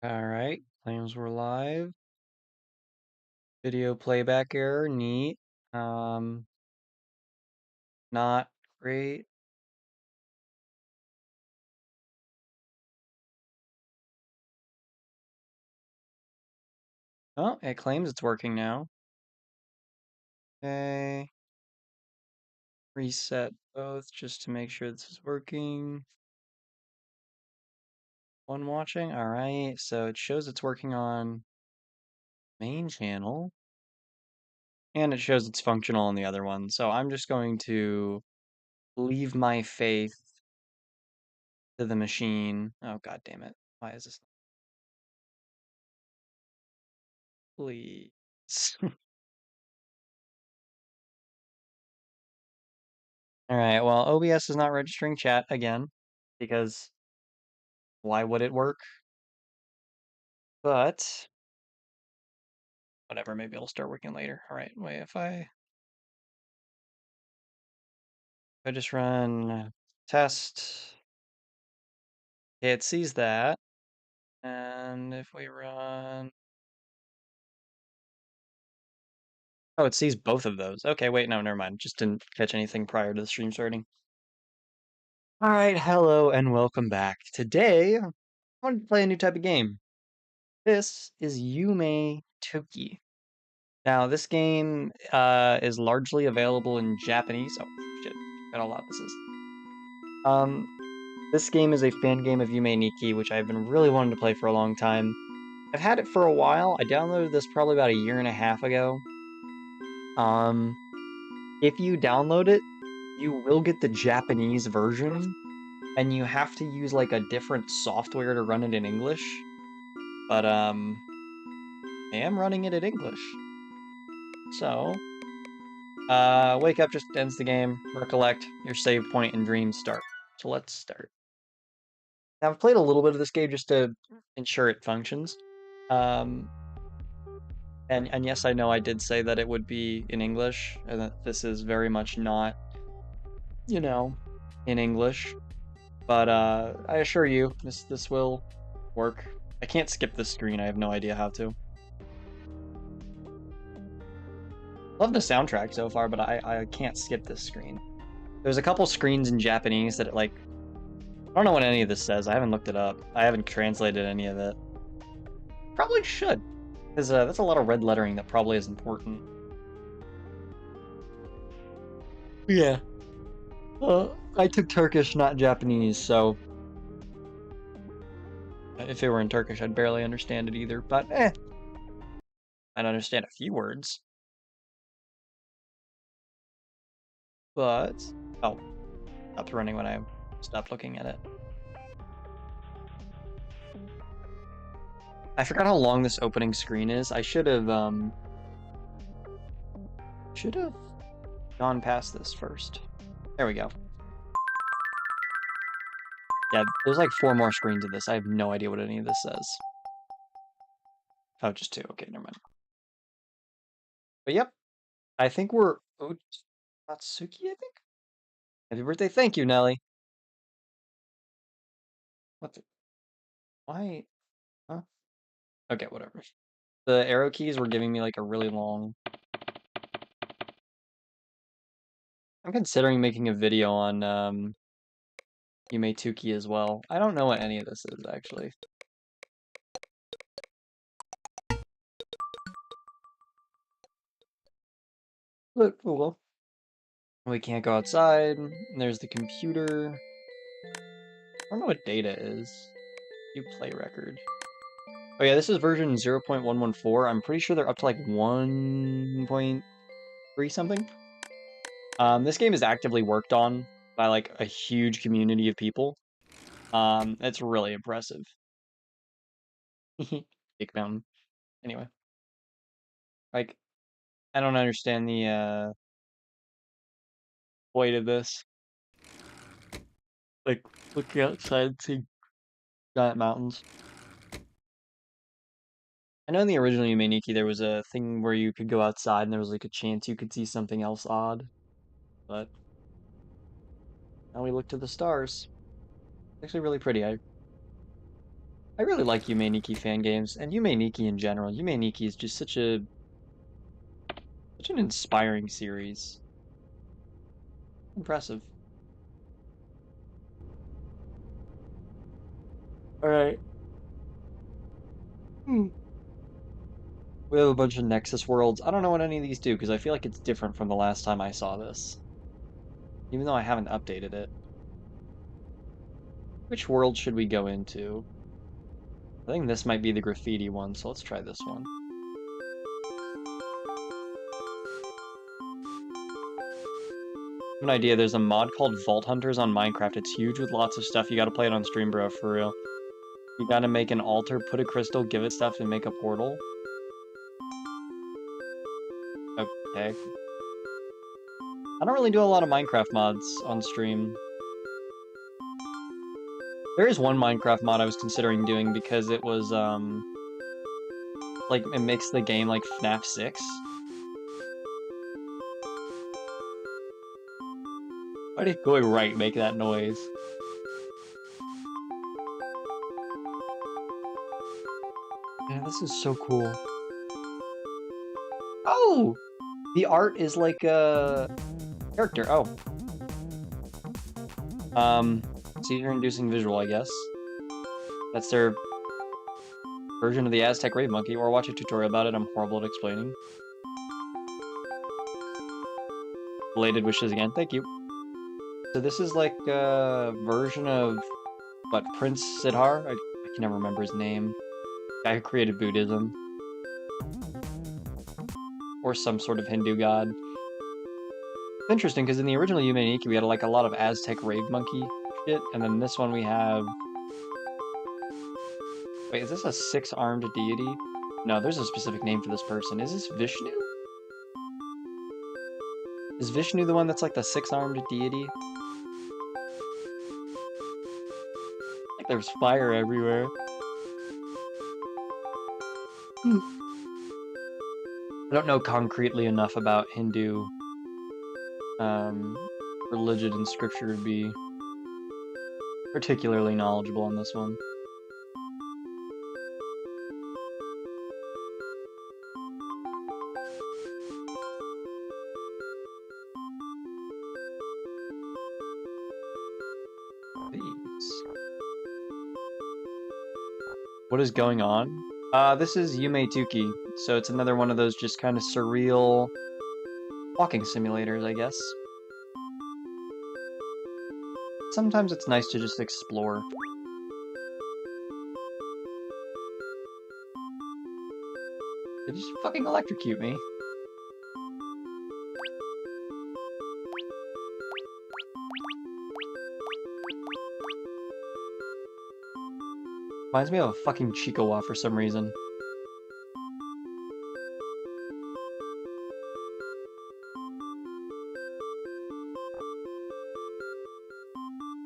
All right, claims were live. Video playback error, neat. Um, Not great. Oh, it claims it's working now. Okay, reset both just to make sure this is working. One watching, all right. So it shows it's working on main channel, and it shows it's functional on the other one. So I'm just going to leave my faith to the machine. Oh, God damn it. Why is this? Please. All right, well, OBS is not registering chat again because why would it work? But whatever, maybe it'll start working later. All right, wait, if I just run test, okay, it sees that. And if we run, oh, it sees both of those. Okay, wait, no, never mind. Just didn't catch anything prior to the stream starting. All right, hello and welcome back. Today, I wanted to play a new type of game. This is Yume Toki. Now, this game is largely available in Japanese. Oh, shit. Forgot how loud this is. Um, this game is a fan game of Yume Nikki, which I've been really wanting to play for a long time. I've had it for a while. I downloaded this probably about a year and a half ago. Um, if you download it, you will get the Japanese version, and you have to use like a different software to run it in English. But I am running it in English. So, wake up just ends the game. Recollect your save point and dreams start. So let's start. Now, I've played a little bit of this game just to ensure it functions. Um, and yes, I know I did say that it would be in English, and that this is very much not, you know, in English. But I assure you, this will work. I can't skip this screen. I have no idea how to. Love the soundtrack so far, but I can't skip this screen. There's a couple screens in Japanese that like I don't know what any of this says. I haven't looked it up. I haven't translated any of it. Probably should, because that's a lot of red lettering that probably is important. Yeah. I took Turkish, not Japanese, so if it were in Turkish, I'd barely understand it either. But I'd understand a few words. But oh, stopped running when I stopped looking at it. I forgot how long this opening screen is. I should have gone past this first. There we go. Yeah, there's like 4 more screens of this. I have no idea what any of this says. Oh, just 2. Okay, never mind. But yep, I think we're Otsutsuki, I think? Happy birthday. Thank you, Nelly. What the? Why? Huh? Okay, whatever. The arrow keys were giving me like a really long. I'm considering making a video on Yume Tuki as well. I don't know what any of this is actually. But oh well. We can't go outside. There's the computer. I don't know what data is. You play record. Oh yeah, this is version 0.114. I'm pretty sure they're up to like 1.3 something. This game is actively worked on by like a huge community of people. It's really impressive. Big mountain. Anyway, like I don't understand the point of this. Like looking outside, seeing giant mountains. I know in the original Yume there was a thing where you could go outside and there was like a chance you could see something else odd. But now we look to the stars. It's actually really pretty. I I really like Yume Nikki fan games, and Yume Nikki in general. Yume Nikki is just such an inspiring series. Impressive. All right. Hmm. We have a bunch of Nexus worlds. I don't know what any of these do because I feel like it's different from the last time I saw this, even though I haven't updated it. Which world should we go into? I think this might be the graffiti one, so let's try this one. An idea, there's a mod called Vault Hunters on Minecraft. It's huge with lots of stuff. You gotta play it on stream, bro, for real. You gotta make an altar, put a crystal, give it stuff, and make a portal. Okay. I don't really do a lot of Minecraft mods on stream. There is one Minecraft mod I was considering doing because it was, like, it makes the game like FNAF 6. Why did going right make that noise? Man, this is so cool. Oh! The art is like a character. Oh. Seizure-inducing visual, I guess. That's their version of the Aztec Rave Monkey, or watch a tutorial about it. I'm horrible at explaining. Belated wishes again. Thank you. So this is like a version of, what, Prince Siddhar? I can never remember his name. Guy who created Buddhism. Or some sort of Hindu god. It's interesting, because in the original Yume Nikki, we had like a lot of Aztec Rave Monkey shit, and then this one we have... Wait, is this a six-armed deity? No, there's a specific name for this person. Is this Vishnu? Is Vishnu the one that's like the six-armed deity? Like there's fire everywhere. I don't know concretely enough about Hindu religion and scripture to be particularly knowledgeable on this one. What is going on? This is Yume Tuki, so it's another one of those just kind of surreal walking simulators, I guess. Sometimes it's nice to just explore. Did you just fucking electrocute me? Reminds me of a fucking Chiikawa for some reason.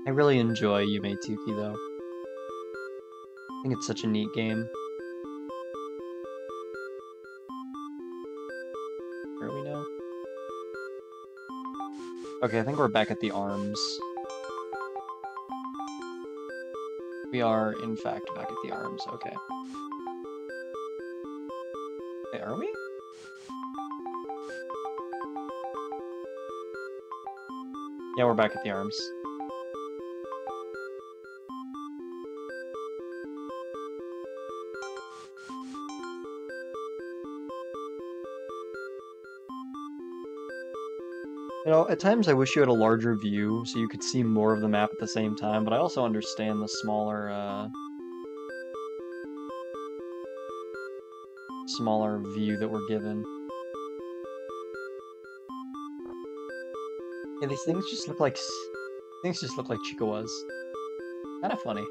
I really enjoy Yume Tuki though. I think it's such a neat game. Where are we now? Okay, I think we're back at the arms. We are, in fact, back at the arms. Okay. Wait, are we? Yeah, we're back at the arms. You know, at times I wish you had a larger view so you could see more of the map at the same time, but I also understand the smaller view that we're given. Yeah, these things just look like Chiikawas. Kind of funny.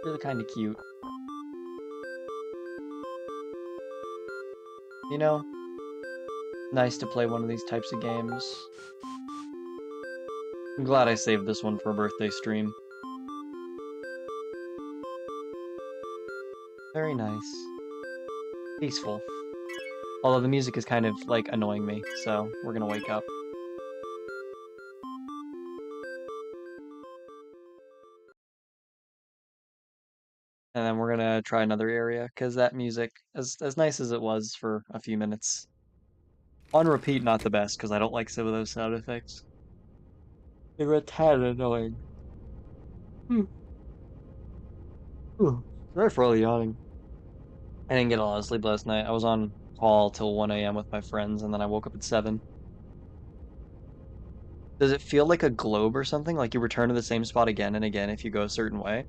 Really kind of cute. You know, nice to play one of these types of games. I'm glad I saved this one for a birthday stream. Very nice. Peaceful. Although the music is kind of, like, annoying me, so we're gonna wake up. and then we're gonna try another area because that music, as nice as it was for a few minutes, on repeat, not the best because I don't like some of those sound effects. They were a tad annoying. Hmm. Ooh, sorry for all the yawning. I didn't get a lot of sleep last night. I was on call till 1 a.m. with my friends, and then I woke up at 7. Does it feel like a globe or something? Like you return to the same spot again and again if you go a certain way?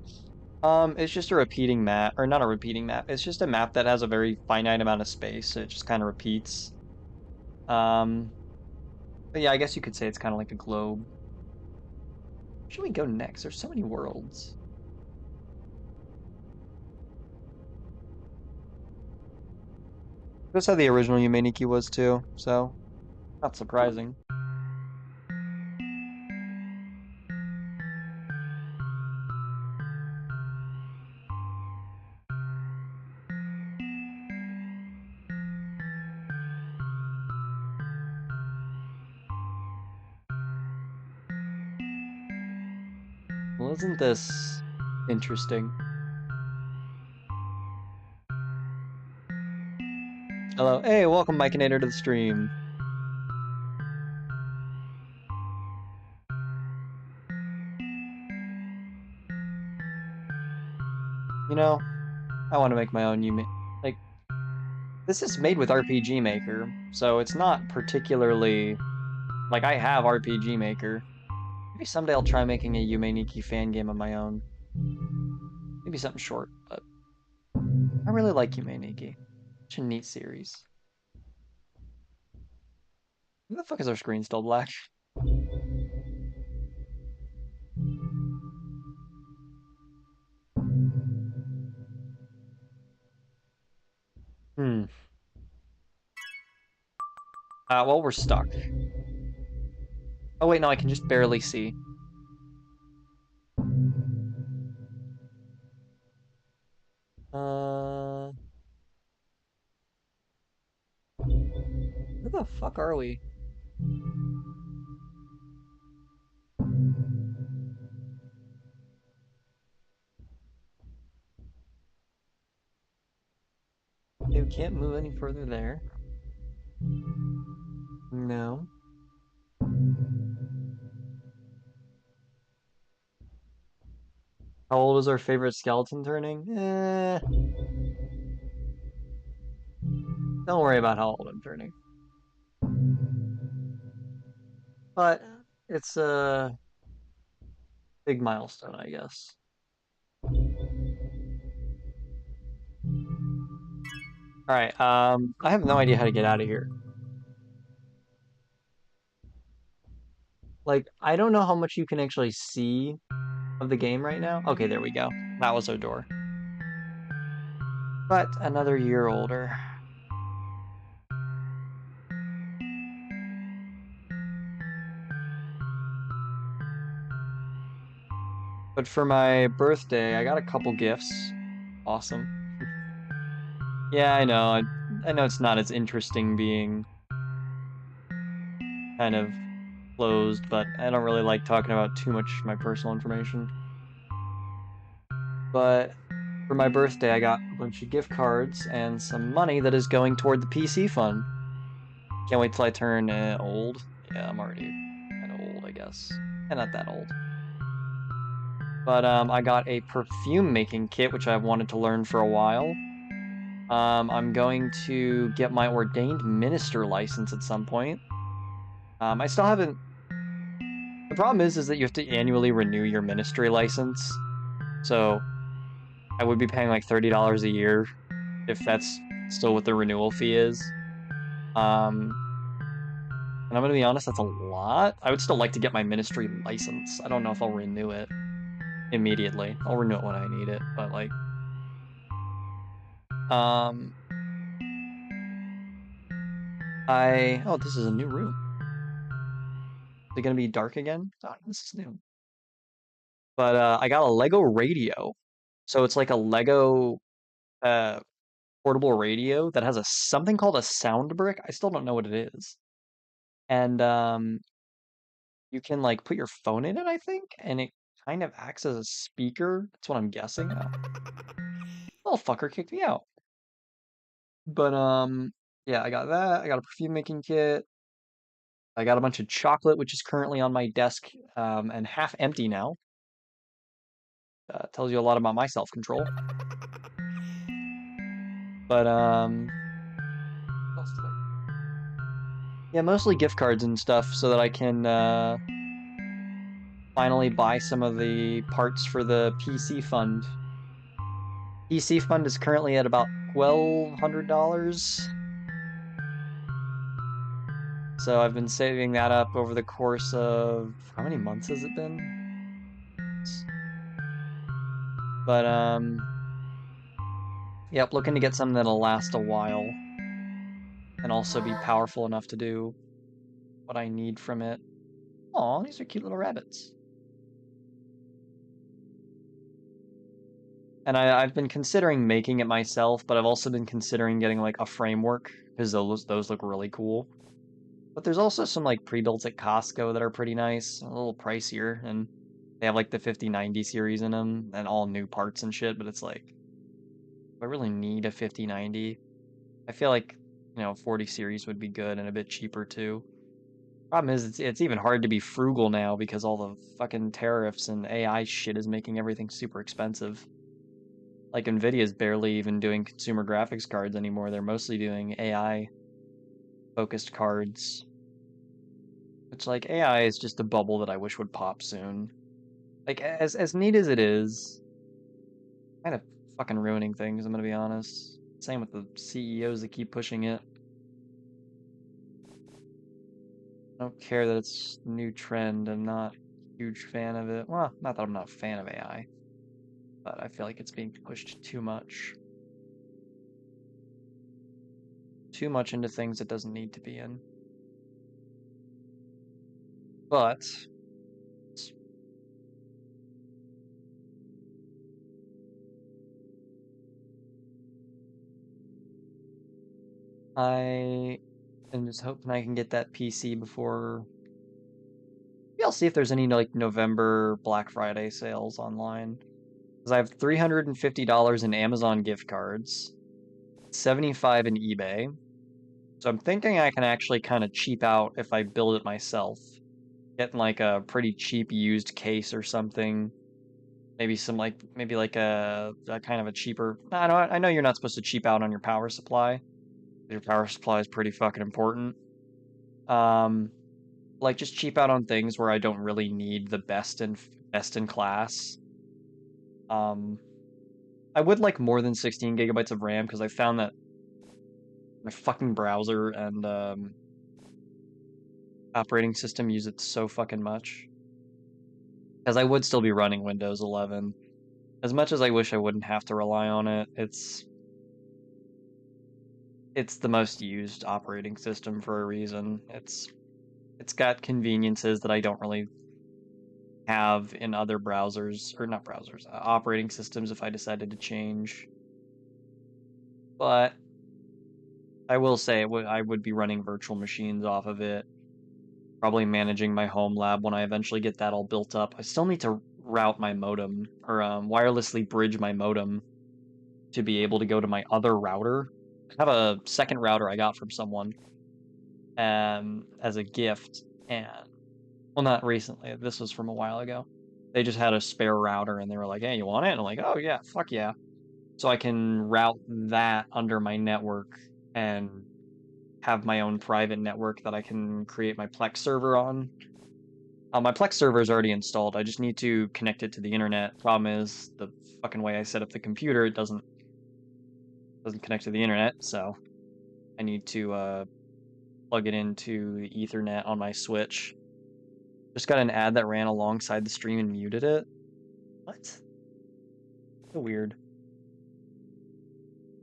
It's just a repeating map, or not a repeating map. It's just a map that has a very finite amount of space, so it just kind of repeats. Um, but yeah, I guess you could say it's kind of like a globe. Where should we go next? There's so many worlds. That's how the original Yumeniki was too, so not surprising. Well, isn't this interesting? Hello, hey, welcome, Mikeinator, to the stream. You know, I want to make my own Yume. Like, this is made with RPG Maker, so it's not particularly like I have RPG Maker. Maybe someday I'll try making a Yume Nikki fan game of my own. Maybe something short, but I really like Yume Nikki. Such a neat series. Who the fuck is our screen still black? Hmm. Well, we're stuck. Oh wait, no, I can just barely see. Uh, where the fuck are we? Okay, we can't move any further there. No. How old is our favorite skeleton turning? Don't worry about how old I'm turning. But it's a big milestone, I guess. All right. I have no idea how to get out of here. Like, I don't know how much you can actually see of the game right now. Okay, there we go. That was our door. But another year older. But for my birthday, I got a couple gifts. Awesome. Yeah, I know. I know it's not as interesting being kind of closed, but I don't really like talking about too much my personal information. But for my birthday, I got a bunch of gift cards and some money that is going toward the PC fund. Can't wait till I turn old. Yeah, I'm already kind of old, I guess. And not that old. But I got a perfume making kit, which I've wanted to learn for a while. I'm going to get my ordained minister license at some point. I still haven't. The problem is that you have to annually renew your ministry license. So I would be paying like $30 a year if that's still what the renewal fee is. Um, and I'm gonna be honest, that's a lot. I would still like to get my ministry license. I don't know if I'll renew it immediately. I'll renew it when I need it, but like, um, oh, this is a new room. Is it gonna be dark again? Oh, this is new. But I got a Lego radio. So it's like a Lego uh portable radio that has a something called a sound brick. I still don't know what it is. And you can like put your phone in it, I think, and it kind of acts as a speaker. That's what I'm guessing. Oh. Little fucker kicked me out. But yeah, I got that. I got a perfume making kit. I got a bunch of chocolate, which is currently on my desk, and half empty now. Tells you a lot about my self-control. But what else did I? Yeah, mostly gift cards and stuff so that I can finally buy some of the parts for the PC fund. PC fund is currently at about $1,200. So I've been saving that up over the course of how many months has it been? But yep, looking to get something that'll last a while and also be powerful enough to do what I need from it. Aw, these are cute little rabbits. And I've been considering making it myself, but I've also been considering getting like a framework because those look really cool. But there's also some like pre-built at Costco that are pretty nice, a little pricier, and they have like the 5090 series in them and all new parts and shit, but it's like, do I really need a 5090? I feel like, 40 series would be good and a bit cheaper too. Problem is, it's even hard to be frugal now because all the fucking tariffs and AI shit is making everything super expensive. Like Nvidia's barely even doing consumer graphics cards anymore. They're mostly doing AI focused cards. Which like AI is just a bubble that I wish would pop soon. Like as neat as it is, kind of fucking ruining things, I'm gonna be honest. Same with the CEOs that keep pushing it. I don't care that it's a new trend. I'm not a huge fan of it. Well, not that I'm not a fan of AI, but I feel like it's being pushed too much. Too much into things it doesn't need to be in. But I am just hoping I can get that PC before. Maybe I'll see if there's any like November Black Friday sales online. Because I have $350 in Amazon gift cards, 75 in eBay. So I'm thinking I can actually kind of cheap out if I build it myself. Getting like a pretty cheap used case or something. Maybe some maybe like a kind of a cheaper. I know you're not supposed to cheap out on your power supply. Your power supply is pretty fucking important. Um, like just cheap out on things where I don't really need the best in class. Um, I would like more than 16 gigabytes of RAM because I found that my fucking browser and operating system use it so fucking much. Because I would still be running Windows 11. As much as I wish I wouldn't have to rely on it, it's the most used operating system for a reason. It's got conveniences that I don't really have in other browsers, or not browsers, operating systems if I decided to change. But I will say I would be running virtual machines off of it, probably managing my home lab when I eventually get that all built up. I still need to route my modem, or wirelessly bridge my modem to be able to go to my other router. I have a second router I got from someone as a gift, and well, not recently. This was from a while ago. They just had a spare router, and they were like, "Hey, you want it?" And I'm like, "Oh yeah, fuck yeah!" So I can route that under my network and have my own private network that I can create my Plex server on. My Plex server is already installed. I just need to connect it to the internet. Problem is, the fucking way I set up the computer, it doesn't connect to the internet, so I need to plug it into the Ethernet on my Switch. Just got an ad that ran alongside the stream and muted it. What? So weird.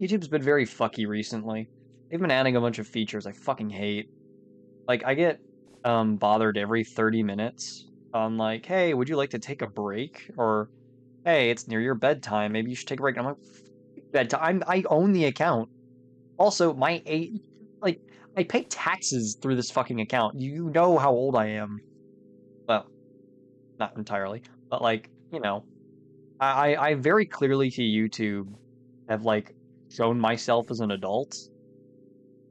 YouTube's been very fucky recently. They've been adding a bunch of features I fucking hate. Like I get bothered every 30 minutes on like, hey, would you like to take a break? Or hey, it's near your bedtime. Maybe you should take a break. And I'm like, bedtime. I own the account. Also, like I pay taxes through this fucking account. You know how old I am. Well, not entirely, but like, I very clearly to YouTube have like shown myself as an adult.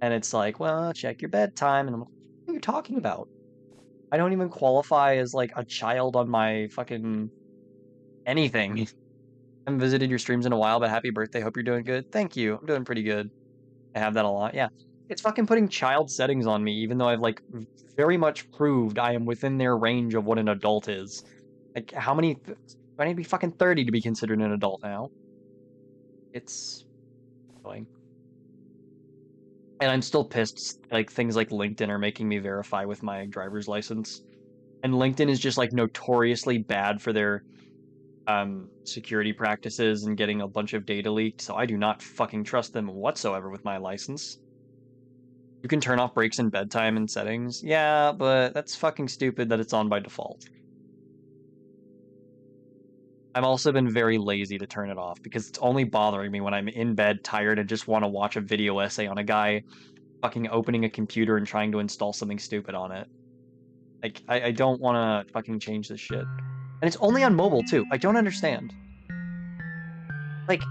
And it's like, well, check your bedtime. And I'm like, what are you talking about? I don't even qualify as like a child on my fucking anything. I haven't visited your streams in a while, but happy birthday. Hope you're doing good. Thank you. I'm doing pretty good. I have that a lot. Yeah. It's fucking putting child settings on me, even though I've like very much proved I am within their range of what an adult is. Like, how many? Do I need to be fucking 30 to be considered an adult now? It's annoying. And I'm still pissed. Like, things like LinkedIn are making me verify with my driver's license. And LinkedIn is just like notoriously bad for their security practices and getting a bunch of data leaked, so I do not fucking trust them whatsoever with my license. You can turn off breaks in bedtime and settings. Yeah, but that's fucking stupid that it's on by default. I've also been very lazy to turn it off because it's only bothering me when I'm in bed tired and just want to watch a video essay on a guy fucking opening a computer and trying to install something stupid on it. Like, I don't want to fucking change this shit. And it's only on mobile, too. I don't understand. Like,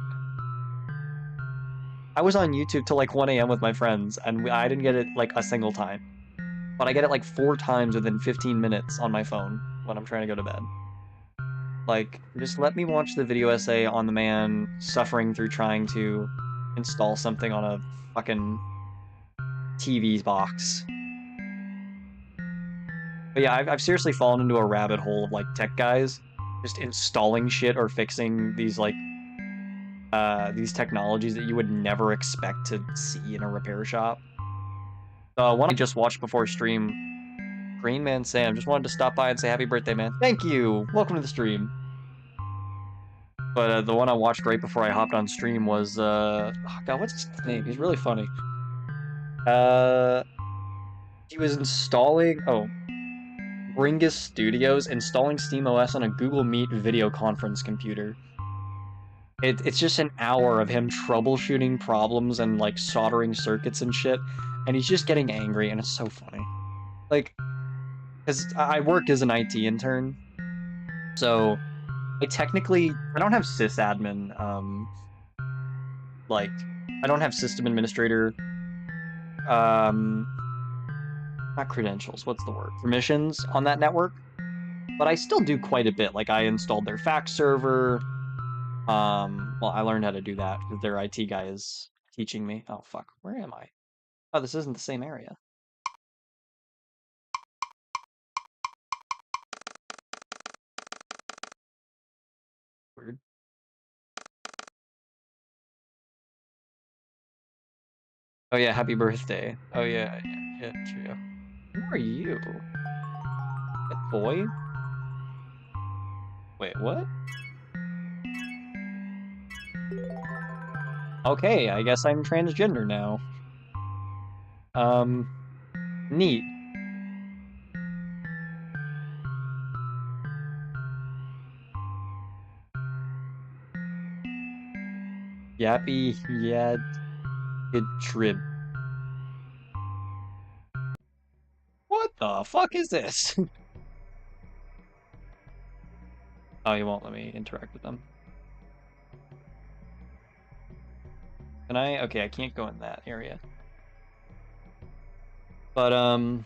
I was on YouTube till like 1 a.m. with my friends, and I didn't get it like a single time. But I get it like 4 times within 15 minutes on my phone when I'm trying to go to bed. Like, just let me watch the video essay on the man suffering through trying to install something on a fucking TV box. But yeah, I've seriously fallen into a rabbit hole of like tech guys just installing shit or fixing these technologies that you would never expect to see in a repair shop. One I just watched before stream, Green Man Sam, just wanted to stop by and say happy birthday, man. Thank you. Welcome to the stream. But the one I watched right before I hopped on stream was oh God, what's his name? He's really funny. Uh, he was installing Bringus Studios installing SteamOS on a Google Meet video conference computer. It's just an hour of him troubleshooting problems and like soldering circuits and shit, and he's just getting angry, and it's so funny. Like, because I work as an IT intern, so I don't have sysadmin. Like I don't have system administrator. Um, not credentials. What's the word? Permissions on that network. But I still do quite a bit. Like I installed their fax server. Well, I learned how to do that because their IT guy is teaching me. Oh fuck, where am I? Oh, this isn't the same area. Weird. Oh yeah, happy birthday. Oh yeah, yeah, true. Who are you? That boy? Wait, what? Okay, I guess I'm transgender now. Um, neat. Yappy Yad Trib. What the fuck is this? Oh, you won't let me interact with them. Can I? Okay, I can't go in that area. But, oh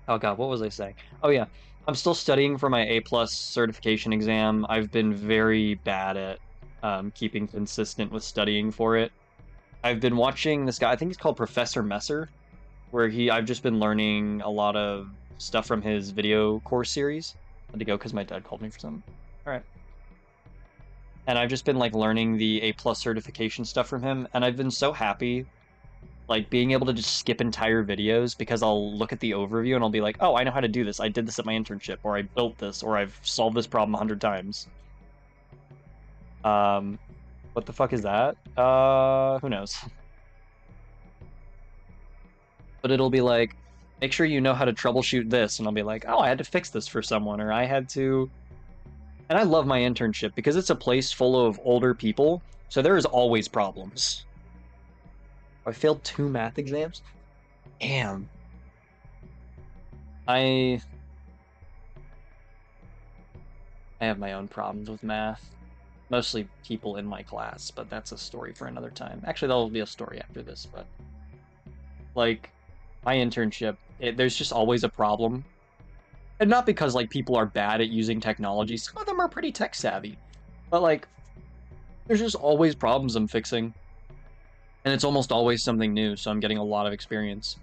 god, what was I saying? Oh yeah, I'm still studying for my A+ certification exam. I've been very bad at keeping consistent with studying for it. I've been watching this guy, I think he's called Professor Messer, where I've just been learning a lot of stuff from his video course series. I had to go because my dad called me for something. All right. And I've just been like learning the A+ certification stuff from him, and I've been so happy like being able to just skip entire videos because I'll look at the overview and I'll be like, oh, I know how to do this. I did this at my internship, or I built this, or I've solved this problem 100 times. Um, what the fuck is that? Who knows? But it'll be like, make sure you know how to troubleshoot this, and I'll be like, oh, I had to fix this for someone, or I had to. And I love my internship because it's a place full of older people, so there is always problems. I failed 2 math exams. Damn. I I have my own problems with math. mostly people in my class, but that's a story for another time. Actually, that'll be a story after this, but like my internship, there's just always a problem. And not because like people are bad at using technology. Some of them are pretty tech savvy. But like there's just always problems I'm fixing. And it's almost always something new, so I'm getting a lot of experience.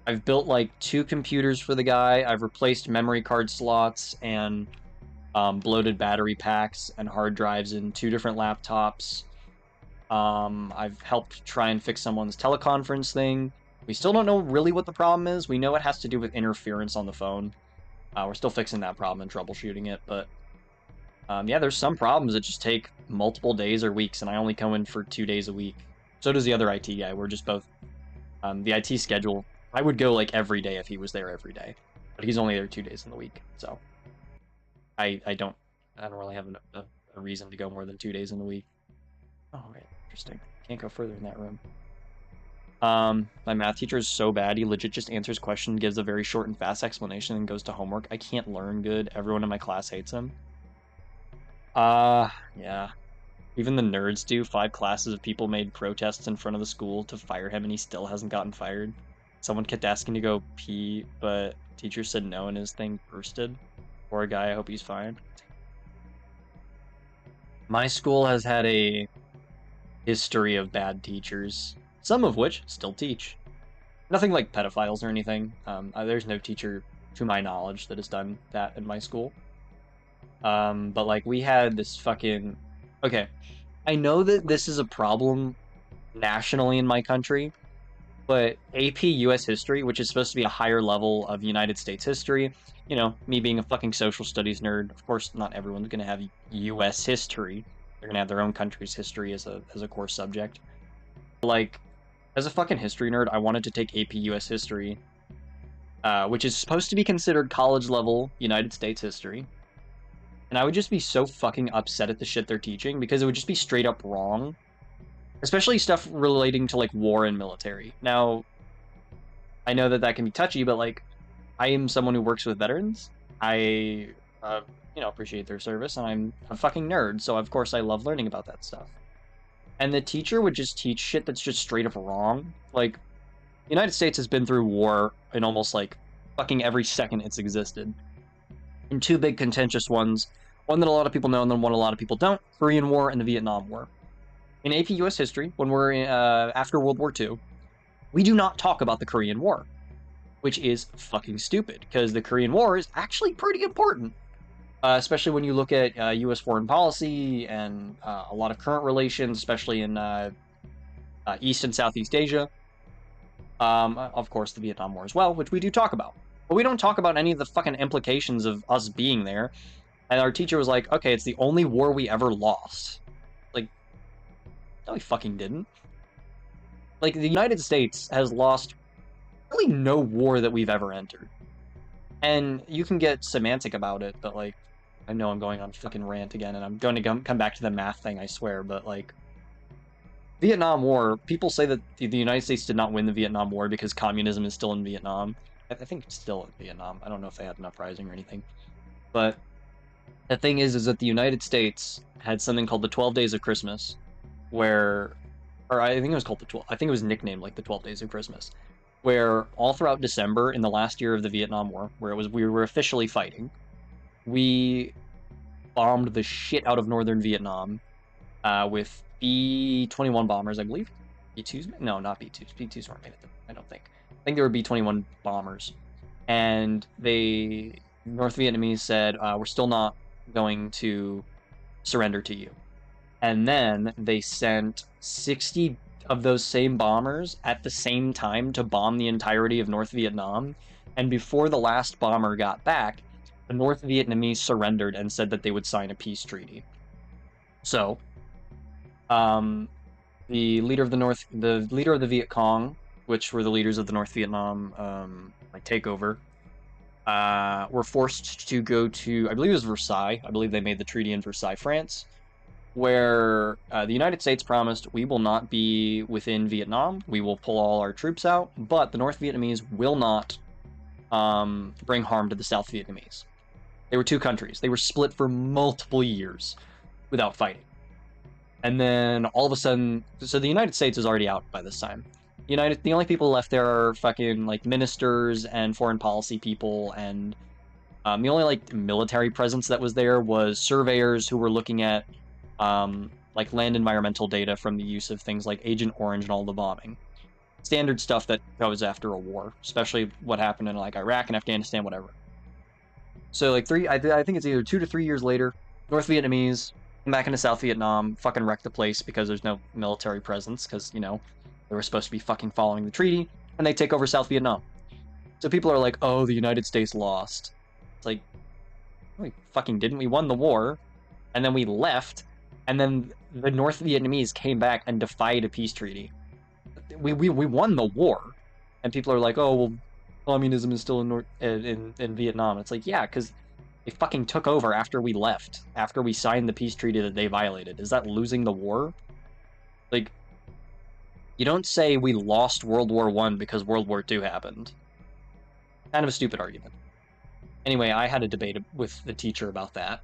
I've built like 2 computers for the guy. I've replaced memory card slots and bloated battery packs and hard drives in 2 different laptops. I've helped try and fix someone's teleconference thing. We still don't know really what the problem is. We know it has to do with interference on the phone. We're still fixing that problem and troubleshooting it, but yeah, there's some problems that just take multiple days or weeks, and I only come in for 2 days a week. So does the other IT guy. We're just both the IT schedule. I would go like every day if he was there every day, but he's only there 2 days in the week, so I don't really have a reason to go more than 2 days in the week. Oh, right, interesting. Can't go further in that room. My math teacher is so bad. He legit just answers questions, gives a very short and fast explanation, and goes to homework. I can't learn good. Everyone in my class hates him. Yeah. Even the nerds do. 5 classes of people made protests in front of the school to fire him, and he still hasn't gotten fired. Someone kept asking to go pee, but teacher said no, and his thing bursted. Poor guy, I hope he's fine. My school has had a history of bad teachers, some of which still teach. Nothing like pedophiles or anything. There's no teacher, to my knowledge, that has done that in my school. But like we had this fucking... Okay, I know that this is a problem nationally in my country, but AP US history, which is supposed to be a higher level of United States history, you know, me being a fucking social studies nerd, of course, not everyone's going to have US history. They're going to have their own country's history as a core subject. Like, as a fucking history nerd, I wanted to take AP US history, which is supposed to be considered college level United States history. And I would just be so fucking upset at the shit they're teaching because it would just be straight up wrong. Especially stuff relating to like war and military. Now, I know that can be touchy, but like, I am someone who works with veterans. I, appreciate their service, and I'm a fucking nerd, so of course I love learning about that stuff. And the teacher would just teach shit that's just straight up wrong. Like, the United States has been through war in almost like fucking every second it's existed. And 2 big contentious ones. One that a lot of people know, and then one a lot of people don't. Korean War and the Vietnam War. In AP US history, when we're after World War II, we do not talk about the Korean War, which is fucking stupid, because the Korean War is actually pretty important, especially when you look at US foreign policy and a lot of current relations, especially in East and Southeast Asia. Of course, the Vietnam War as well, which we do talk about. But we don't talk about any of the fucking implications of us being there. And our teacher was like, okay, it's the only war we ever lost. Like, no, we fucking didn't. Like, the United States has lost really no war that we've ever entered. And you can get semantic about it, but, like, I know I'm going on fucking rant again, and I'm going to come back to the math thing, I swear, but, like, Vietnam War, people say that the United States did not win the Vietnam War because communism is still in Vietnam. I think it's still in Vietnam. I don't know if they had an uprising or anything. But the thing is that the United States had something called the 12 Days of Christmas, where, or I think it was called I think it was nicknamed like the 12 Days of Christmas, where all throughout December in the last year of the Vietnam War, where we were officially fighting, we bombed the shit out of northern Vietnam with B-21 bombers, I believe. B-2s? No, not B-2s. B-2s weren't made at I don't think. I think they were B-21 bombers. And North Vietnamese said, we're still not going to surrender to you. And then they sent 60 of those same bombers at the same time to bomb the entirety of North Vietnam. And before the last bomber got back, the North Vietnamese surrendered and said that they would sign a peace treaty. So, the leader of the Viet Cong, which were the leaders of the North Vietnam takeover, were forced to go to, I believe it was Versailles. I believe they made the treaty in Versailles, France, where the United States promised, we will not be within Vietnam. We will pull all our troops out, but the North Vietnamese will not bring harm to the South Vietnamese. They were 2 countries. They were split for multiple years without fighting. And then all of a sudden, so the United States is already out by this time. The only people left there are fucking like ministers and foreign policy people, and the only like military presence that was there was surveyors who were looking at like land environmental data from the use of things like Agent Orange and all the bombing. Standard stuff that goes after a war, especially what happened in like Iraq and Afghanistan, whatever. So like I think it's either 2 to 3 years later, North Vietnamese come back into South Vietnam, fucking wreck the place because there's no military presence, because they were supposed to be fucking following the treaty, and they take over South Vietnam. So people are like, oh, the United States lost. It's like, we fucking didn't. We won the war, and then we left, and then the North Vietnamese came back and defied a peace treaty. We won the war, and people are like, oh, well, communism is still in Vietnam. It's like, yeah, because they fucking took over after we left, after we signed the peace treaty that they violated. Is that losing the war? Like, you don't say we lost World War I because World War II happened. Kind of a stupid argument. Anyway, I had a debate with the teacher about that.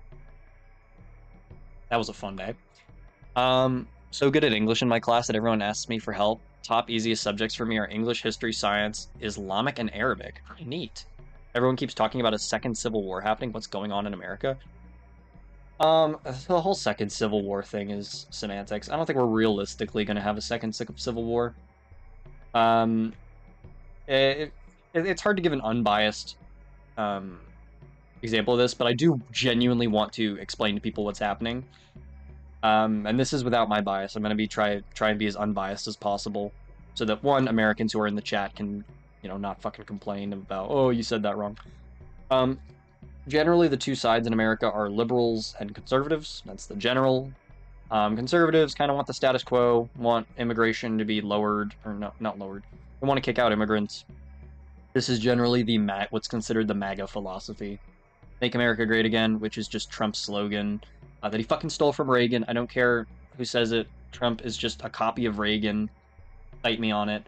That was a fun day. So good at English in my class that everyone asks me for help. Top easiest subjects for me are English, history, science, Islamic, and Arabic. Neat. Everyone keeps talking about a second civil war happening. What's going on in America? The whole second civil war thing is semantics. I don't think we're realistically going to have a second civil war. It's hard to give an unbiased example of this, but I do genuinely want to explain to people what's happening. And this is without my bias. I'm going to try and be as unbiased as possible, so that one, Americans who are in the chat can, not fucking complain about, oh, you said that wrong. Generally, the two sides in America are liberals and conservatives. That's the general. Conservatives kind of want the status quo, want immigration to be lowered, or no, not lowered. They want to kick out immigrants. This is generally what's considered the MAGA philosophy. Make America Great Again, which is just Trump's slogan that he fucking stole from Reagan. I don't care who says it. Trump is just a copy of Reagan. Fight me on it.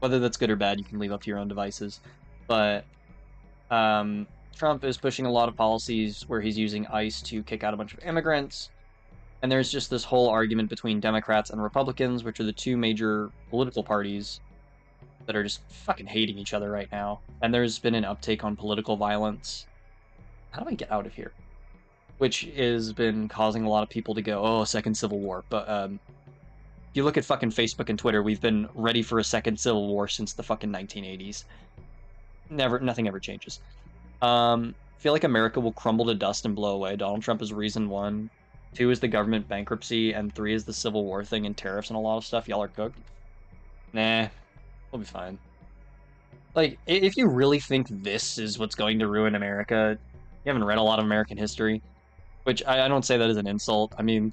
Whether that's good or bad, you can leave up to your own devices. But Trump is pushing a lot of policies where he's using ICE to kick out a bunch of immigrants. And there's just this whole argument between Democrats and Republicans, which are the two major political parties that are just fucking hating each other right now. And there's been an uptake on political violence. How do I get out of here? Which has been causing a lot of people to go, oh, second civil war. But if you look at fucking Facebook and Twitter, we've been ready for a second civil war since the fucking 1980s. Nothing ever changes. I feel like America will crumble to dust and blow away. Donald Trump is reason 1. 2 is the government bankruptcy, and 3 is the Civil War thing and tariffs and a lot of stuff. Y'all are cooked. Nah, we'll be fine. Like, if you really think this is what's going to ruin America, you haven't read a lot of American history, which I don't say that as an insult. I mean,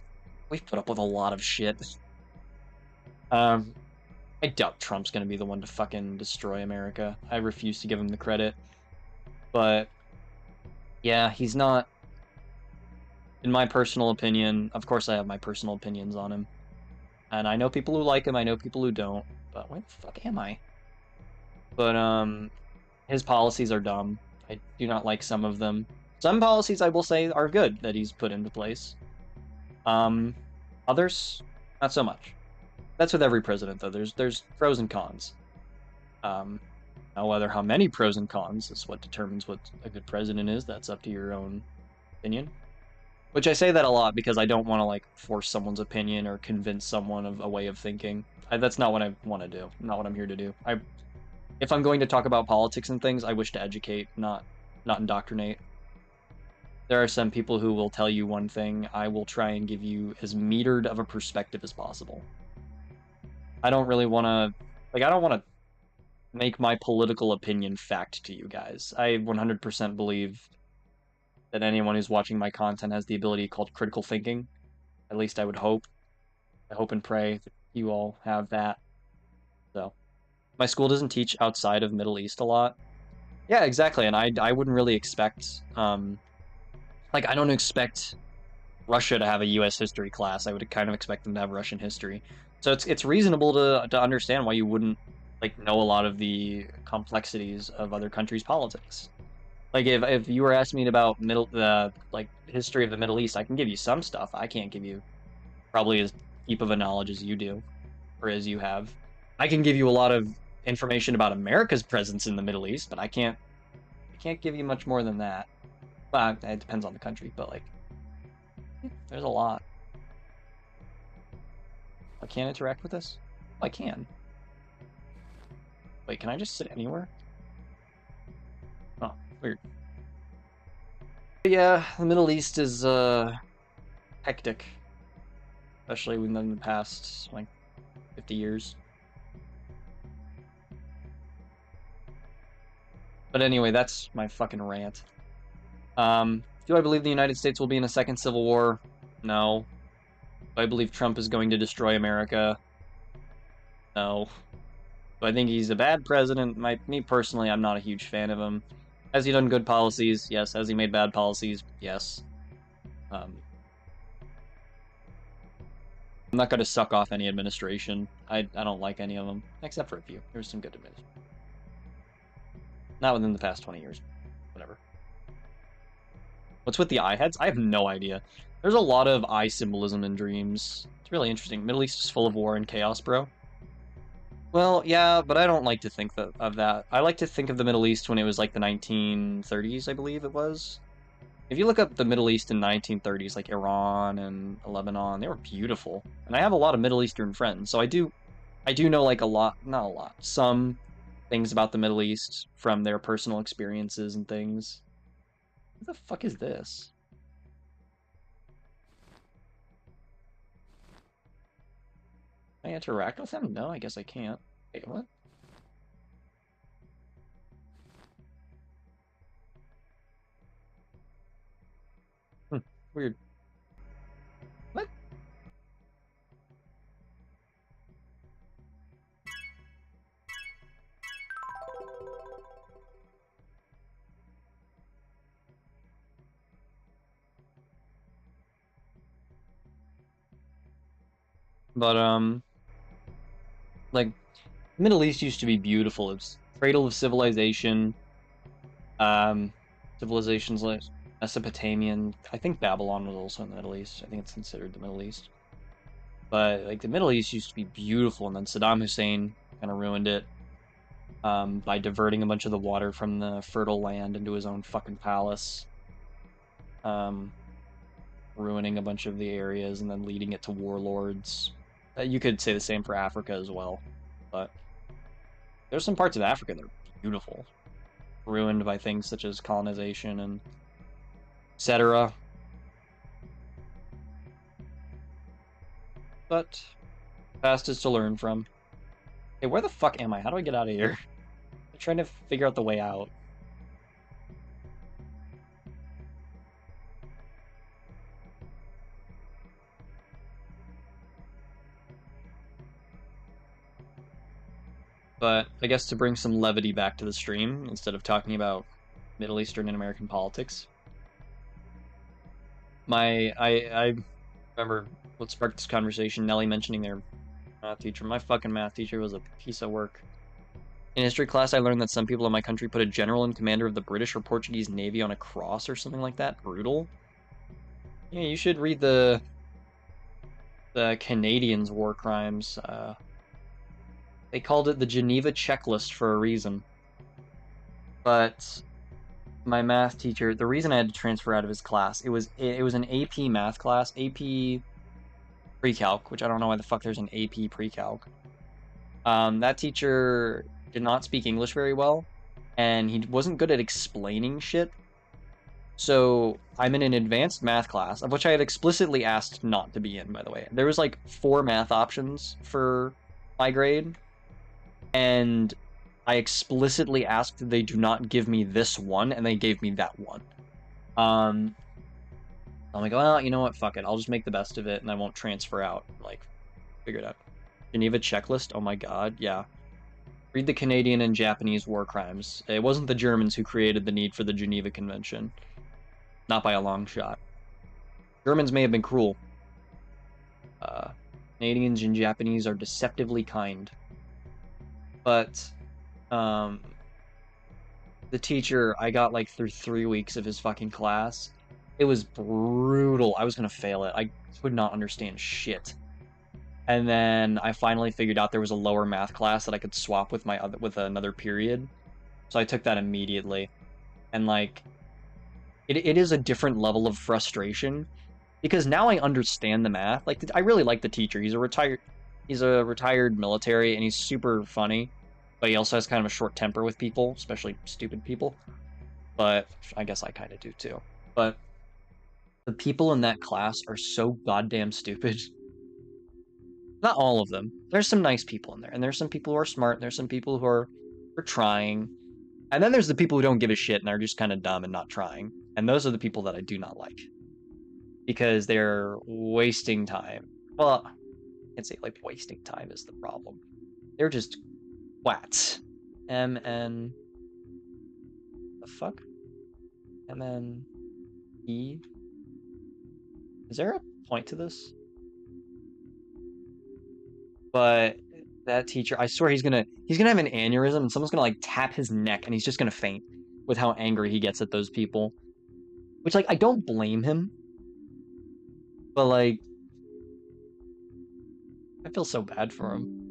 we've put up with a lot of shit. I doubt Trump's going to be the one to fucking destroy America. I refuse to give him the credit. But, yeah, he's not, in my personal opinion. Of course I have my personal opinions on him. And I know people who like him, I know people who don't. But where the fuck am I? But, his policies are dumb. I do not like some of them. Some policies, I will say, are good that he's put into place. Others, not so much. That's with every president, though. There's pros and cons. Now, how many pros and cons is what determines what a good president is. That's up to your own opinion. Which I say that a lot because I don't want to, like, force someone's opinion or convince someone of a way of thinking. That's not what I want to do. Not what I'm here to do. If I'm going to talk about politics and things, I wish to educate, not indoctrinate. There are some people who will tell you one thing. I will try and give you as metered of a perspective as possible. I don't really want to, I don't want to make my political opinion fact to you guys. I 100% believe that anyone who's watching my content has the ability called critical thinking. At least I would hope. I hope and pray that you all have that. So, my school doesn't teach outside of Middle East a lot. Yeah, exactly, and I wouldn't really expect, I don't expect Russia to have a U.S. history class. I would kind of expect them to have Russian history. So it's reasonable to understand why you wouldn't, know a lot of the complexities of other countries' politics. Like if you were asking me about the like history of the Middle East, I can give you some stuff. I can't give you probably as deep of a knowledge as you do or as you have. I can give you a lot of information about America's presence in the Middle East, but I can't give you much more than that. Well, it depends on the country, but like there's a lot. I can't interact with this? I can. Wait, can I just sit anywhere? Oh, weird. But yeah, the Middle East is hectic, especially within the past like 50 years. But anyway, that's my fucking rant. Do I believe the United States will be in a second civil war? No. Do I believe Trump is going to destroy America? No. Do I think he's a bad president? Me personally, I'm not a huge fan of him. Has he done good policies? Yes. Has he made bad policies? Yes. Um, I'm not going to suck off any administration. I don't like any of them, except for a few. There's some good administration. Not within the past 20 years. Whatever. What's with the eye heads? I have no idea. There's a lot of eye symbolism in dreams. It's really interesting. Middle East is full of war and chaos, bro. Well, yeah, but I don't like to think of that. I like to think of the Middle East when it was like the 1930s, I believe it was. If you look up the Middle East in 1930s, like Iran and Lebanon, they were beautiful. And I have a lot of Middle Eastern friends, so I do know like a lot, not a lot, some things about the Middle East from their personal experiences and things. What the fuck is this? Can I interact with him? No, I guess I can't. Wait, what? Hmm, weird. What? But like Middle East used to be beautiful. It's cradle of civilization. Um, Civilizations like Mesopotamian. I think Babylon was also in the Middle East. I think it's considered the Middle East. But like the Middle East used to be beautiful, and then Saddam Hussein kind of ruined it by diverting a bunch of the water from the fertile land into his own fucking palace, um, ruining a bunch of the areas, and then leading it to warlords. You could say the same for Africa as well, but there's some parts of Africa that are beautiful, ruined by things such as colonization and etc. But past is to learn from. Hey, where the fuck am I? How do I get out of here? I'm trying to figure out the way out. But I guess to bring some levity back to the stream, instead of talking about Middle Eastern and American politics, I remember what sparked this conversation, Nelly mentioning their math teacher. My fucking math teacher was a piece of work. In history class, I learned that some people in my country put a general and commander of the British or Portuguese Navy on a cross or something like that. Brutal. Yeah, you should read the Canadians' war crimes. They called it the Geneva Checklist for a reason. But my math teacher, the reason I had to transfer out of his class, it was an AP math class, AP pre-calc, which I don't know why the fuck there's an AP pre-calc. That teacher did not speak English very well, and he wasn't good at explaining shit. So I'm in an advanced math class, of which I had explicitly asked not to be in, by the way. There was like 4 math options for my grade, and I explicitly asked that they do not give me this one, and they gave me that one. I'm like, well, you know what? Fuck it. I'll just make the best of it, and I won't transfer out. Like, figure it out. Geneva checklist. Oh my god, yeah. Read the Canadian and Japanese war crimes. It wasn't the Germans who created the need for the Geneva Convention. Not by a long shot. Germans may have been cruel. Canadians and Japanese are deceptively kind. But the the teacher, I got like through 3 weeks of his fucking class. It was brutal. I was gonna fail it. I would not understand shit. And then I finally figured out there was a lower math class that I could swap with my other with another period. So I took that immediately. And like it is a different level of frustration because now I understand the math. Like I really like the teacher. He's a retired military and he's super funny, but he also has kind of a short temper with people, especially stupid people. But I guess I kind of do too. But the people in that class are so goddamn stupid. Not all of them. There's some nice people in there, and there's some people who are smart, and there's some people who are trying. And then there's the people who don't give a shit and are just kind of dumb and not trying. And those are the people that I do not like because they're wasting time. Well, I can't say like wasting time is the problem. They're just twats. MN. The fuck? MNE? Is there a point to this? But that teacher, I swear he's gonna have an aneurysm and someone's gonna like tap his neck and he's just gonna faint with how angry he gets at those people. Which like I don't blame him, but like I feel so bad for him.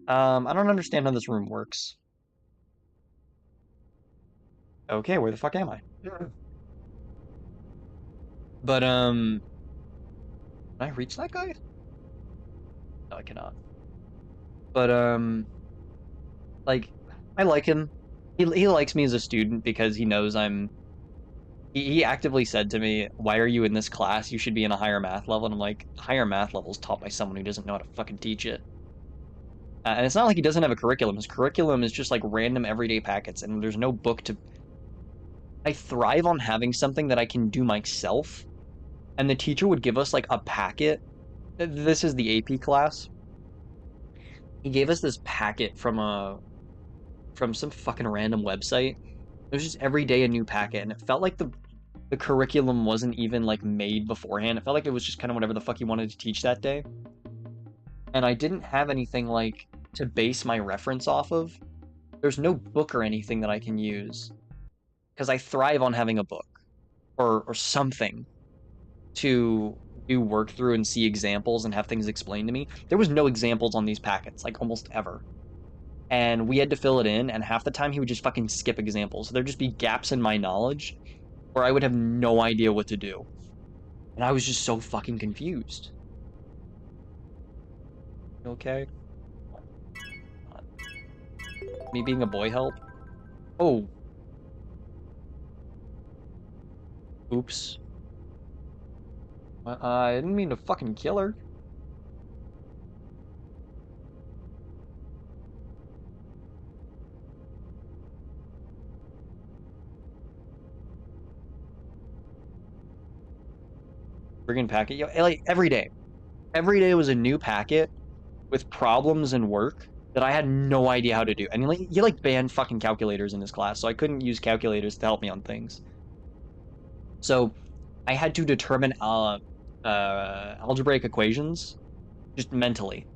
I don't understand how this room works. Okay, where the fuck am I? But can I reach that guy? No, I cannot. But like I like him. He likes me as a student because he knows he actively said to me, "Why are you in this class? You should be in a higher math level." And I'm like, higher math level is taught by someone who doesn't know how to fucking teach it. And it's not like he doesn't have a curriculum. His curriculum is just like random everyday packets, and there's no book to. I thrive on having something that I can do myself. And the teacher would give us like a packet. This is the AP class. He gave us this packet from some fucking random website. It was just every day a new packet, and it felt like the curriculum wasn't even like made beforehand. It felt like it was just kind of whatever the fuck you wanted to teach that day. And I didn't have anything like to base my reference off of. There's no book or anything that I can use because I thrive on having a book or something to do work through and see examples and have things explained to me. There was no examples on these packets, like almost ever. And we had to fill it in, and half the time he would just fucking skip examples. So there'd just be gaps in my knowledge where I would have no idea what to do. And I was just so fucking confused. Okay? Me being a boy help? Oh, oops. I didn't mean to fucking kill her. Friggin' packet. Yo, like every day. Every day was a new packet with problems and work that I had no idea how to do. And he like banned fucking calculators in his class, so I couldn't use calculators to help me on things. So I had to determine algebraic equations just mentally.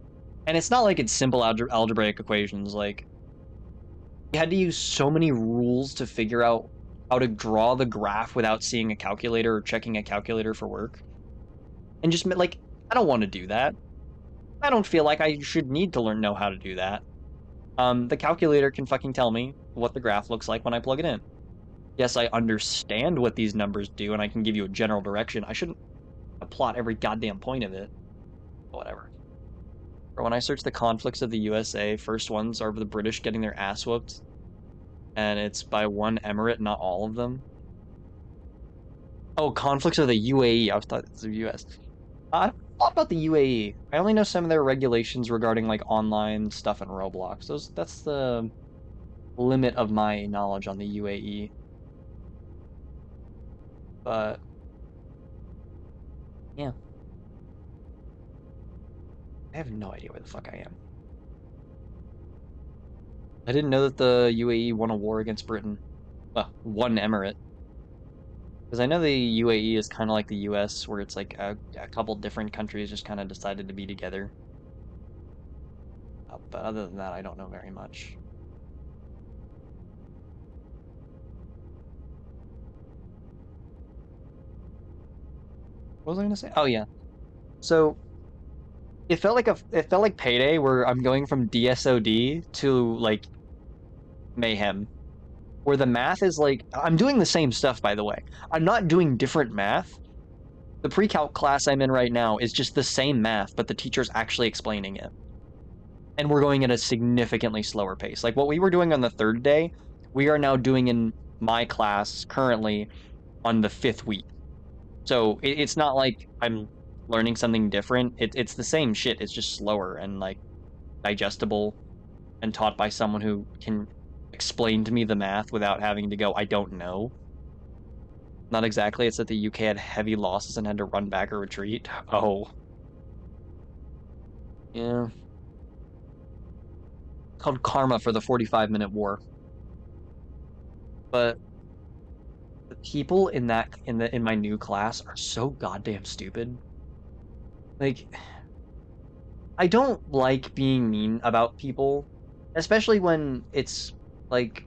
And it's not like it's simple algebraic equations. Like you had to use so many rules to figure out how to draw the graph without seeing a calculator or checking a calculator for work. And just like I don't want to do that. I don't feel like I should need to know how to do that. The calculator can fucking tell me what the graph looks like when I plug it in. Yes, I understand what these numbers do, and I can give you a general direction. I shouldn't plot every goddamn point of it. Whatever. Or when I search the conflicts of the USA, first ones are the British getting their ass whooped, and it's by one emirate, not all of them. Oh, conflicts of the UAE. I was thought it was the US. I don't know a lot about the UAE. I only know some of their regulations regarding like online stuff in Roblox. That's the limit of my knowledge on the UAE. But yeah, I have no idea where the fuck I am. I didn't know that the UAE won a war against Britain. Well, one emirate. Because I know the UAE is kind of like the US, where it's like a couple different countries just kind of decided to be together. But other than that, I don't know very much. What was I gonna say? Oh yeah. So it felt like payday where I'm going from DSOD to like mayhem, where the math is like I'm doing the same stuff by the way. I'm not doing different math. The pre-calc class I'm in right now is just the same math, but the teacher's actually explaining it. And we're going at a significantly slower pace. Like what we were doing on the third day, we are now doing in my class currently on the fifth week. So it's not like I'm learning something different. It's the same shit. It's just slower and like digestible and taught by someone who can explain to me the math without having to go, I don't know. Not exactly. It's that the UK had heavy losses and had to run back or retreat. Oh, yeah. Called karma for the 45-minute war. But the people in that in my new class are so goddamn stupid. Like I don't like being mean about people, especially when it's like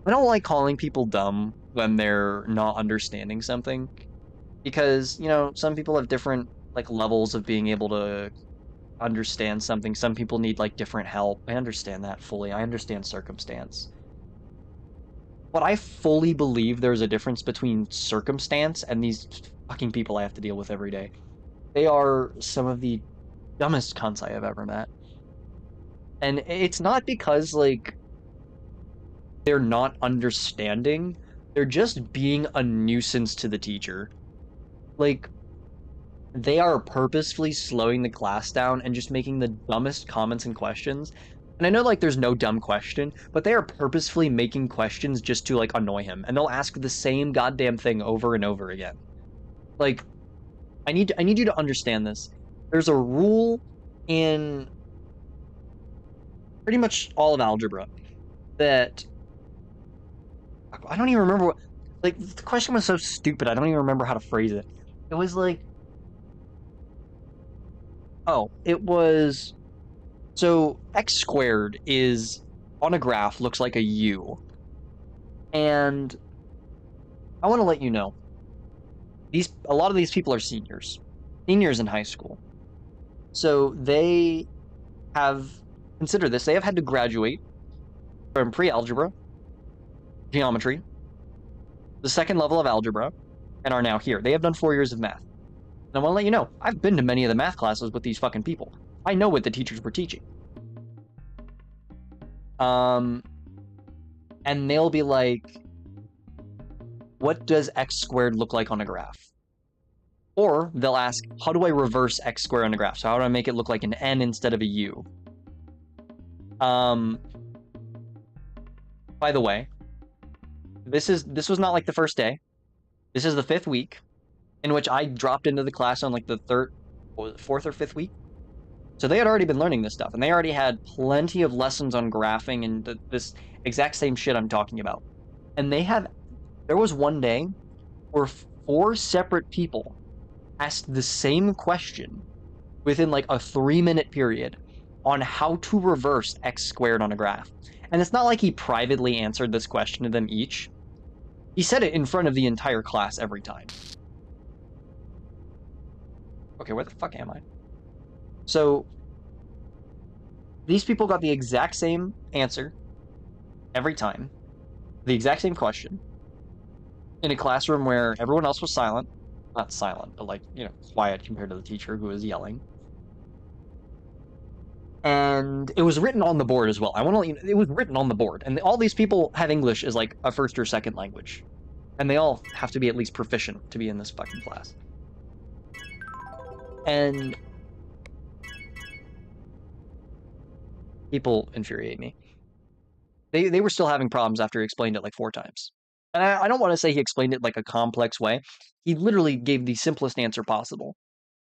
I don't like calling people dumb when they're not understanding something because, you know, some people have different like levels of being able to understand something. Some people need like different help. I understand that fully. I understand circumstance. But I fully believe there's a difference between circumstance and these fucking people I have to deal with every day. They are some of the dumbest cunts I have ever met. And it's not because like they're not understanding, they're just being a nuisance to the teacher. Like they are purposefully slowing the class down and just making the dumbest comments and questions. And I know like there's no dumb question, but they are purposefully making questions just to like annoy him. And they'll ask the same goddamn thing over and over again. Like I need you to understand this. There's a rule in pretty much all of algebra that I don't even remember what like the question was so stupid. I don't even remember how to phrase it. It was like, oh, it was so x squared is on a graph looks like a U. And I want to let you know, these a lot of these people are seniors in high school. So they have consider this, they have had to graduate from pre-algebra, geometry, the second level of algebra, and are now here. They have done 4 years of math. And I want to let you know, I've been to many of the math classes with these fucking people. I know what the teachers were teaching. Um, and they'll be like, what does x squared look like on a graph? Or they'll ask, how do I reverse x squared on a graph? So how do I make it look like an n instead of a u? By the way, this was not like the first day. This is the fifth week in which I dropped into the class on like the fourth or fifth week. So they had already been learning this stuff, and they already had plenty of lessons on graphing and this exact same shit I'm talking about. And there was one day where 4 separate people asked the same question within like a 3-minute period on how to reverse x squared on a graph. And it's not like he privately answered this question to them each. He said it in front of the entire class every time. Okay, where the fuck am I? So these people got the exact same answer every time, the exact same question, in a classroom where everyone else was silent. Not silent, but like, you know, quiet compared to the teacher who was yelling. And it was written on the board as well. I want to let you know, it was written on the board. And all these people have English as like a first or second language. And they all have to be at least proficient to be in this fucking class. And people infuriate me. They were still having problems after he explained it like 4 times. And I don't want to say he explained it like a complex way. He literally gave the simplest answer possible,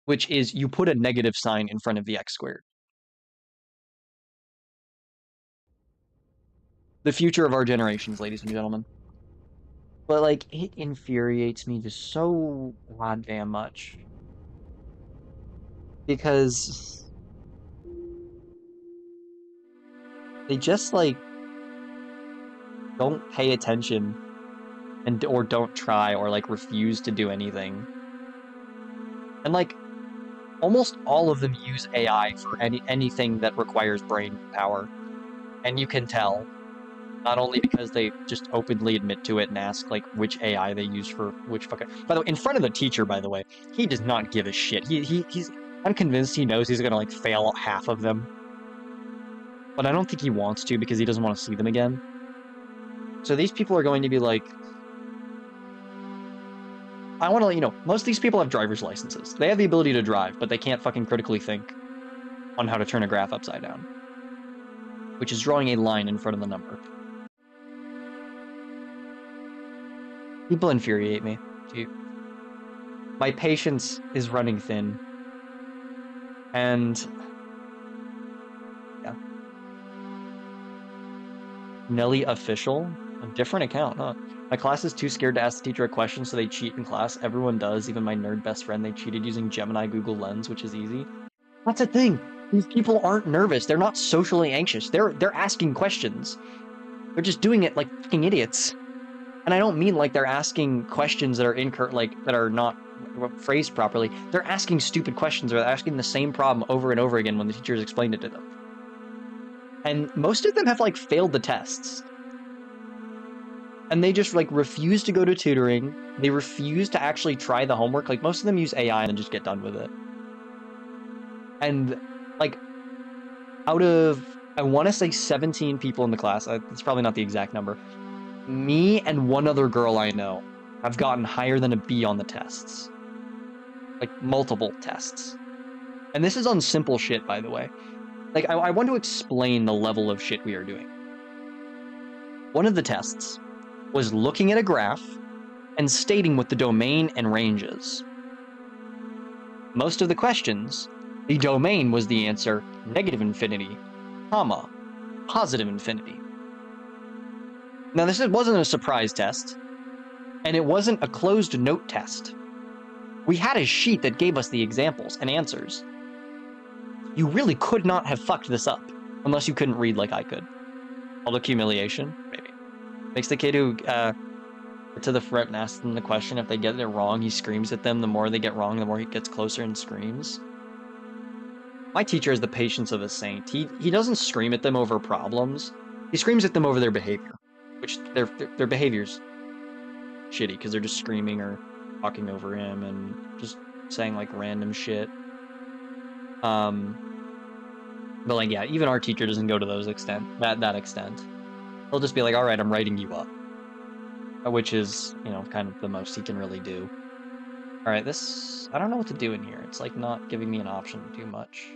which is you put a negative sign in front of the x squared. The future of our generations, ladies and gentlemen. But like, it infuriates me just so goddamn much. Because they just like don't pay attention and or don't try or like refuse to do anything. And like almost all of them use AI for anything that requires brain power. And you can tell, not only because they just openly admit to it and ask like which AI they use for which fucking. By the way, in front of the teacher, by the way, he does not give a shit. He's. I'm convinced he knows he's gonna like fail half of them, but I don't think he wants to because he doesn't want to see them again. So these people are going to be like, I want to let you know, most of these people have driver's licenses. They have the ability to drive, but they can't fucking critically think on how to turn a graph upside down, which is drawing a line in front of the number. People infuriate me. My patience is running thin. And yeah. Nelly Official? A different account, huh? My class is too scared to ask the teacher a question, so they cheat in class. Everyone does, even my nerd best friend. They cheated using Gemini Google Lens, which is easy. That's the thing. These people aren't nervous. They're not socially anxious. They're asking questions. They're just doing it like fucking idiots. And I don't mean like they're asking questions that are incorrect, like that are not phrased properly. They're asking stupid questions, or they're asking the same problem over and over again when the teachers explained it to them. And most of them have like failed the tests. And they just like refuse to go to tutoring. They refuse to actually try the homework. Like most of them use AI and then just get done with it. And like out of, I want to say 17 people in the class, it's probably not the exact number, me and one other girl I know have gotten higher than a B on the tests. Like multiple tests. And this is on simple shit, by the way. Like, I want to explain the level of shit we are doing. One of the tests was looking at a graph and stating what the domain and range is. Most of the questions, the domain was the answer negative infinity, comma, positive infinity. Now, this wasn't a surprise test, and it wasn't a closed note test. We had a sheet that gave us the examples and answers. You really could not have fucked this up, unless you couldn't read like I could. Called accumulation, maybe. Makes the kid who get to the front and asks them the question. If they get it wrong, he screams at them. The more they get wrong, the more he gets closer and screams. My teacher has the patience of a saint. He doesn't scream at them over problems. He screams at them over their behavior, which their behavior's shitty because they're just screaming or talking over him and just saying like random shit. But like, yeah, even our teacher doesn't go to that extent. He'll just be like, all right, I'm writing you up. Which is, you know, kind of the most he can really do. All right, this, I don't know what to do in here. It's like not giving me an option too much.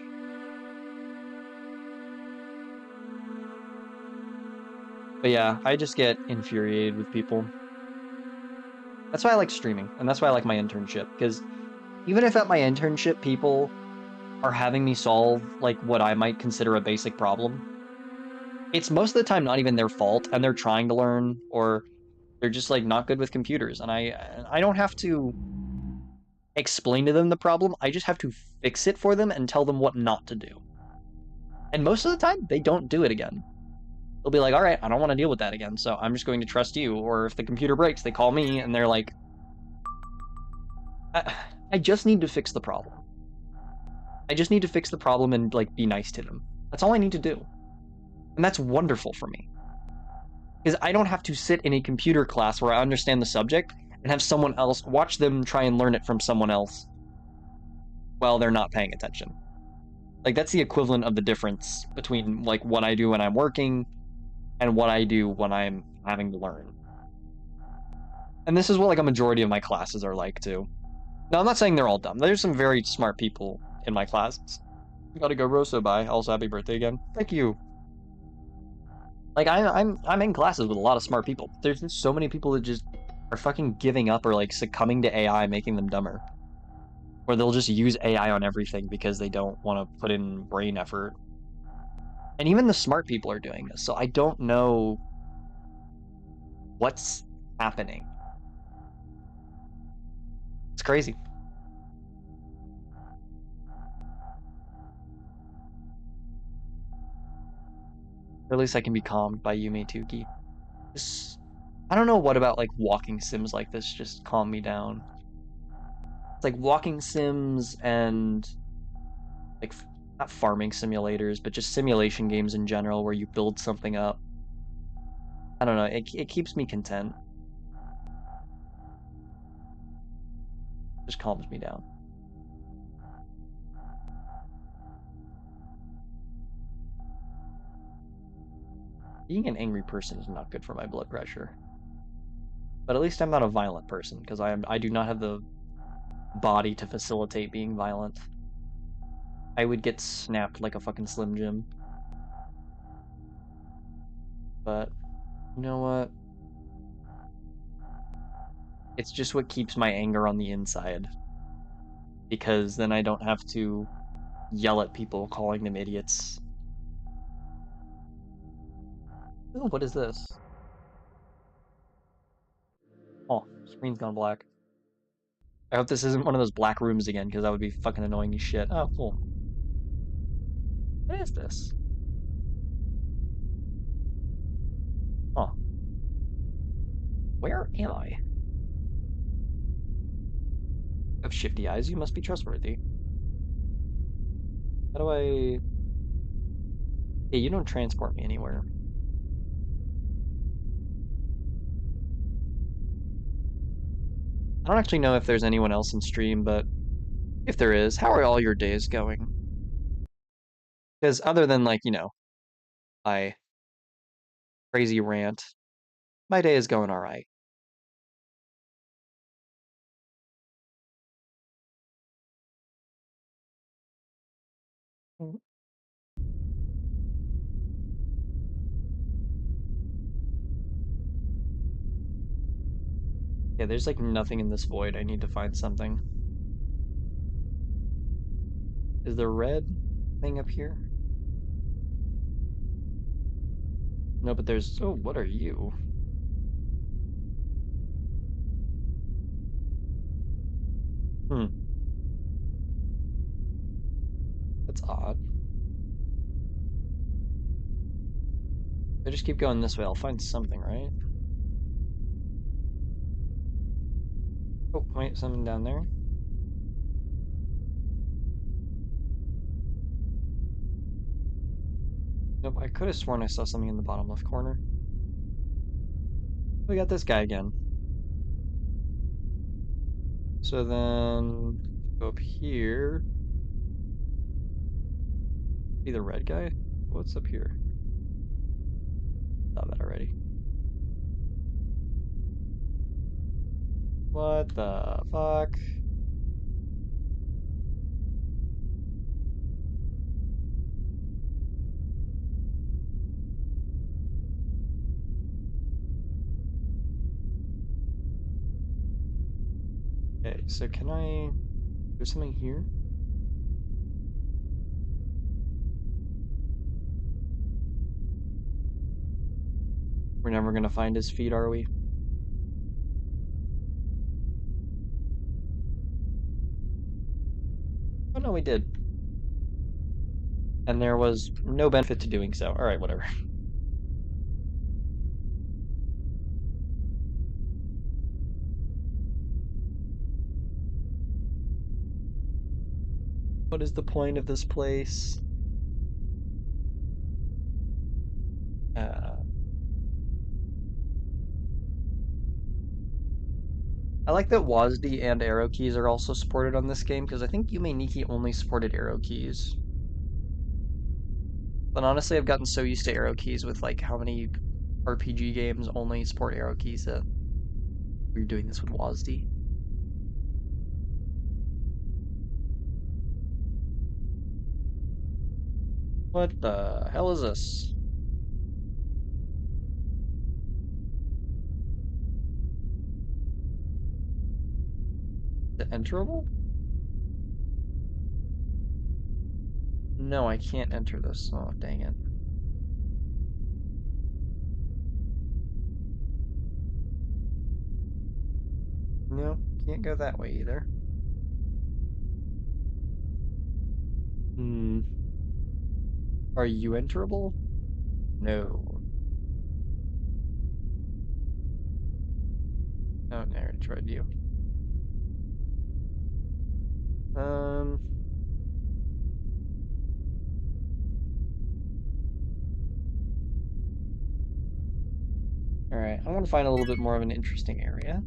But yeah, I just get infuriated with people. That's why I like streaming, and that's why I like my internship, because even if at my internship people are having me solve like what I might consider a basic problem, it's most of the time not even their fault, and they're trying to learn, or they're just like not good with computers, and I don't have to explain to them the problem. I just have to fix it for them and tell them what not to do. And most of the time, they don't do it again. They'll be like, all right, I don't want to deal with that again, so I'm just going to trust you. Or if the computer breaks, they call me and they're like, I just need to fix the problem. I just need to fix the problem and like be nice to them. That's all I need to do. And that's wonderful for me. Because I don't have to sit in a computer class where I understand the subject and have someone else watch them try and learn it from someone else while they're not paying attention. Like, that's the equivalent of the difference between like what I do when I'm working and what I do when I'm having to learn. And this is what like a majority of my classes are like too. Now, I'm not saying they're all dumb. There's some very smart people in my classes. Gotta go, Rosa. Bye. Also, happy birthday again. Thank you. Like, I'm in classes with a lot of smart people. There's just so many people that just are fucking giving up or like succumbing to AI, making them dumber. Or they'll just use AI on everything because they don't want to put in brain effort. And even the smart people are doing this, so I don't know what's happening. It's crazy. Or at least I can be calmed by Yume Tuki. This, I don't know what about like walking sims like this just calm me down. It's like walking sims and like not farming simulators, but just simulation games in general where you build something up. I don't know. It keeps me content. Just calms me down. Being an angry person is not good for my blood pressure. But at least I'm not a violent person because I do not have the body to facilitate being violent. I would get snapped like a fucking Slim Jim. But you know what? It's just what keeps my anger on the inside because then I don't have to yell at people calling them idiots. Oh, what is this? Oh, screen's gone black. I hope this isn't one of those black rooms again because that would be fucking annoying as shit. Oh, cool. What is this? Oh, where am I? Have shifty eyes, you must be trustworthy. How do I... Hey, you don't transport me anywhere. I don't actually know if there's anyone else in stream, but if there is, how are all your days going? Because other than like, my crazy rant, my day is going all right. Mm. Yeah, there's like nothing in this void. I need to find something. Is the red thing up here? No, but there's... Oh, what are you? Hmm, that's odd. If I just keep going this way, I'll find something, right? Oh, wait, something down there? Nope, I could have sworn I saw something in the bottom left corner. We got this guy again. So then, go up here. Be the red guy? What's up here? Saw that already. What the fuck? Okay, so can I... There's something here? We're never gonna find his feet, are we? Oh no, we did. And there was no benefit to doing so. Alright, whatever. What is the point of this place? Uh, I like that WASD and arrow keys are also supported on this game, because I think Yume Nikki only supported arrow keys. But honestly, I've gotten so used to arrow keys with like how many RPG games only support arrow keys that we're doing this with WASD. What the hell is this? Is it enterable? No, I can't enter this. Oh, dang it. No, can't go that way either. Hmm. Are you enterable? No. Oh, no, I tried you. Um, all right. I want to find a little bit more of an interesting area.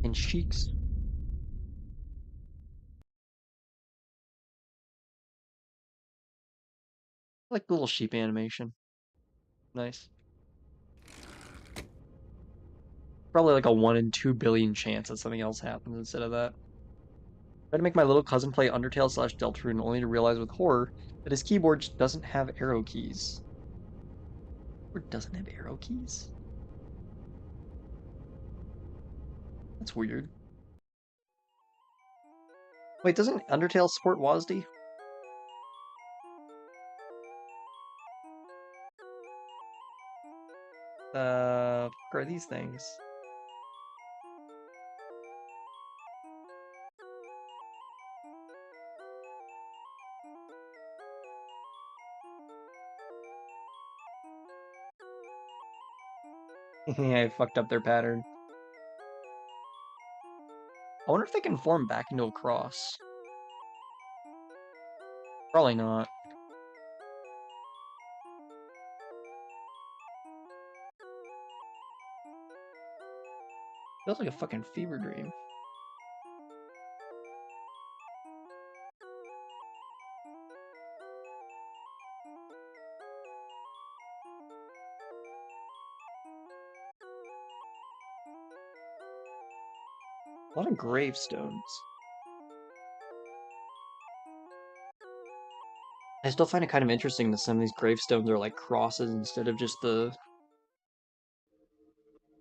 In Sheiks. I like the little sheep animation. Nice. Probably like a 1 in 2 billion chance that something else happens instead of that. Try to make my little cousin play Undertale slash Deltarune only to realize with horror that his keyboard just doesn't have arrow keys. Or doesn't have arrow keys? That's weird. Wait, doesn't Undertale support WASD? What are these things? Yeah, I fucked up their pattern. I wonder if they can form back into a cross. Probably not. Feels like a fucking fever dream. A lot of gravestones. I still find it kind of interesting that some of these gravestones are like crosses instead of just the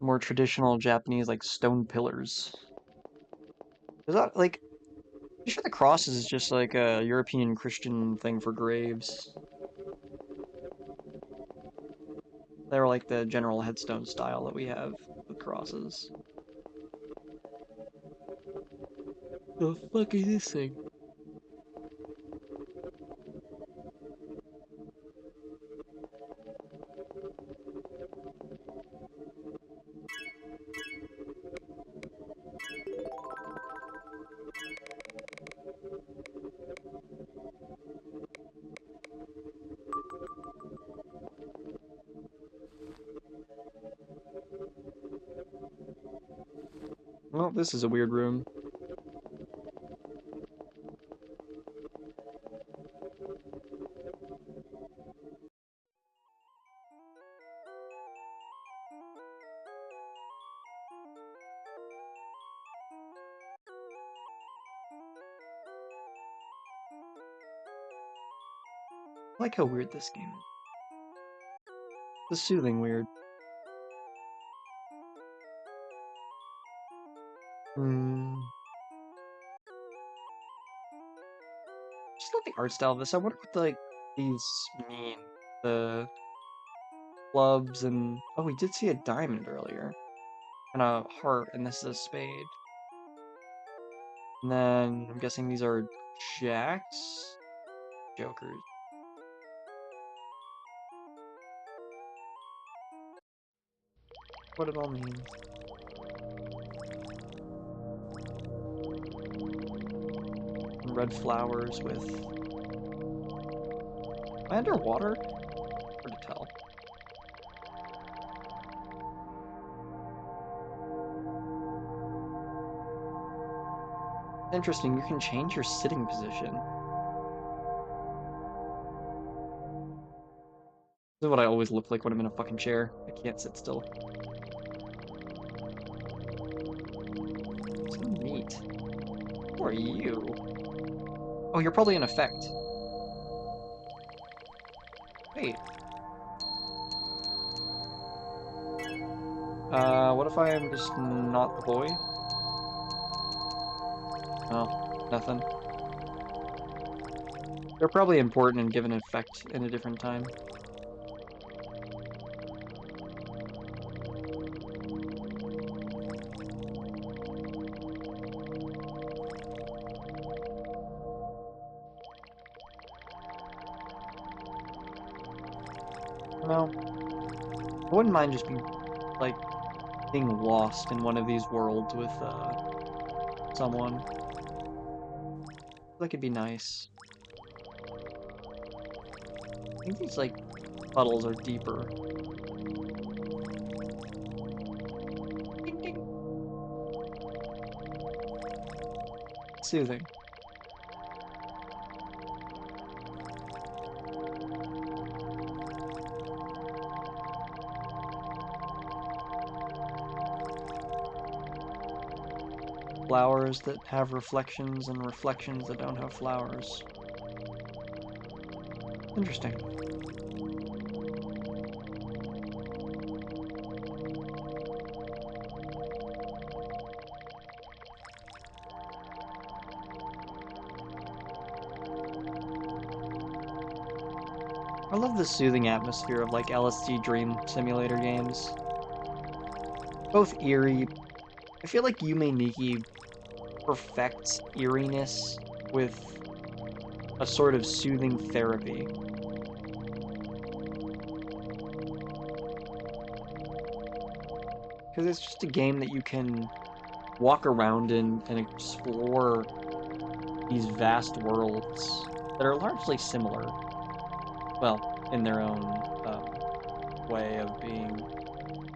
more traditional Japanese like stone pillars. Is that like I'm sure the cross is just like a European Christian thing for graves. They're like the general headstone style that we have with crosses. The fuck is this thing? Well, this is a weird room. I like how weird this game is. It's soothing weird. Hmm. Just not the art style of this. I wonder what like these mean. The clubs and oh, we did see a diamond earlier and a heart, and this is a spade. And then I'm guessing these are jacks, jokers. What it all means. And red flowers with. Am I underwater? Hard to tell. Interesting, you can change your sitting position. This is what I always look like when I'm in a fucking chair. I can't sit still. So neat. Who are you? Oh, you're probably an effect. Wait. What if I am just not the boy? Oh, nothing. They're probably important and give an effect in a different time. No, I wouldn't mind just being, like, being lost in one of these worlds with, someone. That could be nice. I think these, like, puddles are deeper. Ding, ding. Soothing. Flowers that have reflections and reflections that don't have flowers. Interesting. I love the soothing atmosphere of like LSD Dream Simulator games. Both eerie. I feel like Yume Nikki perfects eeriness with a sort of soothing therapy. Because it's just a game that you can walk around in and explore these vast worlds that are largely similar. Well, in their own way of being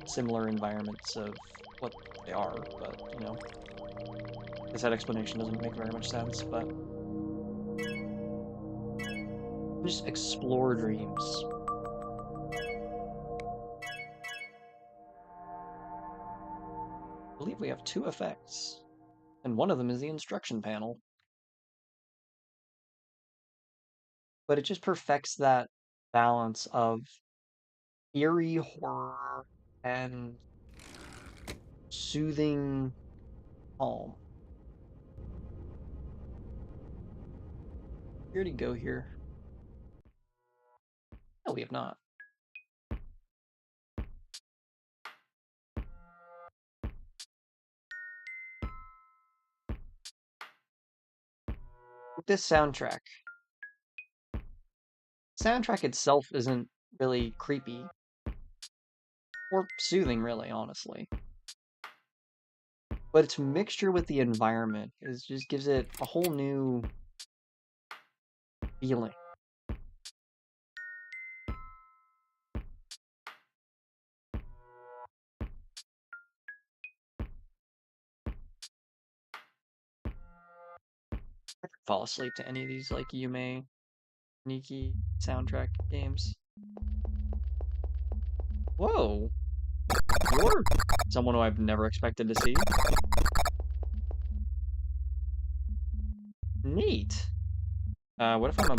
similar environments of what they are, but, you know, I guess that explanation doesn't make very much sense, but just explore dreams. I believe we have 2 effects, and one of them is the instruction panel. But it just perfects that balance of eerie horror and soothing calm. We already go here. No, we have not. With this soundtrack itself isn't really creepy or soothing, really, honestly. But its mixture with the environment just gives it a whole new feeling. I could fall asleep to any of these like Yume Nikki soundtrack games. Whoa, you're someone who I've never expected to see. Neat. What if I'm a...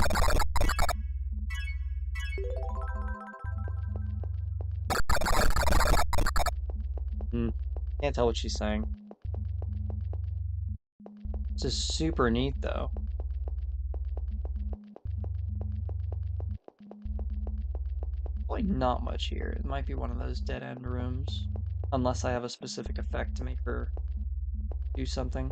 Can't tell what she's saying. This is super neat, though. Probably not much here. It might be one of those dead-end rooms. Unless I have a specific effect to make her do something.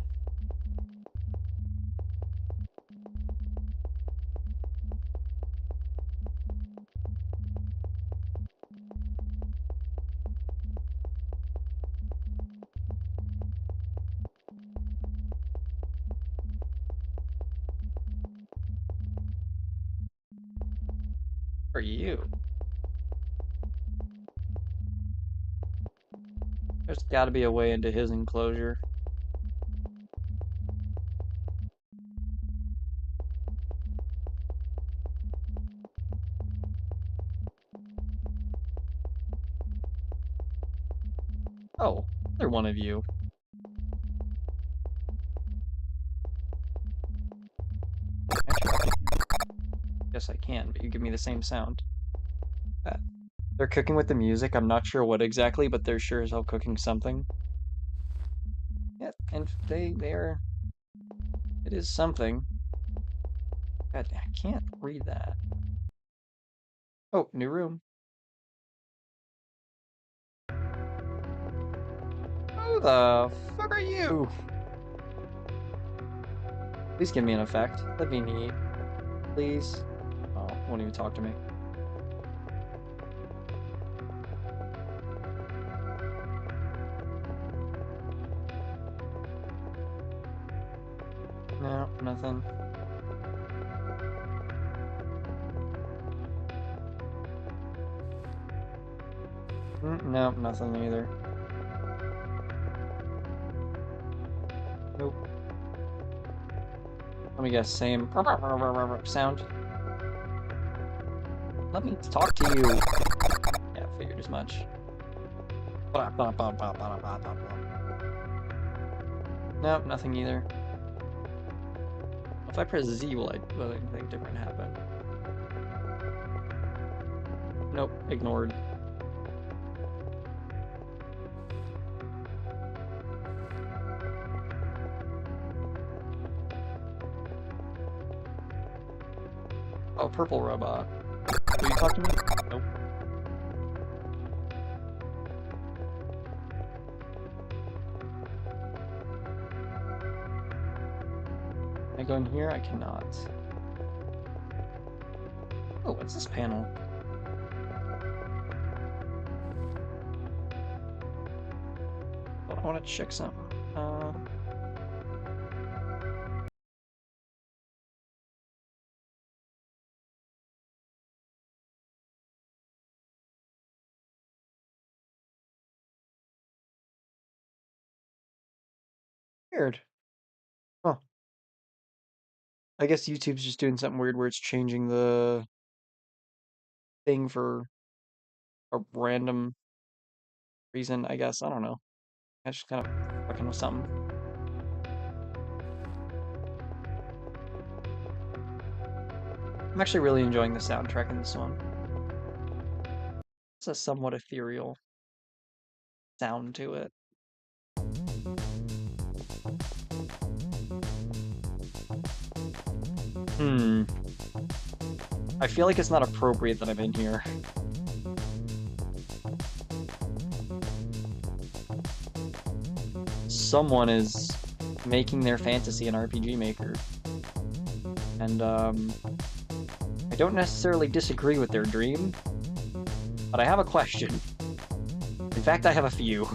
For you. There's gotta be a way into his enclosure. Oh, another one of you. Actually, yes, I can, but you give me the same sound. Uh, they're cooking with the music. I'm not sure what exactly, but they're sure as hell cooking something. Yeah, and they are. It is something. God, I can't read that. Oh, new room. Who the fuck are you? Please give me an effect. That'd be neat. Please. Oh, won't even talk to me. No, nothing. No, nothing either. Nope. Let me guess, same sound. Let me talk to you. Yeah, figured as much. Nope, nothing either. If I press Z, will anything different happen? Nope, ignored. Oh, purple robot. Will you talk to me? Nope. Can I go in here? I cannot. Oh, what's this panel? Oh, I want to check something. Weird. Huh. I guess YouTube's just doing something weird where it's changing the thing for a random reason, I guess. I don't know. I just kind of fucking with something. I'm actually really enjoying the soundtrack in this one. It's a somewhat ethereal sound to it. Hmm. I feel like it's not appropriate that I'm in here. Someone is making their fantasy an RPG Maker. And, I don't necessarily disagree with their dream, but I have a question. In fact, I have a few.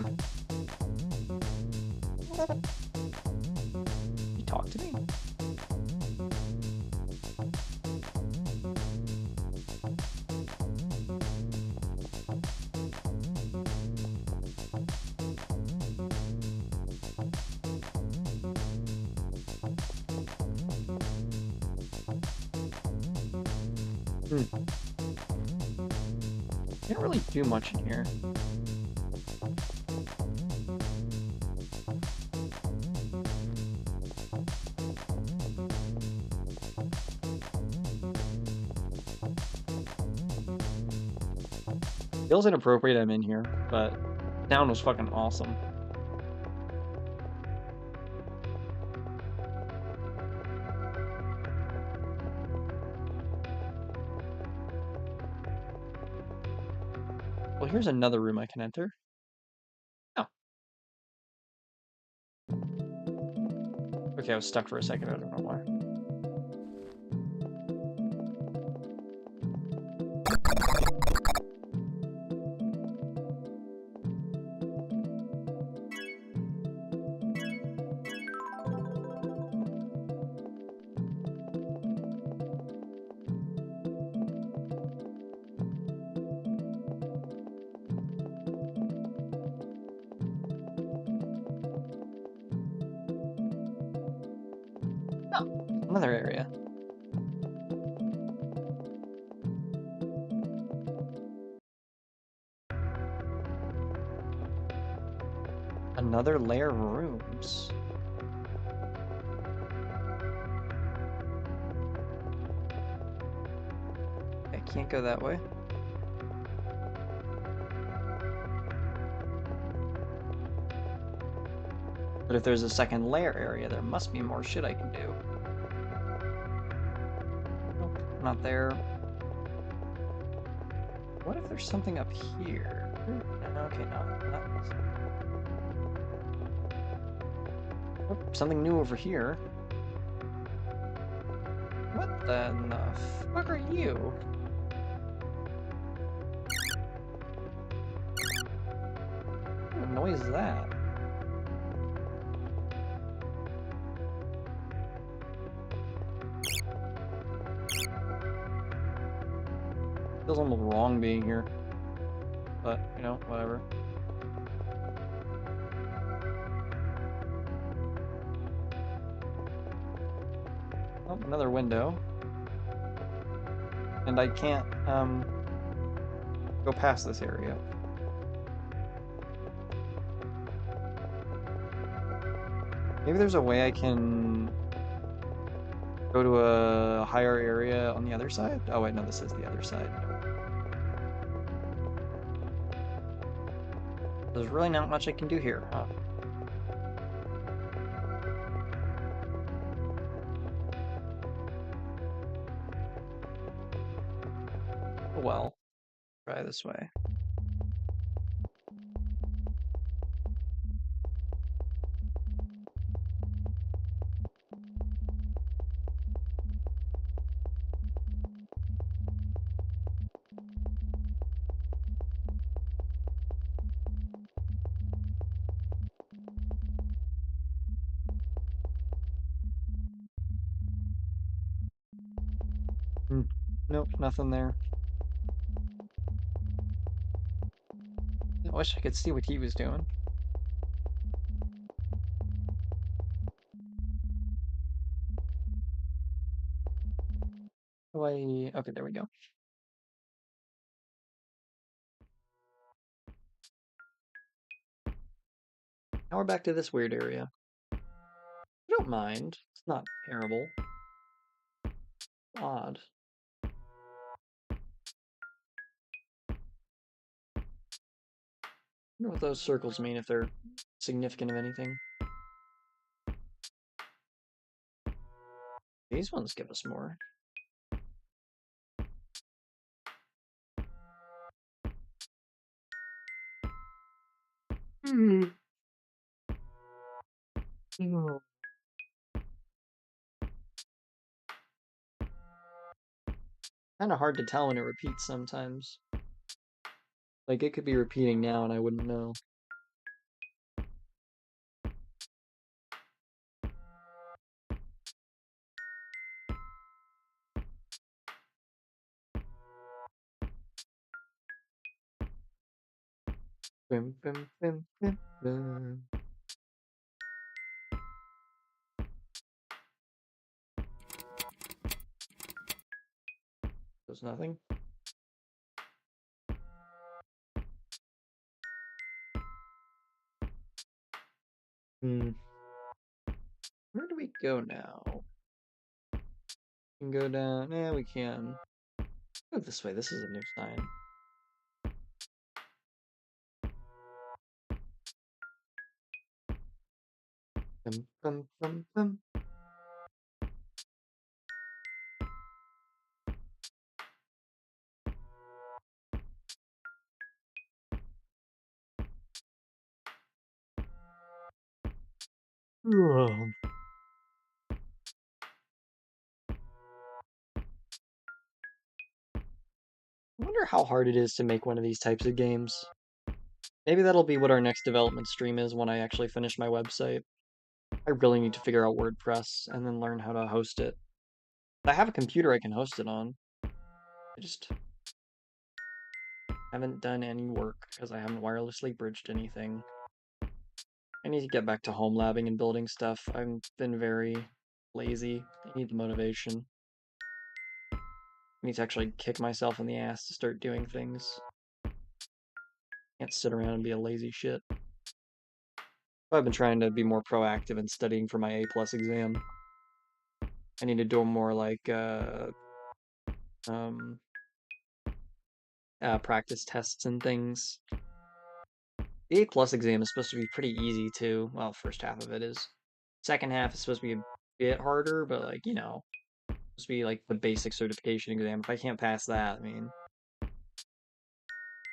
You talk to me? Can't really do much in here. Feels inappropriate I'm in here, but sound was fucking awesome. Well, here's another room I can enter. Oh. Okay, I was stuck for a second. I don't know why. Oh, another area. Another layer of rooms. I can't go that way. But if there's a second layer area, there must be more shit I can do. Nope, not there. What if there's something up here? Okay, not this. Oh, something new over here. What the fuck are you? What kind of noise is that? Feels almost wrong being here, but you know, whatever. Oh, another window. And I can't go past this area. Maybe there's a way I can go to a higher area on the other side? Oh wait, no, this is the other side. There's really not much I can do here, huh? Oh well, try this way. Hmm. Nope, nothing there. I wish I could see what he was doing. Oh, okay, there we go. Now we're back to this weird area. I don't mind. It's not terrible. Odd. I wonder what those circles mean, if they're significant of anything. These ones give us more. Hmm. Kind of hard to tell when it repeats sometimes. Like, it could be repeating now and I wouldn't know. Bim, bim, bim, bim, bim. There's nothing. Hmm. Where do we go now? We can go down. Yeah, we can. Go this way. This is a new sign. Bum, bum, bum, bum. Ugh. I wonder how hard it is to make one of these types of games. Maybe that'll be what our next development stream is when I actually finish my website. I really need to figure out WordPress and then learn how to host it. I have a computer I can host it on. I just haven't done any work because I haven't wirelessly bridged anything. I need to get back to home labbing and building stuff. I've been very lazy. I need the motivation. I need to actually kick myself in the ass to start doing things. Can't sit around and be a lazy shit. I've been trying to be more proactive in studying for my A plus exam. I need to do more like um, practice tests and things. The A plus exam is supposed to be pretty easy too. Well, first half of it is. Second half is supposed to be a bit harder, but like, you know, supposed to be like the basic certification exam. If I can't pass that, I mean,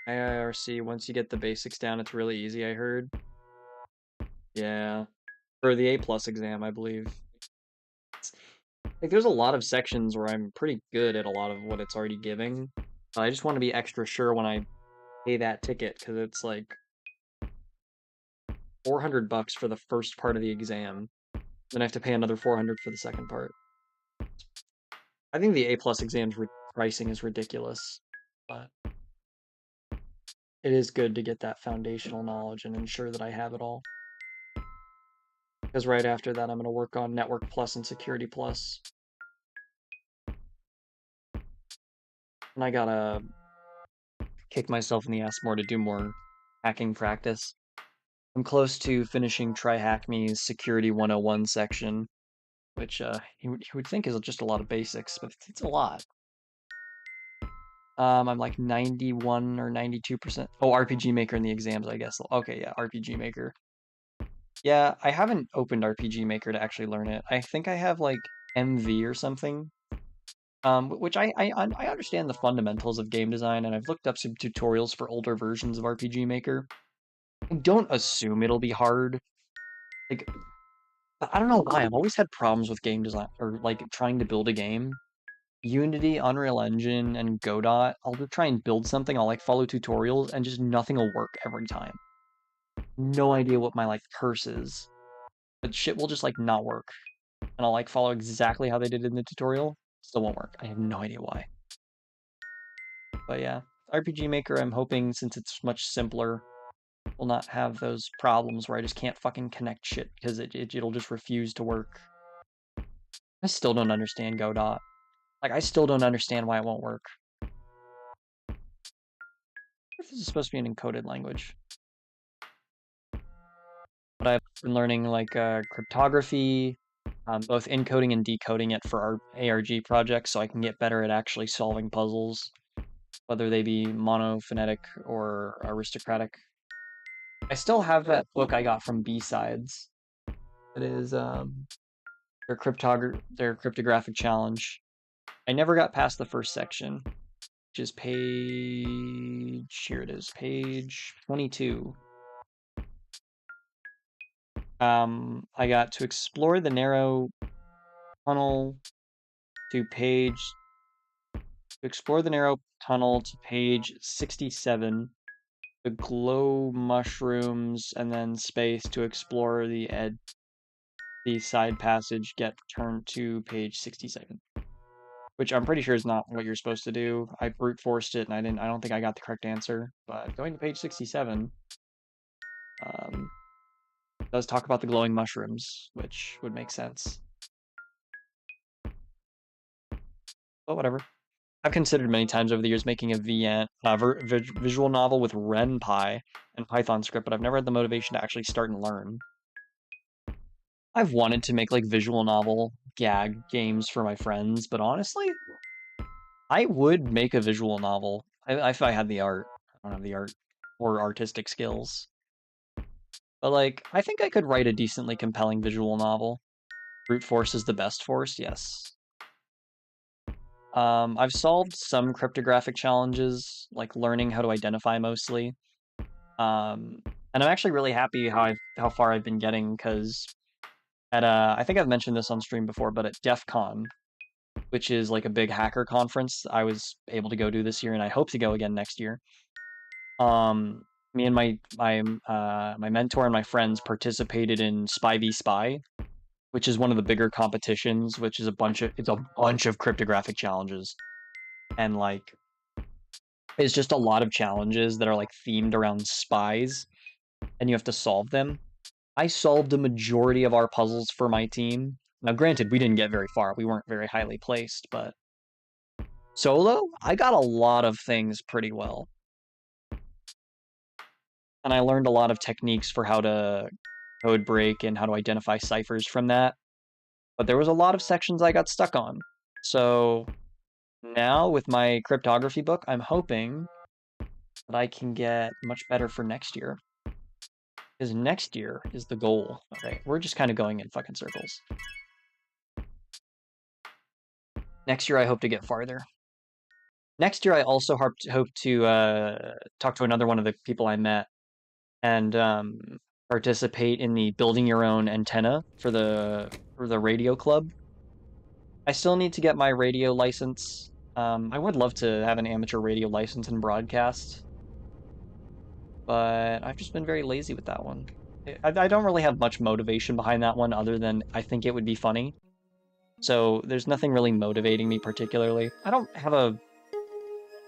IIRC, once you get the basics down, it's really easy, I heard. Yeah. For the A plus exam, I believe. Like, there's a lot of sections where I'm pretty good at a lot of what it's already giving. I just want to be extra sure when I pay that ticket, because it's like $400 for the first part of the exam. Then I have to pay another 400 for the second part. I think the A plus exams pricing is ridiculous. but it is good to get that foundational knowledge and ensure that I have it all. Because right after that, I'm going to work on Network Plus and Security Plus. And I gotta kick myself in the ass more to do more hacking practice. I'm close to finishing Try Hack Me's Security 101 section, which you would think is just a lot of basics, but it's a lot. I'm like 91 or 92%. Oh, RPG Maker in the exams, I guess. Okay, yeah, RPG Maker. Yeah, I haven't opened RPG Maker to actually learn it. I think I have like MV or something. Which I understand the fundamentals of game design, and I've looked up some tutorials for older versions of RPG Maker. I don't assume it'll be hard. Like, I don't know why. I've always had problems with game design or like trying to build a game. Unity, Unreal Engine, and Godot. I'll just try and build something. I'll like follow tutorials, and just nothing will work every time. No idea what my like curse is, but shit will just like not work, and I'll like follow exactly how they did in the tutorial. Still won't work. I have no idea why. But yeah, RPG Maker, I'm hoping since it's much simpler, will not have those problems where I just can't fucking connect shit because it'll just refuse to work. I still don't understand Godot. Like, I still don't understand why it won't work. If this is supposed to be an encoded language. But I've been learning like cryptography, both encoding and decoding it for our ARG projects so I can get better at actually solving puzzles, whether they be monophonetic or aristocratic. I still have that book I got from B-Sides. It is their cryptographic challenge. I never got past the first section, which is here it is, page 22. I got to explore the narrow tunnel to page 67, the glow mushrooms, and then space to explore the side passage, get turned to page 67. Which I'm pretty sure is not what you're supposed to do. I brute forced it and I don't think I got the correct answer. But going to page 67, does talk about the glowing mushrooms, which would make sense. But whatever. I've considered many times over the years making a visual novel with RenPy and Python script, but I've never had the motivation to actually start and learn. I've wanted to make like visual novel gag games for my friends, but honestly, I would make a visual novel if I had the art. I don't have the art or artistic skills. But like, I think I could write a decently compelling visual novel. Brute force is the best force, yes. I've solved some cryptographic challenges, like learning how to identify mostly. And I'm actually really happy how far I've been getting because at I think I've mentioned this on stream before, but at DEF CON, which is like a big hacker conference I was able to go to this year, and I hope to go again next year. Me and my mentor and my friends participated in Spy v Spy, which is one of the bigger competitions, which is a bunch of cryptographic challenges, and like it's just a lot of challenges that are like themed around spies, and you have to solve them. I solved a majority of our puzzles for my team. Now, granted, we didn't get very far; we weren't very highly placed, but solo, I got a lot of things pretty well. And I learned a lot of techniques for how to code break and how to identify ciphers from that. But there was a lot of sections I got stuck on. So now with my cryptography book, I'm hoping that I can get much better for next year. Because next year is the goal. Okay, we're just kind of going in fucking circles. Next year I hope to get farther. Next year I also hope to talk to another one of the people I met and participate in the building your own antenna for the radio club. I still need to get my radio license. I would love to have an amateur radio license and broadcast, but I've just been very lazy with that one. I don't really have much motivation behind that one other than I think it would be funny. So there's nothing really motivating me particularly. I don't have a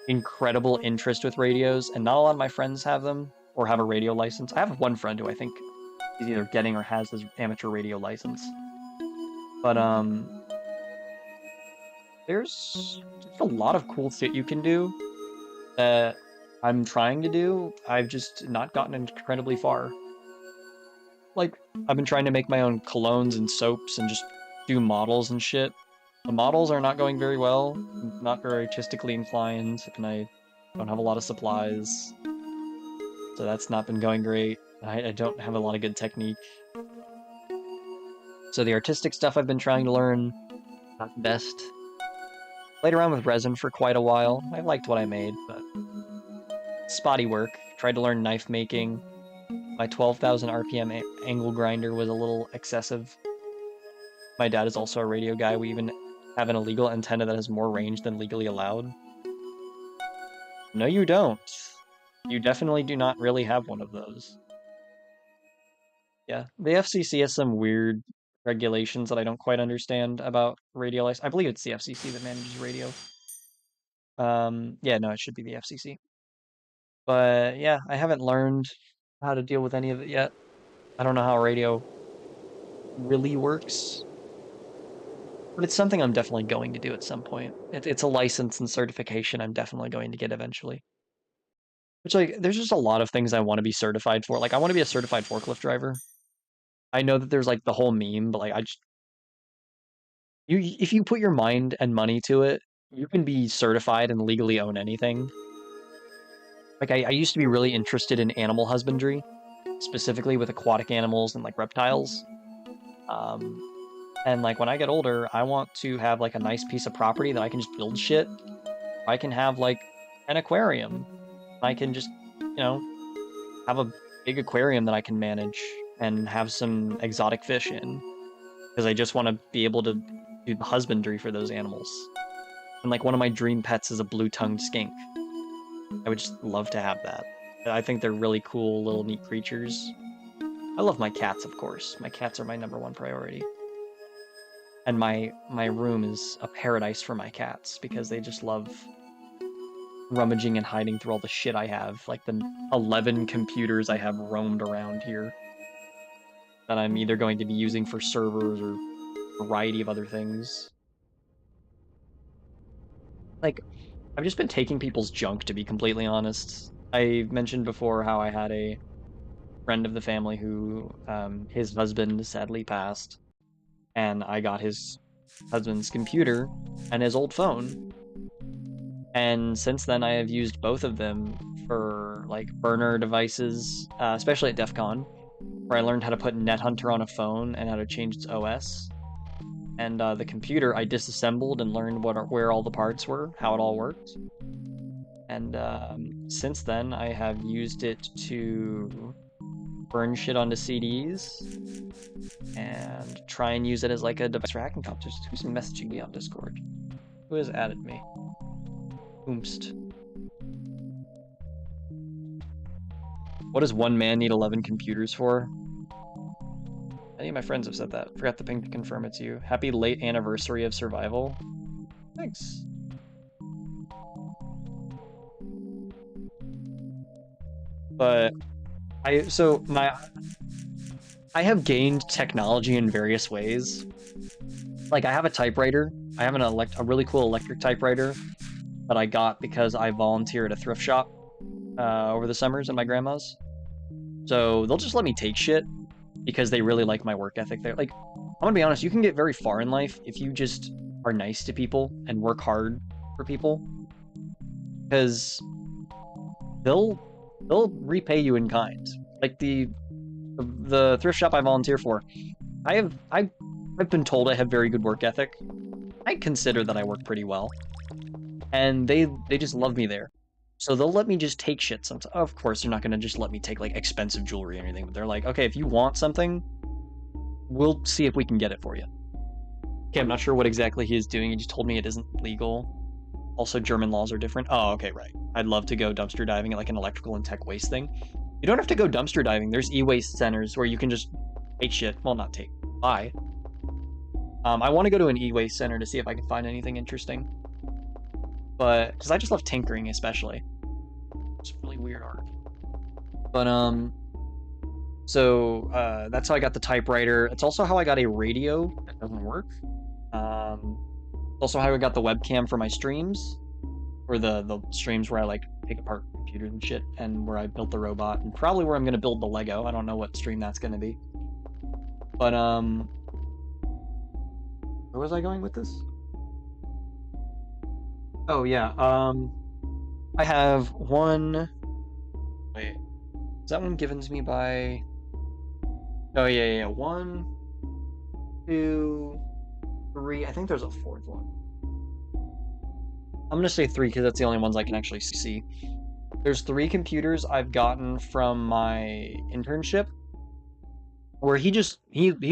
incredible interest with radios, and not a lot of my friends have them or have a radio license. I have one friend who I think is either getting or has his amateur radio license. But there's just a lot of cool shit you can do that I'm trying to do. I've just not gotten incredibly far. Like, I've been trying to make my own colognes and soaps and just do models and shit. The models are not going very well. I'm not very artistically inclined, and I don't have a lot of supplies. So that's not been going great. I don't have a lot of good technique. So the artistic stuff I've been trying to learn, not the best. Played around with resin for quite a while. I liked what I made, but spotty work. Tried to learn knife making. My 12,000 RPM angle grinder was a little excessive. My dad is also a radio guy. We even have an illegal antenna that has more range than legally allowed. No, you don't. You definitely do not really have one of those. Yeah, the FCC has some weird regulations that I don't quite understand about radio license. I believe it's the FCC that manages radio. Yeah, no, it should be the FCC. But yeah, I haven't learned how to deal with any of it yet. I don't know how radio really works, but it's something I'm definitely going to do at some point. It's a license and certification I'm definitely going to get eventually. Which, like, there's just a lot of things I want to be certified for. Like, I want to be a certified forklift driver. I know that there's like the whole meme, but like, if you put your mind and money to it, you can be certified and legally own anything. Like, I used to be really interested in animal husbandry, specifically with aquatic animals and like reptiles. Um, and like when I get older, I want to have like a nice piece of property that I can just build shit. I can have like an aquarium. I can just, have a big aquarium that I can manage and have some exotic fish in. Because I just want to be able to do the husbandry for those animals. And like one of my dream pets is a blue-tongued skink. I would just love to have that. I think they're really cool, little neat creatures. I love my cats, of course. My cats are my #1 priority. And my room is a paradise for my cats because they just love rummaging and hiding through all the shit I have, like the 11 computers I have roamed around here that I'm either going to be using for servers or a variety of other things. Like, I've just been taking people's junk, to be completely honest. I mentioned before how I had a friend of the family who, his husband sadly passed, and I got his husband's computer and his old phone. And since then, I have used both of them for like burner devices, especially at DEF CON, where I learned how to put NetHunter on a phone and how to change its OS. And the computer I disassembled and learned where all the parts were, how it all worked. And since then, I have used it to burn shit onto CDs and try and use it as like a device for hacking competitions. Who's messaging me on Discord? Who has added me? Oomst. What does one man need 11 computers for? Any of my friends have said that. Forgot the ping to confirm it's you. Happy late anniversary of survival. Thanks. But I have gained technology in various ways. Like I have a typewriter. I have a really cool electric typewriter that I got because I volunteer at a thrift shop over the summers at my grandma's. So they'll just let me take shit because they really like my work ethic. They're like, I'm gonna be honest, you can get very far in life if you just are nice to people and work hard for people, because they'll repay you in kind. Like the thrift shop I volunteer for, I've been told I have very good work ethic. I consider that I work pretty well, and they just love me there. So they'll let me just take shit sometimes. Of course, they're not gonna just let me take like expensive jewelry or anything, but they're like, okay, if you want something, we'll see if we can get it for you. Okay, I'm not sure what exactly he is doing. He just told me it isn't legal. Also, German laws are different. Oh, okay, right. I'd love to go dumpster diving at like an electrical and tech waste thing. You don't have to go dumpster diving. There's e-waste centers where you can just take shit. Well, not take. Buy. I want to go to an e-waste center to see if I can find anything interesting. But because I just love tinkering, especially. It's really weird art. But that's how I got the typewriter. It's also how I got a radio that doesn't work. Um, also how I got the webcam for my streams, or the streams where I like take apart computers and shit, and where I built the robot, and probably where I'm gonna build the Lego. I don't know what stream that's gonna be. But where was I going with this? Oh yeah. I have one. Wait, is that one given to me by? Oh yeah. One, two, three. I think there's a fourth one. I'm gonna say three because that's the only ones I can actually see. There's three computers I've gotten from my internship where he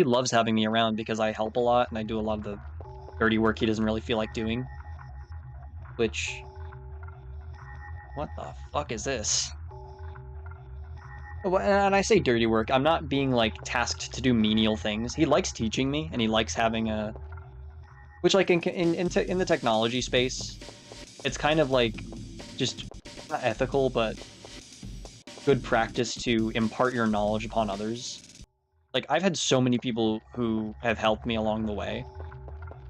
loves having me around because I help a lot and I do a lot of the dirty work he doesn't really feel like doing. Which, what the fuck is this? And I say dirty work. I'm not being like tasked to do menial things. He likes teaching me and he likes having a, which like in the technology space, it's kind of like just not ethical, but good practice to impart your knowledge upon others. Like I've had so many people who have helped me along the way,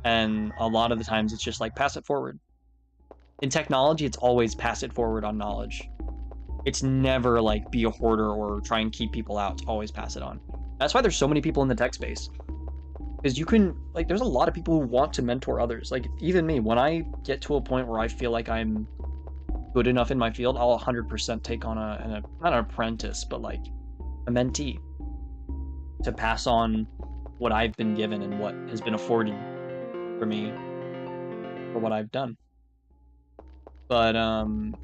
and a lot of the times it's just like pass it forward. In technology, it's always pass it forward on knowledge. It's never like be a hoarder or try and keep people out. It's always pass it on. That's why there's so many people in the tech space. Because you can, like, there's a lot of people who want to mentor others. Like, even me, when I get to a point where I feel like I'm good enough in my field, I'll 100% take on not an apprentice, but like a mentee to pass on what I've been given and what has been afforded for me for what I've done. But I've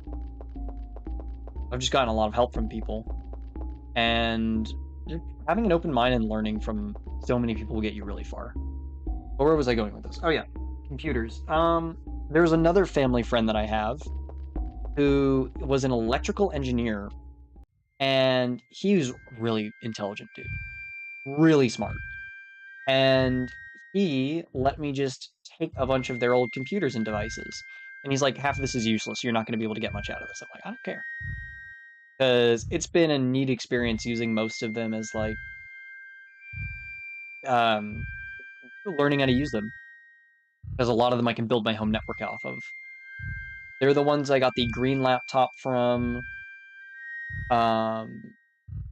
just gotten a lot of help from people, and having an open mind and learning from so many people will get you really far. But where was I going with this? Oh yeah, computers. There's another family friend that I have who was an electrical engineer, and he was really intelligent dude, really smart. And he let me just take a bunch of their old computers and devices. And he's like, half of this is useless. You're not going to be able to get much out of this. I'm like, I don't care. Because it's been a neat experience using most of them as like um, learning how to use them. Because a lot of them I can build my home network off of. They're the ones I got the green laptop from. Um,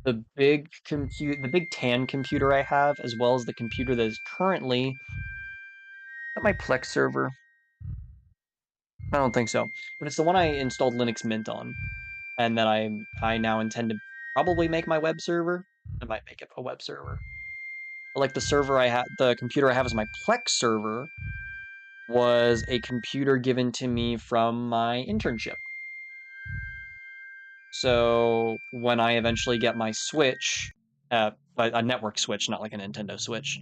the big tan computer I have, as well as the computer that is currently at my Plex server. I don't think so, but it's the one I installed Linux Mint on, and that I now intend to probably make my web server. I might make it a web server. But like the computer I have as my Plex server was a computer given to me from my internship. So when I eventually get my Switch, a network Switch, not like a Nintendo Switch,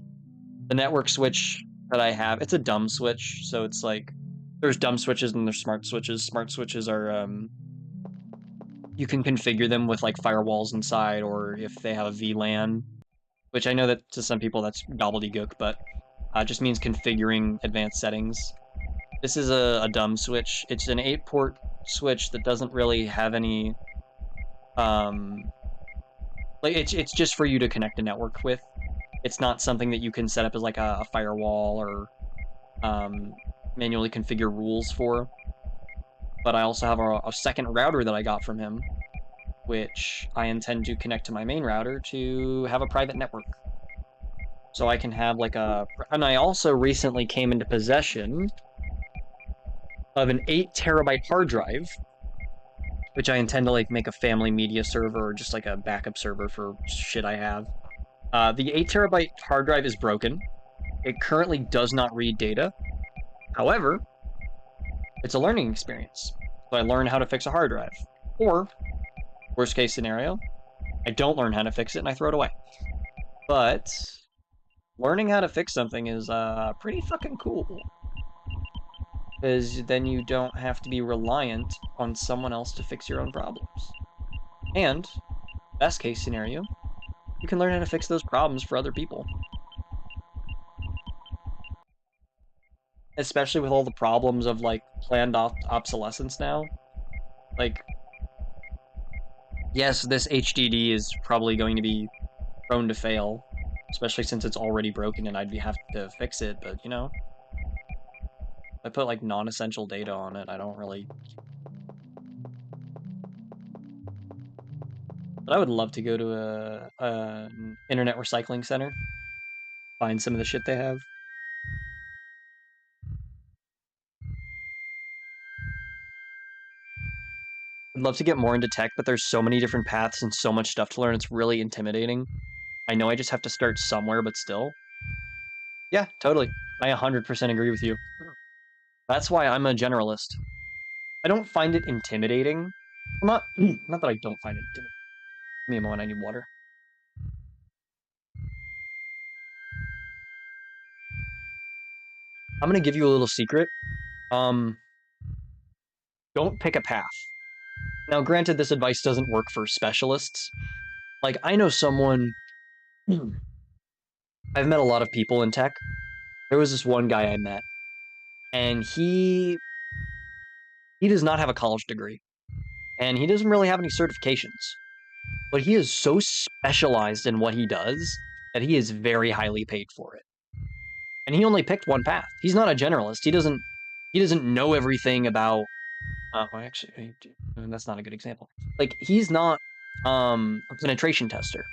the network Switch that I have, it's a dumb Switch. So it's like there's dumb switches and there's smart switches. Smart switches are you can configure them with like firewalls inside, or if they have a VLAN, which I know that to some people that's gobbledygook, but it just means configuring advanced settings. This is a dumb switch. It's an 8-port switch that doesn't really have any um like it's just for you to connect a network with. It's not something that you can set up as like a firewall or manually configure rules for. But I also have a second router that I got from him, which I intend to connect to my main router to have a private network. So I can have like and I also recently came into possession of an 8 terabyte hard drive, which I intend to like make a family media server or just like a backup server for shit I have. The 8 terabyte hard drive is broken. It currently does not read data. However, it's a learning experience. So I learn how to fix a hard drive. Or, worst case scenario, I don't learn how to fix it and I throw it away. But learning how to fix something is pretty fucking cool. Because then you don't have to be reliant on someone else to fix your own problems. And, best case scenario, you can learn how to fix those problems for other people. especially with all the problems of like planned obsolescence now. Like, yes, this HDD is probably going to be prone to fail, especially since it's already broken and I'd be have to fix it. But you know, if I put like non-essential data on it, I don't really. But I would love to go to a internet recycling center, find some of the shit they have. I'd love to get more into tech, but there's so many different paths and so much stuff to learn. It's really intimidating. I know I just have to start somewhere, but still. Yeah, totally. I 100% agree with you. That's why I'm a generalist. I don't find it intimidating. I'm not, not that I don't find it intimidating. Give me a moment, I need water. I'm gonna give you a little secret. Um, don't pick a path. Now, granted, this advice doesn't work for specialists. Like, I know someone, I've met a lot of people in tech. There was this one guy I met, and he does not have a college degree, and he doesn't really have any certifications. But he is so specialized in what he does that he is very highly paid for it. And he only picked one path. He's not a generalist. He doesn't know everything about well, actually that's not a good example. Like he's not a penetration tester.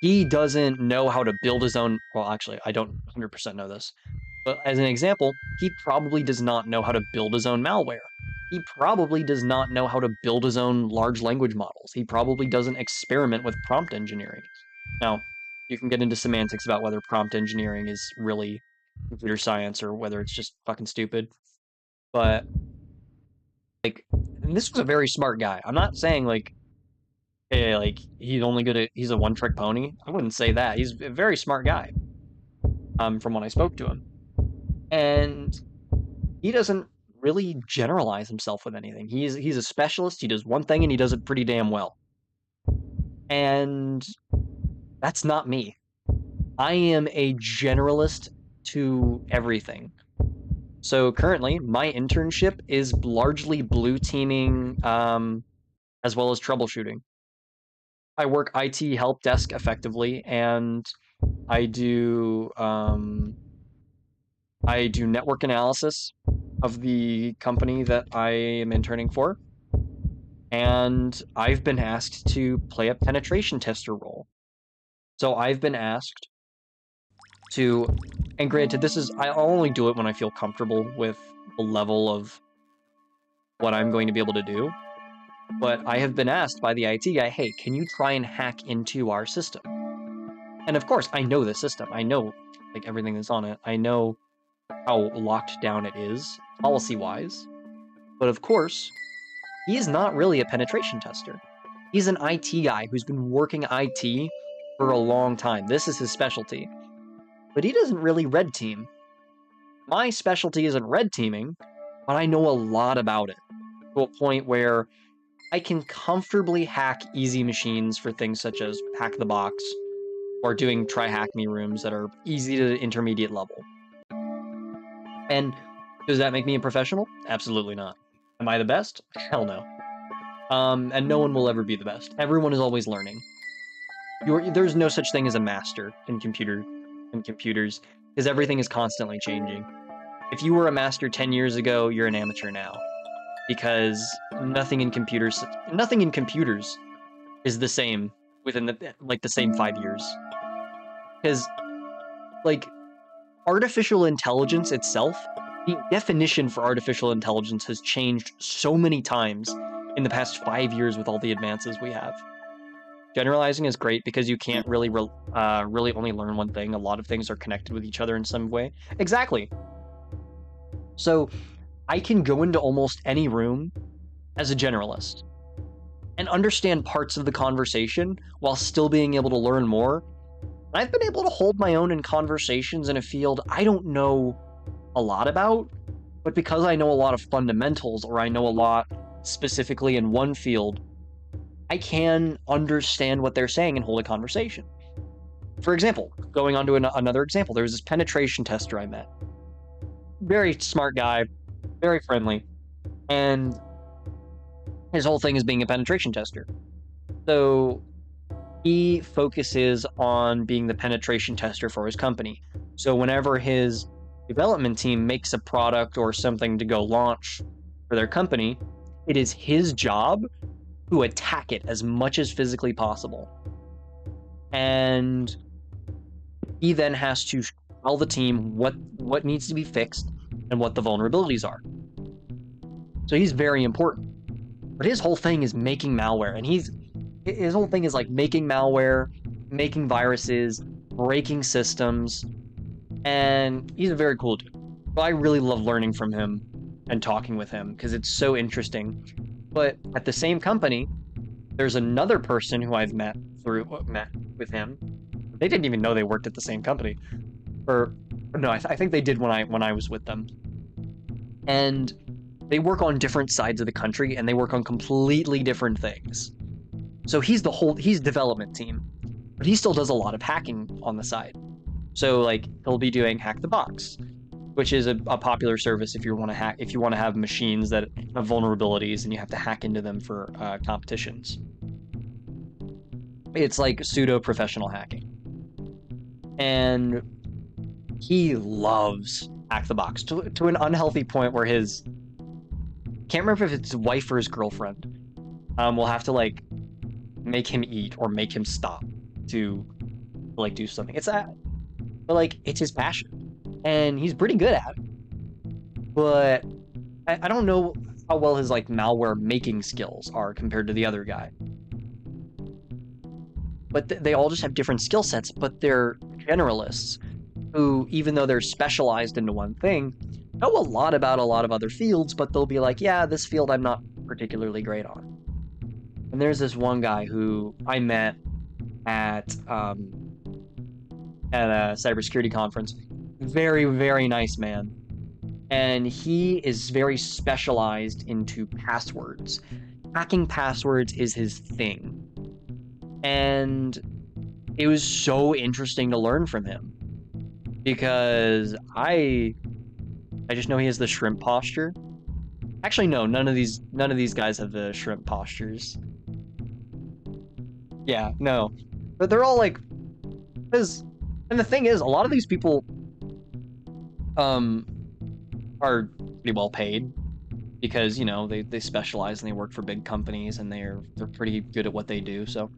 He doesn't know how to build his own, well actually I don't 100% know this. But as an example, he probably does not know how to build his own malware. He probably does not know how to build his own large language models. He probably doesn't experiment with prompt engineering. Now, you can get into semantics about whether prompt engineering is really computer science or whether it's just fucking stupid. But like, and this was a very smart guy. I'm not saying like, hey, like he's a one-trick pony. I wouldn't say that. He's a very smart guy. From when I spoke to him, and he doesn't really generalize himself with anything. He's a specialist. He does one thing and he does it pretty damn well. And that's not me. I am a generalist to everything. So currently, my internship is largely blue teaming, as well as troubleshooting. I work IT help desk effectively, and I do I do network analysis of the company that I am interning for, and I've been asked to play a penetration tester role. So I've been asked to, and granted, I'll only do it when I feel comfortable with the level of what I'm going to be able to do. But I have been asked by the IT guy, hey, can you try and hack into our system? And of course, I know the system. I know like everything that's on it. I know how locked down it is, policy-wise. But of course, he is not really a penetration tester. He's an IT guy who's been working IT for a long time. This is his specialty. But he doesn't really red team. My specialty isn't red teaming, but I know a lot about it, to a point where I can comfortably hack easy machines for things such as hack the box, or doing try hack me rooms that are easy to intermediate level. And does that make me a professional? Absolutely not. Am I the best? Hell no. And no one will ever be the best. Everyone is always learning. There's no such thing as a master in computers, because everything is constantly changing. If you were a master 10 years ago, you're an amateur now, because nothing in computers is the same within the same 5 years. Because like artificial intelligence itself, the definition for artificial intelligence has changed so many times in the past 5 years with all the advances we have. Generalizing is great because you can't really only learn one thing. A lot of things are connected with each other in some way. Exactly. So I can go into almost any room as a generalist and understand parts of the conversation while still being able to learn more. I've been able to hold my own in conversations in a field I don't know a lot about, but because I know a lot of fundamentals, or I know a lot specifically in one field, I can understand what they're saying and hold a conversation. For example, going on to another example, there was this penetration tester I met. very smart guy, very friendly, and his whole thing is being a penetration tester. So he focuses on being the penetration tester for his company. So whenever his development team makes a product or something to go launch for their company, it is his job to attack it as much as physically possible. And he then has to tell the team what needs to be fixed and what the vulnerabilities are. So he's very important. But his whole thing is making malware, and his whole thing is like making malware, making viruses, breaking systems, and he's a very cool dude. So I really love learning from him and talking with him because it's so interesting. But at the same company, there's another person who I've met with him. They didn't even know they worked at the same company, or no, I think they did when I was with them, and they work on different sides of the country and they work on completely different things. So he's development team, but he still does a lot of hacking on the side. So like he'll be doing Hack the Box, which is a popular service if you want to have machines that have vulnerabilities and you have to hack into them for competitions. It's like pseudo professional hacking, and he loves Hack the Box to an unhealthy point where his can't remember if it's his wife or his girlfriend will have to like make him eat or make him stop to like do something. It's that, but like it's his passion, and he's pretty good at it. But I don't know how well his like malware making skills are compared to the other guy. But they all just have different skill sets, but they're generalists who, even though they're specialized into one thing, know a lot about a lot of other fields, but they'll be like, yeah, this field I'm not particularly great on. And there's this one guy who I met at a cybersecurity conference. Very, very nice man. And he is very specialized into passwords. Hacking passwords is his thing. And it was so interesting to learn from him because I just know he has the shrimp posture. Actually, no, none of these guys have the shrimp postures. Yeah, no. But they're all like, because, and the thing is, a lot of these people um are pretty well paid because, you know, they specialize and they work for big companies and they're pretty good at what they do, so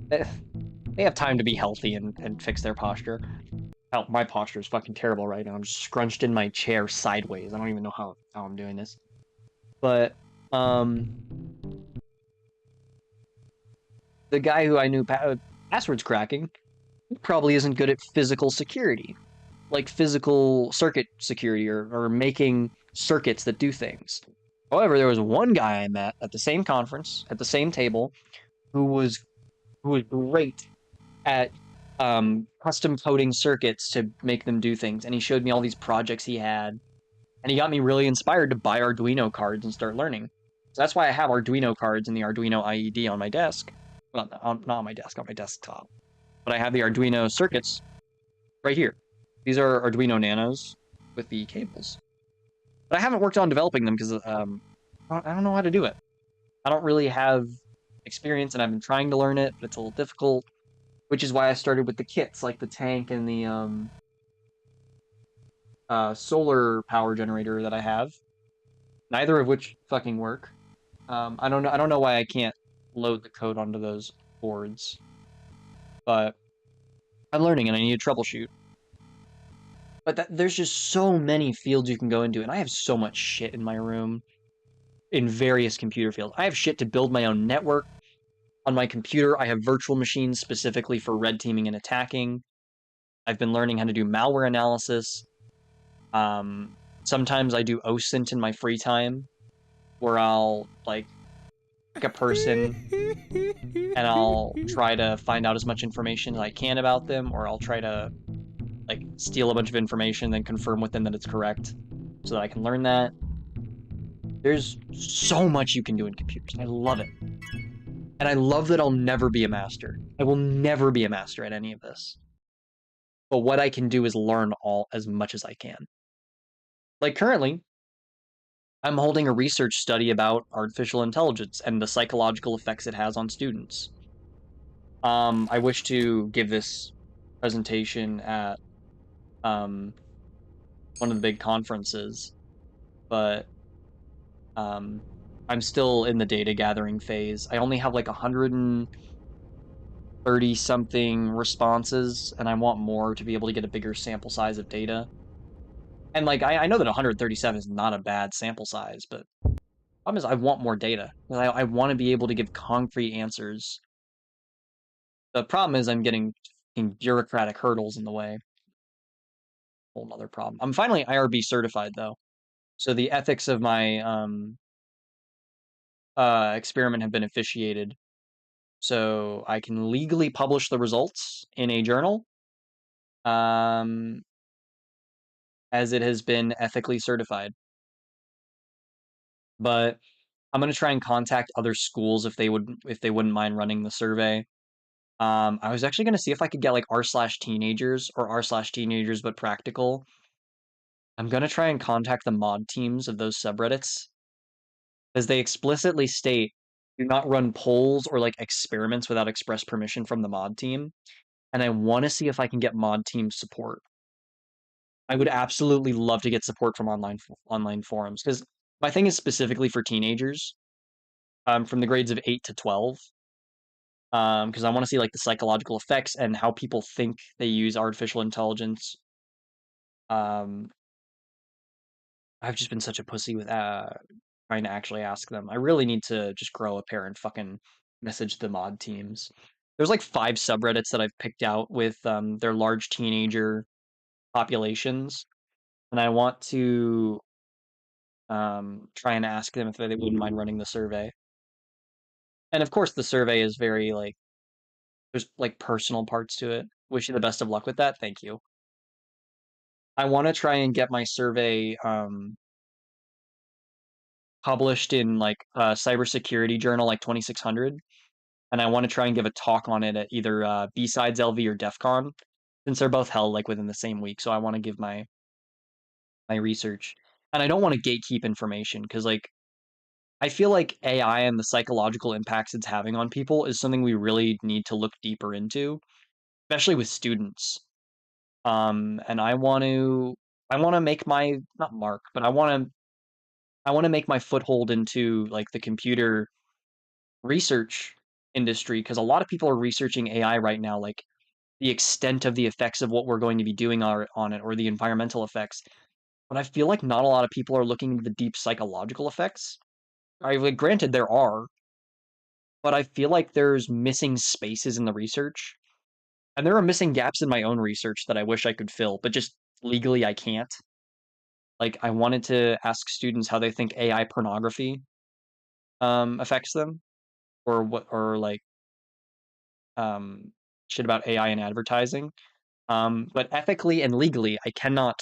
they have time to be healthy and fix their posture. Oh, my posture is fucking terrible right now. I'm just scrunched in my chair sideways. I don't even know how I'm doing this. But um the guy who I knew passwords cracking probably isn't good at physical security, like physical circuit security or making circuits that do things. However, there was one guy I met at the same conference, at the same table, who was great at custom coding circuits to make them do things. And he showed me all these projects he had. And he got me really inspired to buy Arduino cards and start learning. So that's why I have Arduino cards and the Arduino IED on my desk. Well, not on my desk, on my desktop. But I have the Arduino circuits right here. These are Arduino Nanos with the cables. But I haven't worked on developing them because I don't know how to do it. I don't really have experience, and I've been trying to learn it, but it's a little difficult. Which is why I started with the kits, like the tank and the solar power generator that I have. Neither of which fucking work. I don't know why I can't load the code onto those boards. But I'm learning and I need to troubleshoot. But there's just so many fields you can go into, and I have so much shit in my room in various computer fields. I have shit to build my own network. On my computer, I have virtual machines specifically for red teaming and attacking. I've been learning how to do malware analysis. Sometimes I do OSINT in my free time, where I'll like pick a person and I'll try to find out as much information as I can about them, or I'll try to like steal a bunch of information, then confirm with them that it's correct, so that I can learn that. There's so much you can do in computers. I love it. And I love that I'll never be a master. I will never be a master at any of this. But what I can do is learn all as much as I can. Like currently, I'm holding a research study about artificial intelligence and the psychological effects it has on students. I wish to give this presentation at um, one of the big conferences, but um, I'm still in the data gathering phase. I only have like 130 something responses, and I want more to be able to get a bigger sample size of data. And like I know that 137 is not a bad sample size, but problem is I want more data. I want to be able to give concrete answers. The problem is I'm getting bureaucratic hurdles in the way. Whole nother problem. I'm finally IRB certified though. So the ethics of my experiment have been officiated. So I can legally publish the results in a journal um, as it has been ethically certified. But I'm gonna try and contact other schools if they wouldn't mind running the survey. I was actually gonna see if I could get like r slash teenagers or r slash teenagers but practical. I'm gonna try and contact the mod teams of those subreddits as they explicitly state do not run polls or like experiments without express permission from the mod team. And I want to see if I can get mod team support. I would absolutely love to get support from online forums because my thing is specifically for teenagers, from the grades of 8 to 12. Because I want to see like the psychological effects and how people think they use artificial intelligence. Um, I've just been such a pussy with trying to actually ask them. I really need to just grow a pair and fucking message the mod teams. There's like 5 subreddits that I've picked out with their large teenager populations, and I want to try and ask them if they wouldn't mind running the survey. And of course, the survey is very like there's like personal parts to it. Wish you the best of luck with that. Thank you. I want to try and get my survey published in like a cybersecurity journal like 2600, and I want to try and give a talk on it at either B-Sides LV or DEF CON, since they're both held like within the same week. So I want to give my research, and I don't want to gatekeep information because like I feel like AI and the psychological impacts it's having on people is something we really need to look deeper into, especially with students. And I want to make my not mark, but I want to make my foothold into like the computer research industry because a lot of people are researching AI right now, like the extent of the effects of what we're going to be doing on it or the environmental effects. But I feel like not a lot of people are looking into the deep psychological effects. Like, granted, there are, but I feel like there's missing spaces in the research. And there are missing gaps in my own research that I wish I could fill, but just legally I can't. Like, I wanted to ask students how they think AI pornography affects them, or what, or like um, shit about AI and advertising. But ethically and legally, I cannot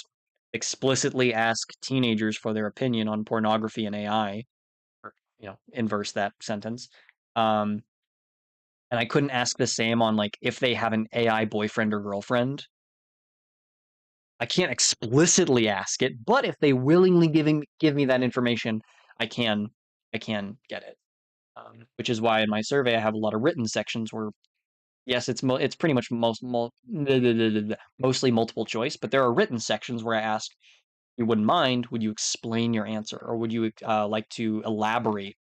explicitly ask teenagers for their opinion on pornography and AI, or inverse that sentence. Um, and I couldn't ask the same on like if they have an AI boyfriend or girlfriend. I can't explicitly ask it, but if they willingly give me that information, I can I can get it. Which is why in my survey I have a lot of written sections where yes, it's pretty much mostly multiple choice, but there are written sections where I ask, you wouldn't mind, would you explain your answer, or would you like to elaborate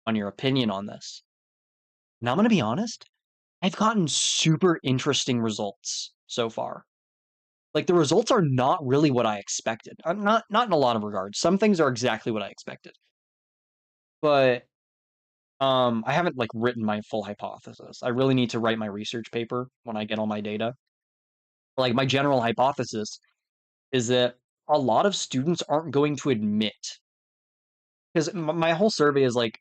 on your opinion on this? Now I'm gonna be honest, I've gotten super interesting results so far. Like the results are not really what I expected. Not in a lot of regards. Some things are exactly what I expected, but I haven't like written my full hypothesis. I really need to write my research paper when I get all my data. Like my general hypothesis is that a lot of students aren't going to admit because my whole survey is like,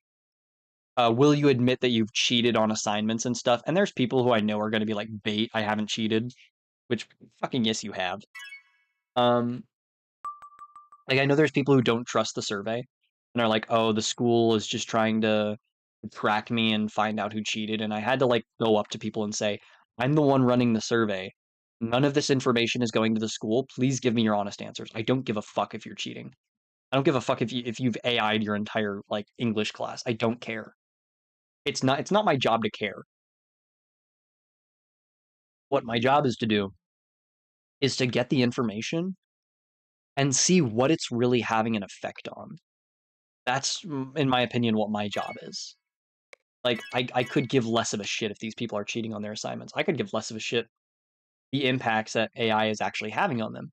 will you admit that you've cheated on assignments and stuff? And there's people who I know are going to be like, bait, I haven't cheated, which fucking yes, you have. Um, like I know there's people who don't trust the survey and are like, oh, the school is just trying to track me and find out who cheated. And I had to like go up to people and say, I'm the one running the survey. None of this information is going to the school. Please give me your honest answers. I don't give a fuck if you're cheating. I don't give a fuck if you've AI'd your entire like English class. I don't care. It's not my job to care. What my job is to do is to get the information and see what it's really having an effect on. That's, in my opinion, what my job is. Like, I could give less of a shit if these people are cheating on their assignments. I could give less of a shit the impacts that AI is actually having on them.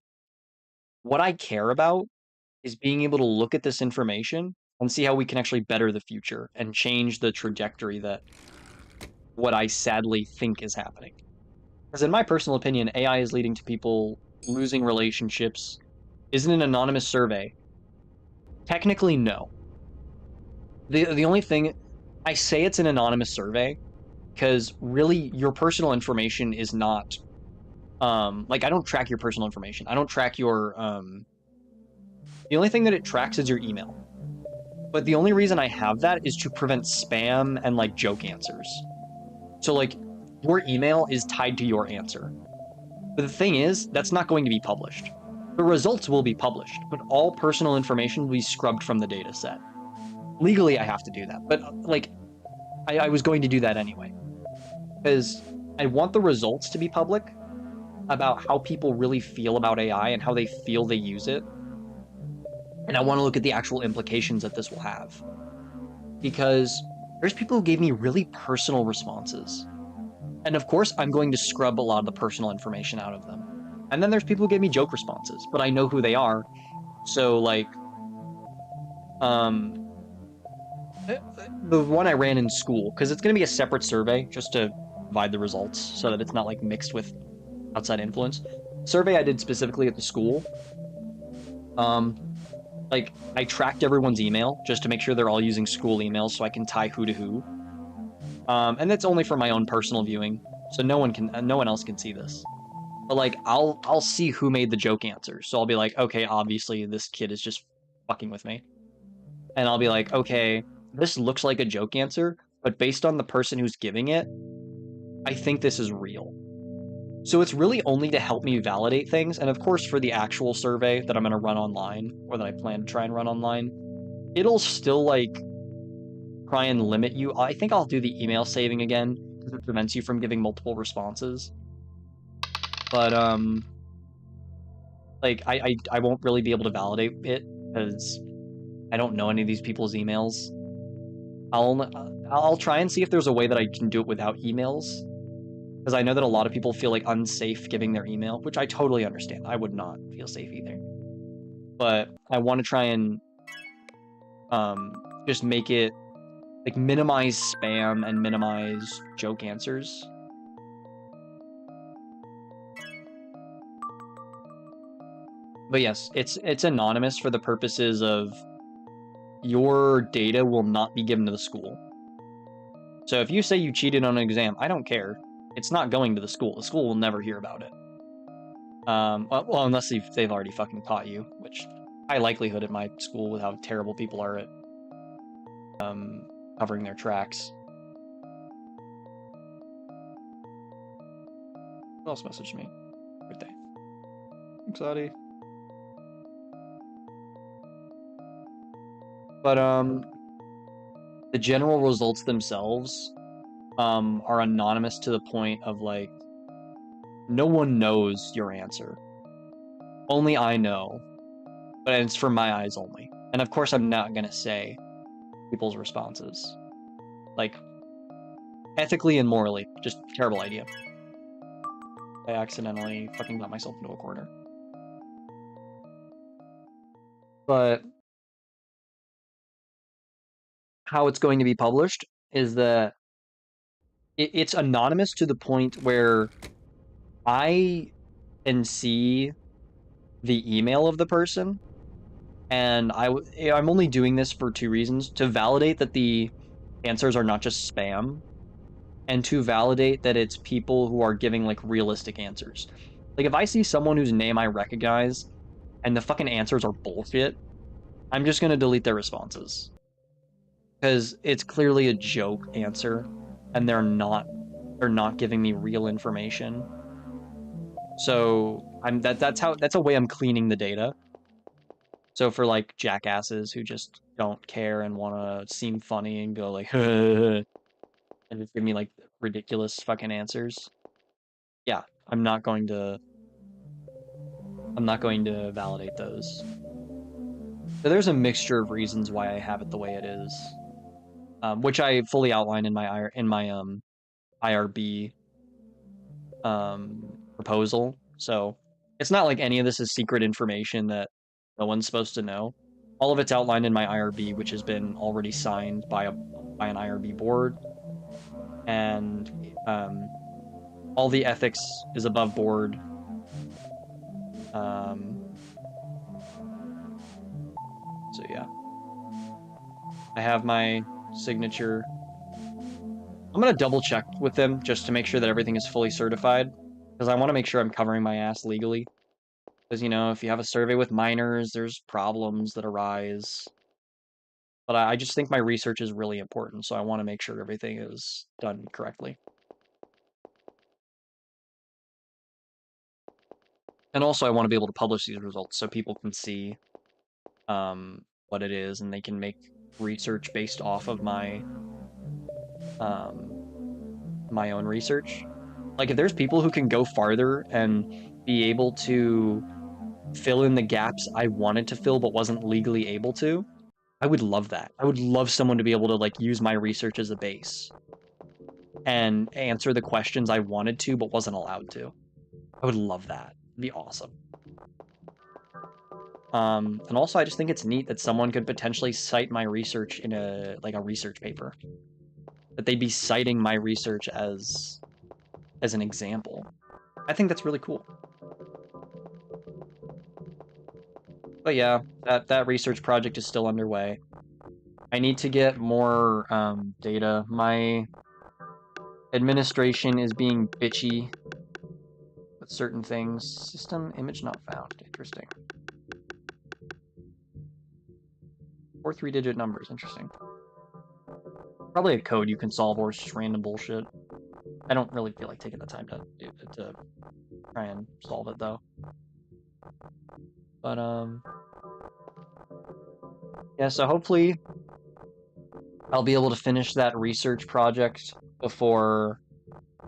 What I care about is being able to look at this information and see how we can actually better the future and change the trajectory that what I sadly think is happening. Because in my personal opinion, AI is leading to people losing relationships. Isn't an anonymous survey? Technically, no. The only thing I say it's an anonymous survey because really your personal information is not like I don't track your personal information. I don't track your the only thing that it tracks is your email. But the only reason I have that is to prevent spam and like joke answers. So like your email is tied to your answer. But the thing is, that's not going to be published. The results will be published, but all personal information will be scrubbed from the data set. Legally, I have to do that, but like, I was going to do that anyway. Because I want the results to be public about how people really feel about AI and how they feel they use it. And I want to look at the actual implications that this will have. Because there's people who gave me really personal responses. And of course, I'm going to scrub a lot of the personal information out of them. And then there's people who gave me joke responses, but I know who they are. So like, the one I ran in school, because it's going to be a separate survey just to divide the results so that it's not like mixed with outside influence. Survey I did specifically at the school. Like I tracked everyone's email just to make sure they're all using school emails so I can tie who to who. And that's only for my own personal viewing, so no one else can see this. But like I'll see who made the joke answers. So I'll be like, okay, obviously this kid is just fucking with me. And I'll be like, okay, this looks like a joke answer, but based on the person who's giving it, I think this is real. So it's really only to help me validate things. And of course, for the actual survey that I'm going to run online, or that I plan to try and run online, it'll still like try and limit you. I think I'll do the email saving again because it prevents you from giving multiple responses. But like I won't really be able to validate it because I don't know any of these people's emails. I'll try and see if there's a way that I can do it without emails, because I know that a lot of people feel like unsafe giving their email, which I totally understand. I would not feel safe either. But I want to try and just make it like minimize spam and minimize joke answers. But yes, it's anonymous for the purposes of your data will not be given to the school. So if you say you cheated on an exam, I don't care. It's not going to the school. The school will never hear about it. Well, unless they've already fucking caught you, which high likelihood at my school with how terrible people are at covering their tracks. Who else messaged me? Birthday. Thanks, Audie. But the general results themselves are anonymous to the point of like no one knows your answer. Only I know, but it's for my eyes only. And of course, I'm not gonna say people's responses. Like ethically and morally, just terrible idea. I accidentally fucking got myself into a corner. But how it's going to be published is that it's anonymous to the point where I can see the email of the person, and I'm only doing this for two reasons: to validate that the answers are not just spam, and to validate that it's people who are giving like realistic answers. Like if I see someone whose name I recognize and the fucking answers are bullshit, I'm just gonna delete their responses. Because it's clearly a joke answer, and they're not giving me real information. So that's a way I'm cleaning the data. So for like jackasses who just don't care and want to seem funny and go like and just give me like ridiculous fucking answers. Yeah, I'm not going to validate those. So there's a mixture of reasons why I have it the way it is, which I fully outlined in my IRB proposal. So it's not like any of this is secret information that no one's supposed to know. All of it's outlined in my IRB, which has been already signed by an IRB board, and all the ethics is above board. Um, so yeah, I have my signature. I'm gonna double check with them just to make sure that everything is fully certified, because I want to make sure I'm covering my ass legally. Because, you know, if you have a survey with minors, there's problems that arise. But I just think my research is really important, so I want to make sure everything is done correctly. And also, I want to be able to publish these results so people can see what it is, and they can make research based off of um, my own research. Like, if there's people who can go farther and be able to fill in the gaps I wanted to fill but wasn't legally able to, I would love that. I would love someone to be able to like use my research as a base and answer the questions I wanted to but wasn't allowed to. I would love that. It'd be awesome. And also I just think it's neat that someone could potentially cite my research in a research paper. That they'd be citing my research as an example. I think that's really cool. But yeah, that research project is still underway. I need to get more data. My administration is being bitchy with certain things. System image not found. Interesting. 4 3-digit numbers. Interesting. Probably a code you can solve, or it's just random bullshit. I don't really feel like taking the time to try and solve it though. But yeah. So hopefully I'll be able to finish that research project before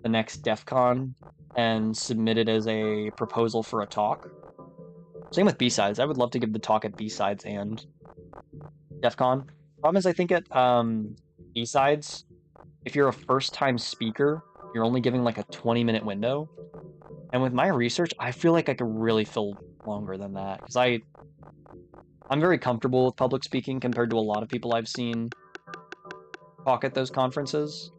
the next DEF CON and submit it as a proposal for a talk. Same with B-Sides. I would love to give the talk at B-Sides and DEF CON. Problem is, I think at B-Sides, if you're a first-time speaker, you're only giving like a 20-minute window. And with my research, I feel like I could really fill longer than that. Because I'm very comfortable with public speaking compared to a lot of people I've seen talk at those conferences.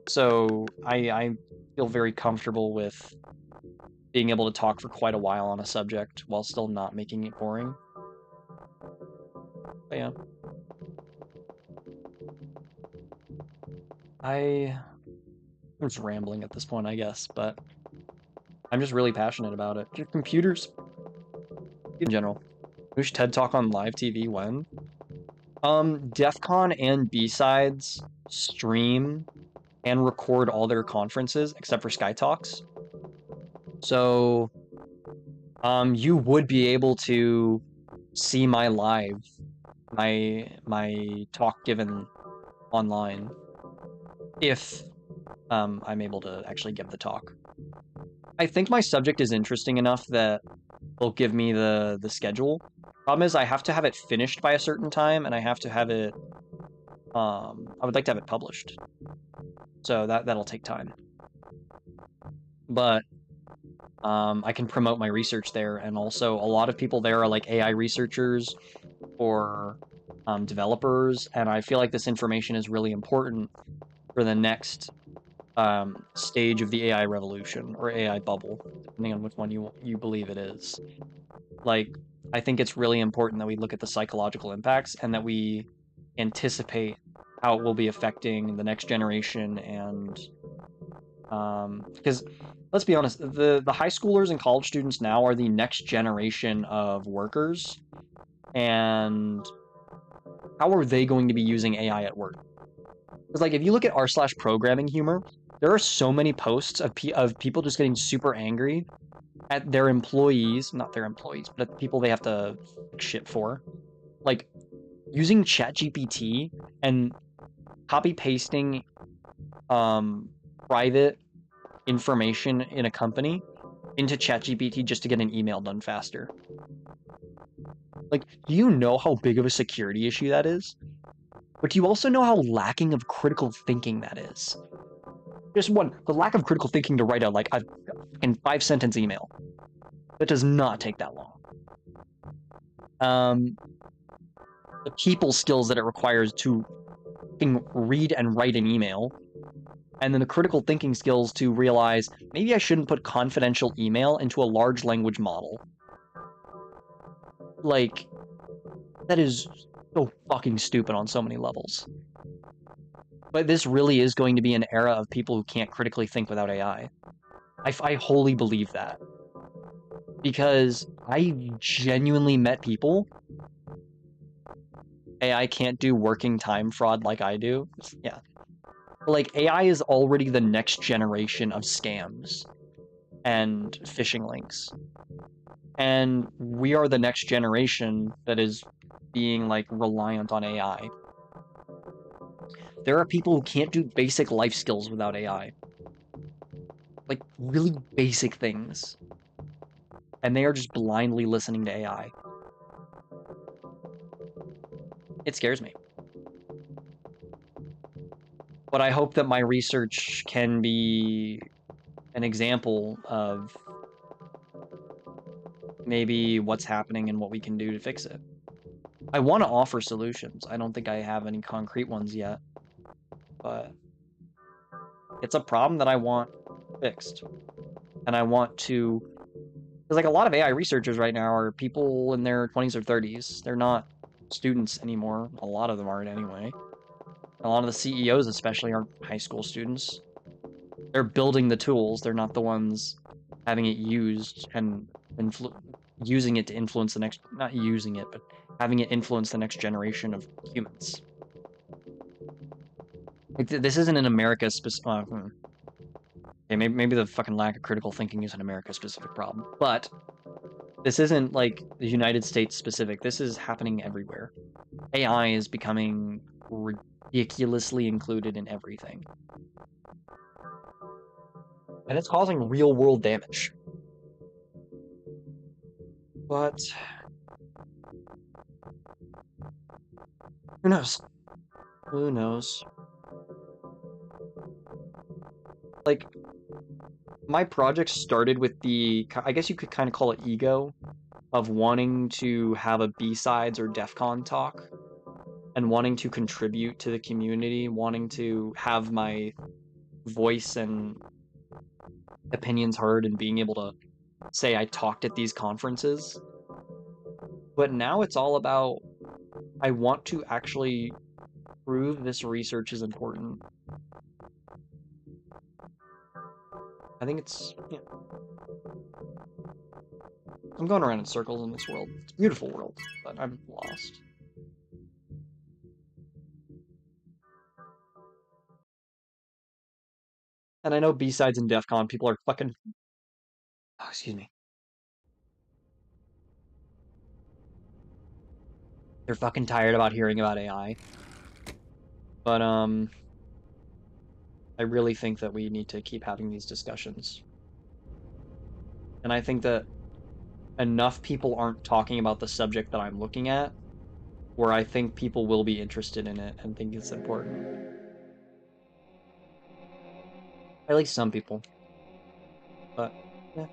So I feel very comfortable with being able to talk for quite a while on a subject while still not making it boring. But yeah. I'm just rambling at this point, I guess, but I'm just really passionate about it. Your computers in general. Mush TED Talk on live TV when? DEF CON and B-Sides stream and record all their conferences except for Sky Talks. So you would be able to see my talk given online if I'm able to actually give the talk. I think my subject is interesting enough that they'll give me the schedule. Problem is I have to have it finished by a certain time, and I have to have it I would like to have it published. So that'll take time. But I can promote my research there, and also a lot of people there are like AI researchers or developers, and I feel like this information is really important for the next stage of the AI revolution or AI bubble, depending on which one you believe it is. Like, I think it's really important that we look at the psychological impacts and that we anticipate how it will be affecting the next generation. And because let's be honest, the high schoolers and college students now are the next generation of workers, and how are they going to be using AI at work? Because like if you look at r slash programming humor, there are so many posts of people just getting super angry at their employees, not their employees, but at the people they have to fix shit for. Like using ChatGPT and copy pasting um private information in a company into ChatGPT just to get an email done faster. Like, do you know how big of a security issue that is? But do you also know how lacking of critical thinking that is? Just one, the lack of critical thinking to write a like a in 5 sentence email. That does not take that long. Um, the people skills that it requires to read and write an email, and then the critical thinking skills to realize maybe I shouldn't put confidential email into a large language model. Like, that is so fucking stupid on so many levels. But this really is going to be an era of people who can't critically think without AI. I wholly believe that. Because I genuinely met people. AI can't do working time fraud like I do. Yeah. Like, AI is already the next generation of scams and phishing links. And we are the next generation that is being, like, reliant on AI. There are people who can't do basic life skills without AI. Like, really basic things. And they are just blindly listening to AI. It scares me. But I hope that my research can be an example of maybe what's happening and what we can do to fix it. I want to offer solutions. I don't think I have any concrete ones yet, but it's a problem that I want fixed. And I want to, because like a lot of AI researchers right now are people in their 20s or 30s. They're not students anymore. A lot of them aren't anyway. A lot of the CEOs especially aren't high school students. They're building the tools. They're not the ones having it used and using it to influence the next, not using it, but having it influence the next generation of humans. Like, this isn't an America specific. Okay, maybe the fucking lack of critical thinking is an America specific problem, but this isn't like the United States specific. This is happening everywhere. AI is becoming ridiculously included in everything. And it's causing real world damage. But who knows? Who knows? Like, my project started with the, I guess you could kind of call it ego, of wanting to have a B-sides or DEF CON talk and wanting to contribute to the community, wanting to have my voice and opinions heard and being able to say I talked at these conferences. But now it's all about I want to actually prove this research is important. I think it's, yeah. I'm going around in circles in this world. It's a beautiful world, but I'm lost. And I know B-sides and DEF CON people are fucking, oh, excuse me. They're fucking tired about hearing about AI. But I really think that we need to keep having these discussions. And I think that enough people aren't talking about the subject that I'm looking at, where I think people will be interested in it and think it's important. At least some people. But yeah.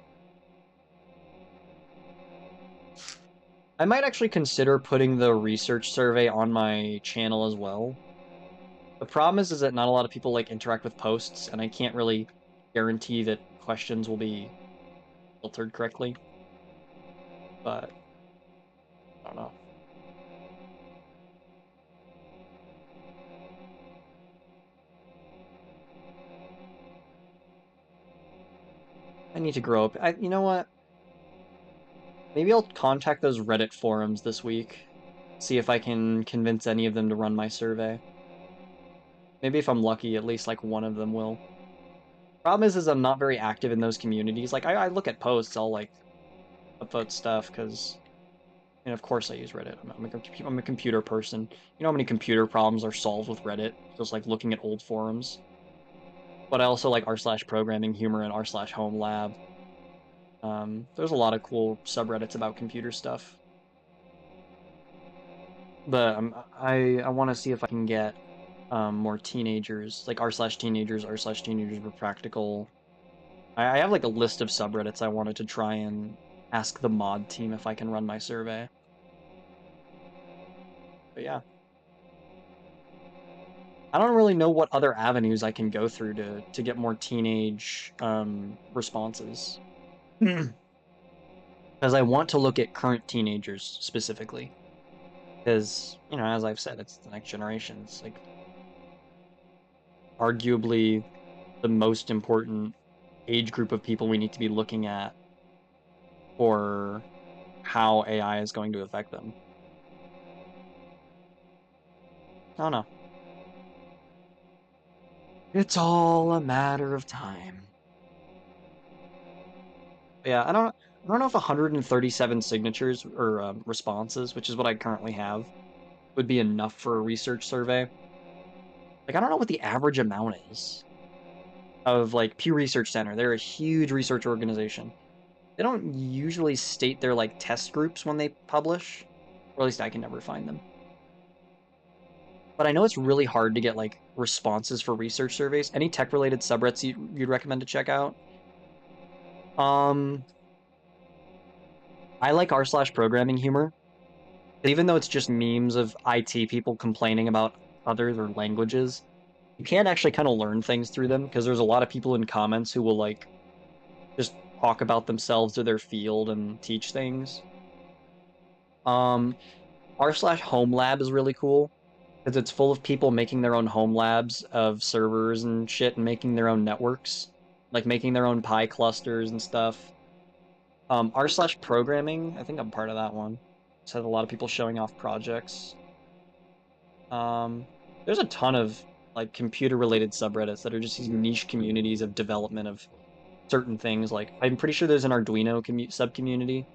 I might actually consider putting the research survey on my channel as well. The problem is that not a lot of people like interact with posts, and I can't really guarantee that questions will be filtered correctly. But I don't know. I need to grow up. You know what? Maybe I'll contact those Reddit forums this week. See if I can convince any of them to run my survey. Maybe if I'm lucky, at least like one of them will. Problem is I'm not very active in those communities. Like I look at posts, I'll like upvote stuff because, and of course I use Reddit. I'm a computer person. You know how many computer problems are solved with Reddit? Just like looking at old forums. But I also like r slash programming humor and r slash home lab. There's a lot of cool subreddits about computer stuff. But I want to see if I can get more teenagers, like r slash teenagers, r slash teenagers for practical. I have like a list of subreddits I wanted to try and ask the mod team if I can run my survey. But yeah, I don't really know what other avenues I can go through to get more teenage responses. Because I want to look at current teenagers specifically. Because, you know, as I've said, it's the next generation. It's like arguably the most important age group of people we need to be looking at for how AI is going to affect them. I don't know. It's all a matter of time. Yeah, I don't know if 137 signatures or responses, which is what I currently have, would be enough for a research survey. Like, I don't know what the average amount is of like Pew Research Center. They're a huge research organization. They don't usually state their like test groups when they publish, or at least I can never find them. But I know it's really hard to get like responses for research surveys. Any tech related subreddits you'd recommend to check out? Um, I like r slash programming humor. Even though it's just memes of IT people complaining about others or languages, you can actually kind of learn things through them because there's a lot of people in comments who will like just talk about themselves or their field and teach things. Um, r slash home lab is really cool because it's full of people making their own home labs of servers and shit and making their own networks, like making their own Pi clusters and stuff. R slash programming, I think I'm part of that one. It's had a lot of people showing off projects. Um, there's a ton of like computer related subreddits that are just these niche communities of development of certain things. Like I'm pretty sure there's an Arduino sub community.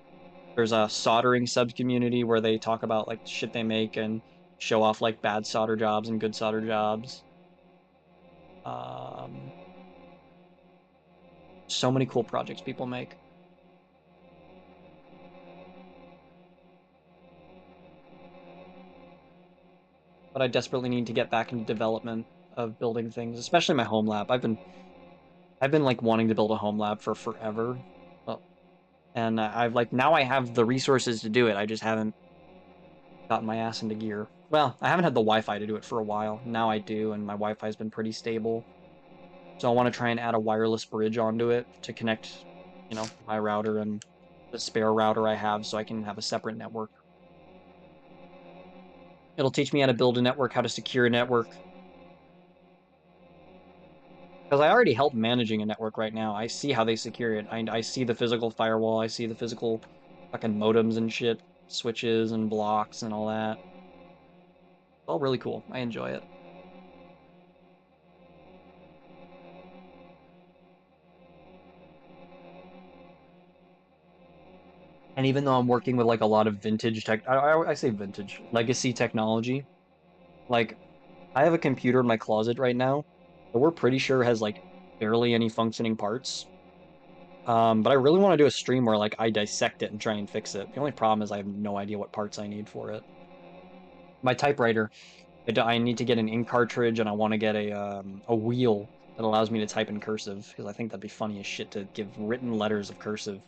There's a soldering sub community where they talk about like shit they make and show off like bad solder jobs and good solder jobs. Um, so many cool projects people make. But I desperately need to get back into development of building things, especially my home lab. I've been like wanting to build a home lab for forever. Well, and I've like now I have the resources to do it. I just haven't gotten my ass into gear. Well, I haven't had the Wi-Fi to do it for a while. Now I do, and my Wi-Fi's been pretty stable. So I want to try and add a wireless bridge onto it to connect, you know, my router and the spare router I have so I can have a separate network. It'll teach me how to build a network, how to secure a network. Because I already help managing a network right now. I see how they secure it. I see the physical firewall. I see the physical fucking modems and shit, switches and blocks and all that. All really cool. I enjoy it. And even though I'm working with like a lot of vintage tech, I say vintage, legacy technology. Like I have a computer in my closet right now that we're pretty sure has like barely any functioning parts. But I really want to do a stream where like I dissect it and try and fix it. The only problem is I have no idea what parts I need for it. My typewriter, I need to get an ink cartridge and I want to get a wheel that allows me to type in cursive because I think that'd be funny as shit to give written letters of cursive.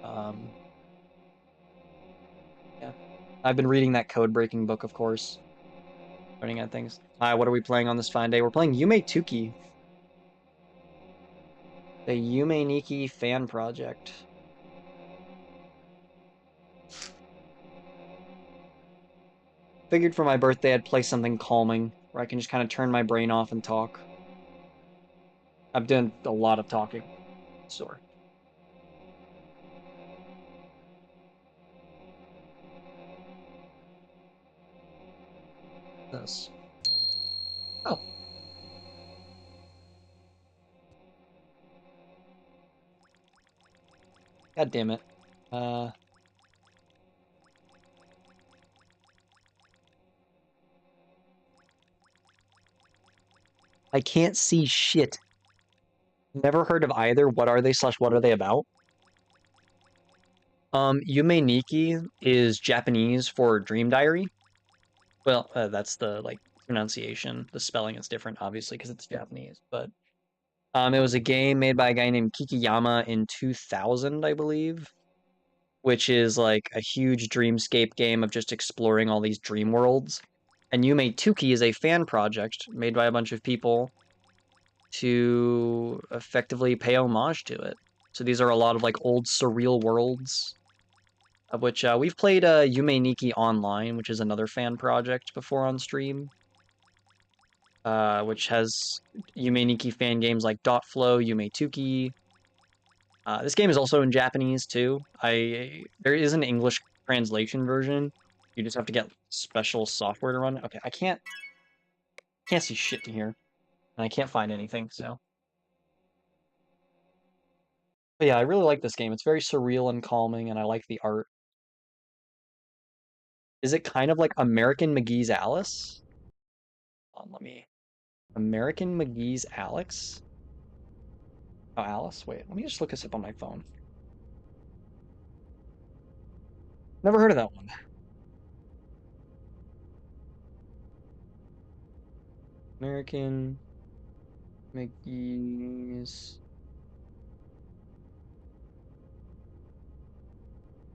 Um, yeah, I've been reading that code breaking book, of course, learning at things. What are we playing on this fine day? We're playing Yume Tuki, the Yume Nikki fan project. Figured for my birthday I'd play something calming where I can just kind of turn my brain off and talk. I've done a lot of talking. Sorry. This. Oh, God damn it. Uh, I can't see shit. Never heard of either. What are they slash what are they about? Yume Nikki is Japanese for Dream Diary. Well, that's the like pronunciation. The spelling is different, obviously, because it's Japanese. But it was a game made by a guy named Kikiyama in 2000, I believe, which is like a huge dreamscape game of just exploring all these dream worlds. And Yume Tuki is a fan project made by a bunch of people to effectively pay homage to it. So these are a lot of like old surreal worlds, of which we've played Yume Nikki Online, which is another fan project before on stream, which has Yume Nikki fan games like Dot Flow, Yume Tuki. This game is also in Japanese too. There is an English translation version. You just have to get special software to run it. Okay, I can't see shit in here, and I can't find anything. So, but yeah, I really like this game. It's very surreal and calming, and I like the art. Is it kind of like American McGee's Alice? Let me. American McGee's Alex? Oh, Alice? Wait, let me just look this up on my phone. Never heard of that one. American McGee's.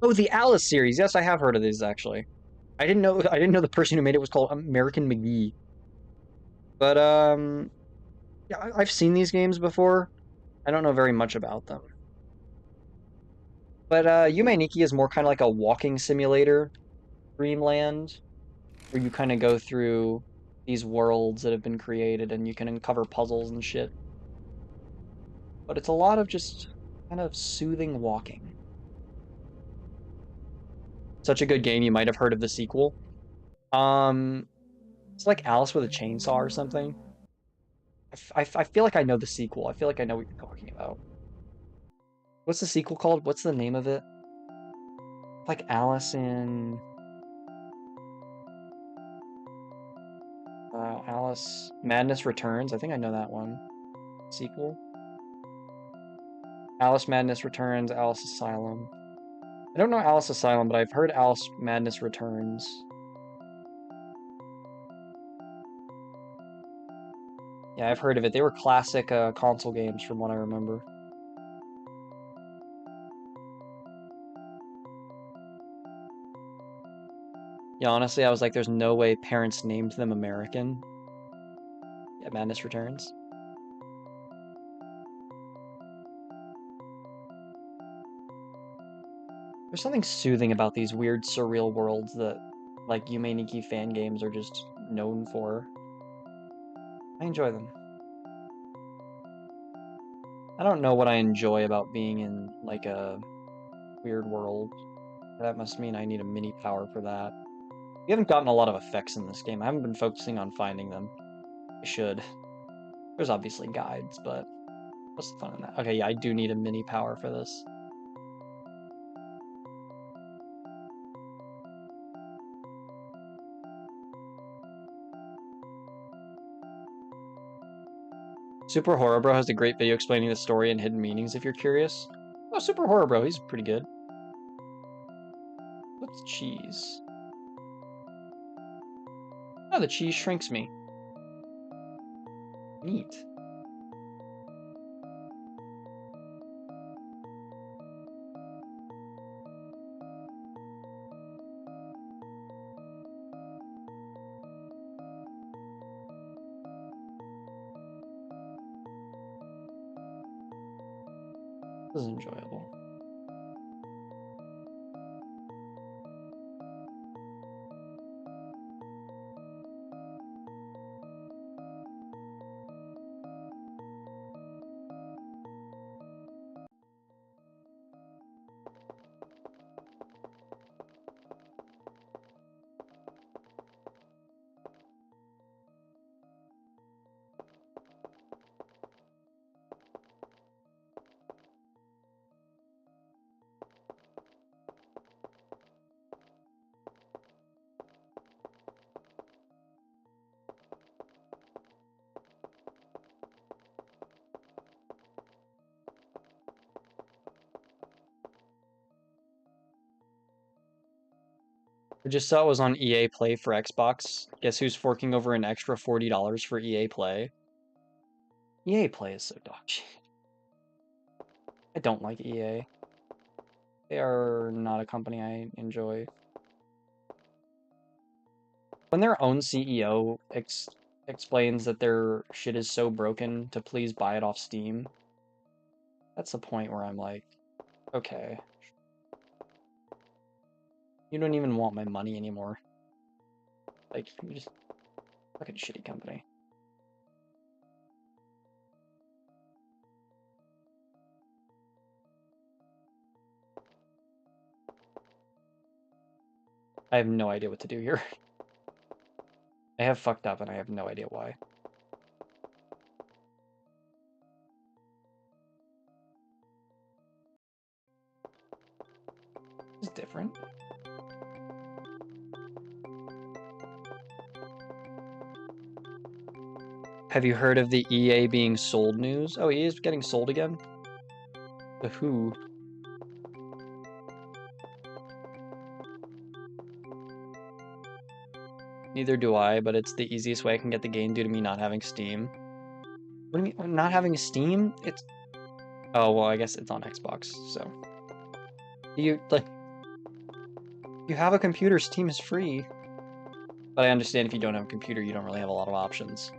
Oh, the Alice series. Yes, I have heard of these actually. I didn't know the person who made it was called American McGee. But yeah, I've seen these games before. I don't know very much about them. But Yume Nikki is more kind of like a walking simulator, Dreamland, where you kind of go through these worlds that have been created and you can uncover puzzles and shit. But it's a lot of just kind of soothing walking. Such a good game, you might have heard of the sequel. Um, it's like Alice with a Chainsaw or something. I feel like I know the sequel. I feel like I know what you're talking about. What's the sequel called? What's the name of it? Like Alice in Alice Madness Returns. I think I know that one. Sequel. Alice Madness Returns, Alice Asylum. I don't know Alice Asylum, but I've heard Alice Madness Returns. Yeah, I've heard of it. They were classic console games from what I remember. Yeah, honestly, I was like, there's no way parents named them American. Yeah, Madness Returns. There's something soothing about these weird, surreal worlds that, like, Yume Nikki fan games are just known for. I enjoy them. I don't know what I enjoy about being in, like, a weird world. That must mean I need a mini power for that. We haven't gotten a lot of effects in this game. I haven't been focusing on finding them. I should. There's obviously guides, but what's the fun in that? Okay, yeah, I do need a mini power for this. Super Horror Bro has a great video explaining the story and hidden meanings if you're curious. Oh, Super Horror Bro, he's pretty good. What's cheese? Oh, the cheese shrinks me. Neat. This is enjoyable. just saw it was on EA Play for Xbox. Guess who's forking over an extra $40 for EA Play? EA Play is so dog shit. I don't like EA. They are not a company I enjoy. When their own CEO explains that their shit is so broken to please buy it off Steam, that's the point where I'm like, okay. You don't even want my money anymore. Like, you just fucking shitty company. I have no idea what to do here. I have fucked up and I have no idea why. It's different. Have you heard of the EA being sold news? Oh, EA is getting sold again? To who? Neither do I, but it's the easiest way I can get the game due to me not having Steam. What do you mean, not having Steam? It's... Oh, well, I guess it's on Xbox, so... You, like... You have a computer, Steam is free. But I understand if you don't have a computer, you don't really have a lot of options.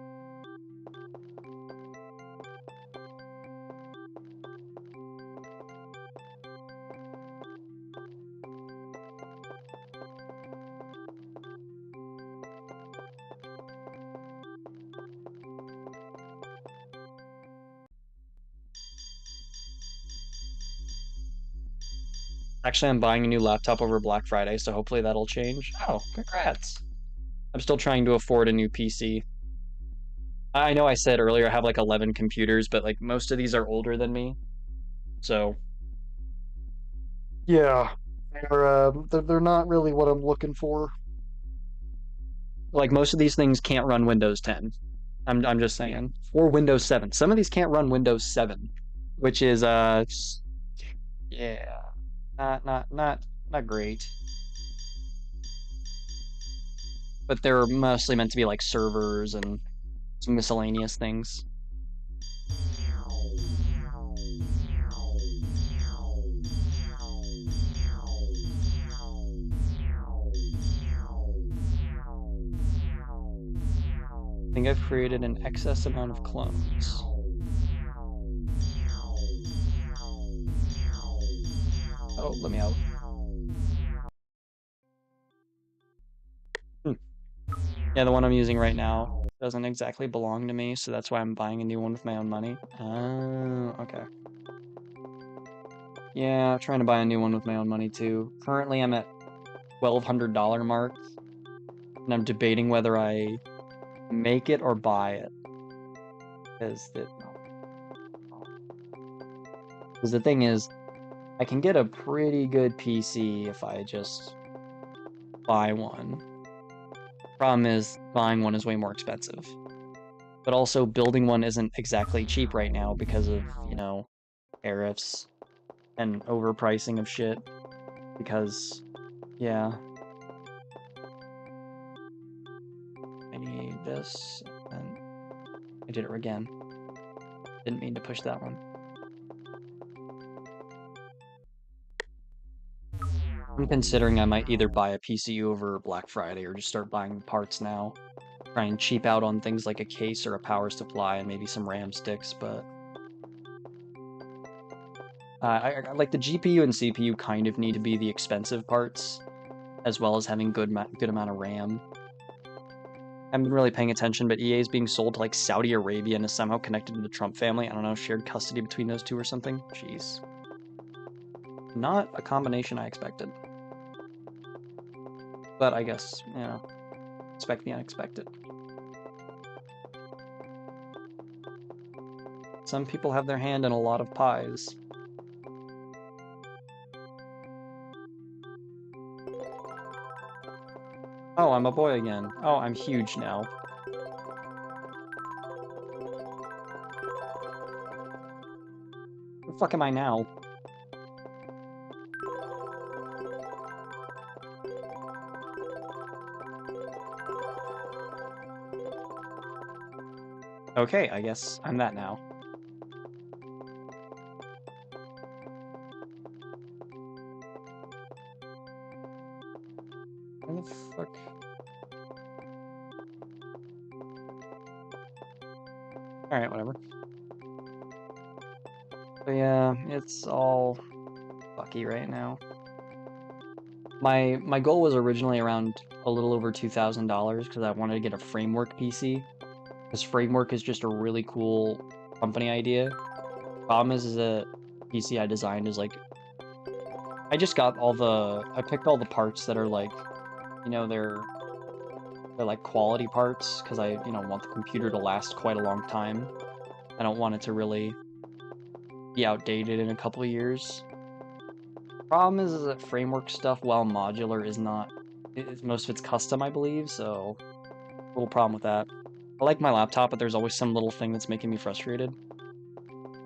Actually, I'm buying a new laptop over Black Friday, so hopefully that'll change. Oh, congrats. I'm still trying to afford a new PC. I know I said earlier I have like 11 computers, but like most of these are older than me. So, yeah, they're not really what I'm looking for. Like most of these things can't run Windows 10. I'm just saying. Or Windows 7. Some of these can't run Windows 7, which is yeah, not great. But they're mostly meant to be like servers and some miscellaneous things. I think I've created an excess amount of clones. Oh, let me out. Yeah, the one I'm using right now doesn't exactly belong to me, so that's why I'm buying a new one with my own money. Oh, okay. Yeah, trying to buy a new one with my own money too. Currently, I'm at $1,200 mark, and I'm debating whether I make it or buy it. Because the thing is, I can get a pretty good PC if I just buy one. Problem is, buying one is way more expensive. But also, building one isn't exactly cheap right now because of, you know, tariffs and overpricing of shit. Because, yeah. I need this, and I did it again. Didn't mean to push that one. I'm considering I might either buy a PC over Black Friday or just start buying parts now. Try and cheap out on things like a case or a power supply and maybe some RAM sticks, but... I like the GPU and CPU kind of need to be the expensive parts, as well as having good amount of RAM. I haven't been really paying attention, but EA is being sold to like Saudi Arabia and is somehow connected to the Trump family. I don't know, shared custody between those two or something. Jeez. Not a combination I expected. But I guess, you know, expect the unexpected. Some people have their hand in a lot of pies. Oh, I'm a boy again. Oh, I'm huge now. Where the fuck am I now? Okay, I guess I'm that now. Where the fuck? Alright, whatever. But yeah, it's all fucky right now. My goal was originally around a little over $2,000 because I wanted to get a Framework PC. Because Framework is just a really cool company idea. Problem is that PC I designed is like I just got I picked all the parts that are like, you know, they're like quality parts because want the computer to last quite a long time. I don't want it to really be outdated in a couple of years. Problem is that framework stuff, while modular, is not. Most of it's custom, I believe, so a little problem with that. I like my laptop, but there's always some little thing that's making me frustrated.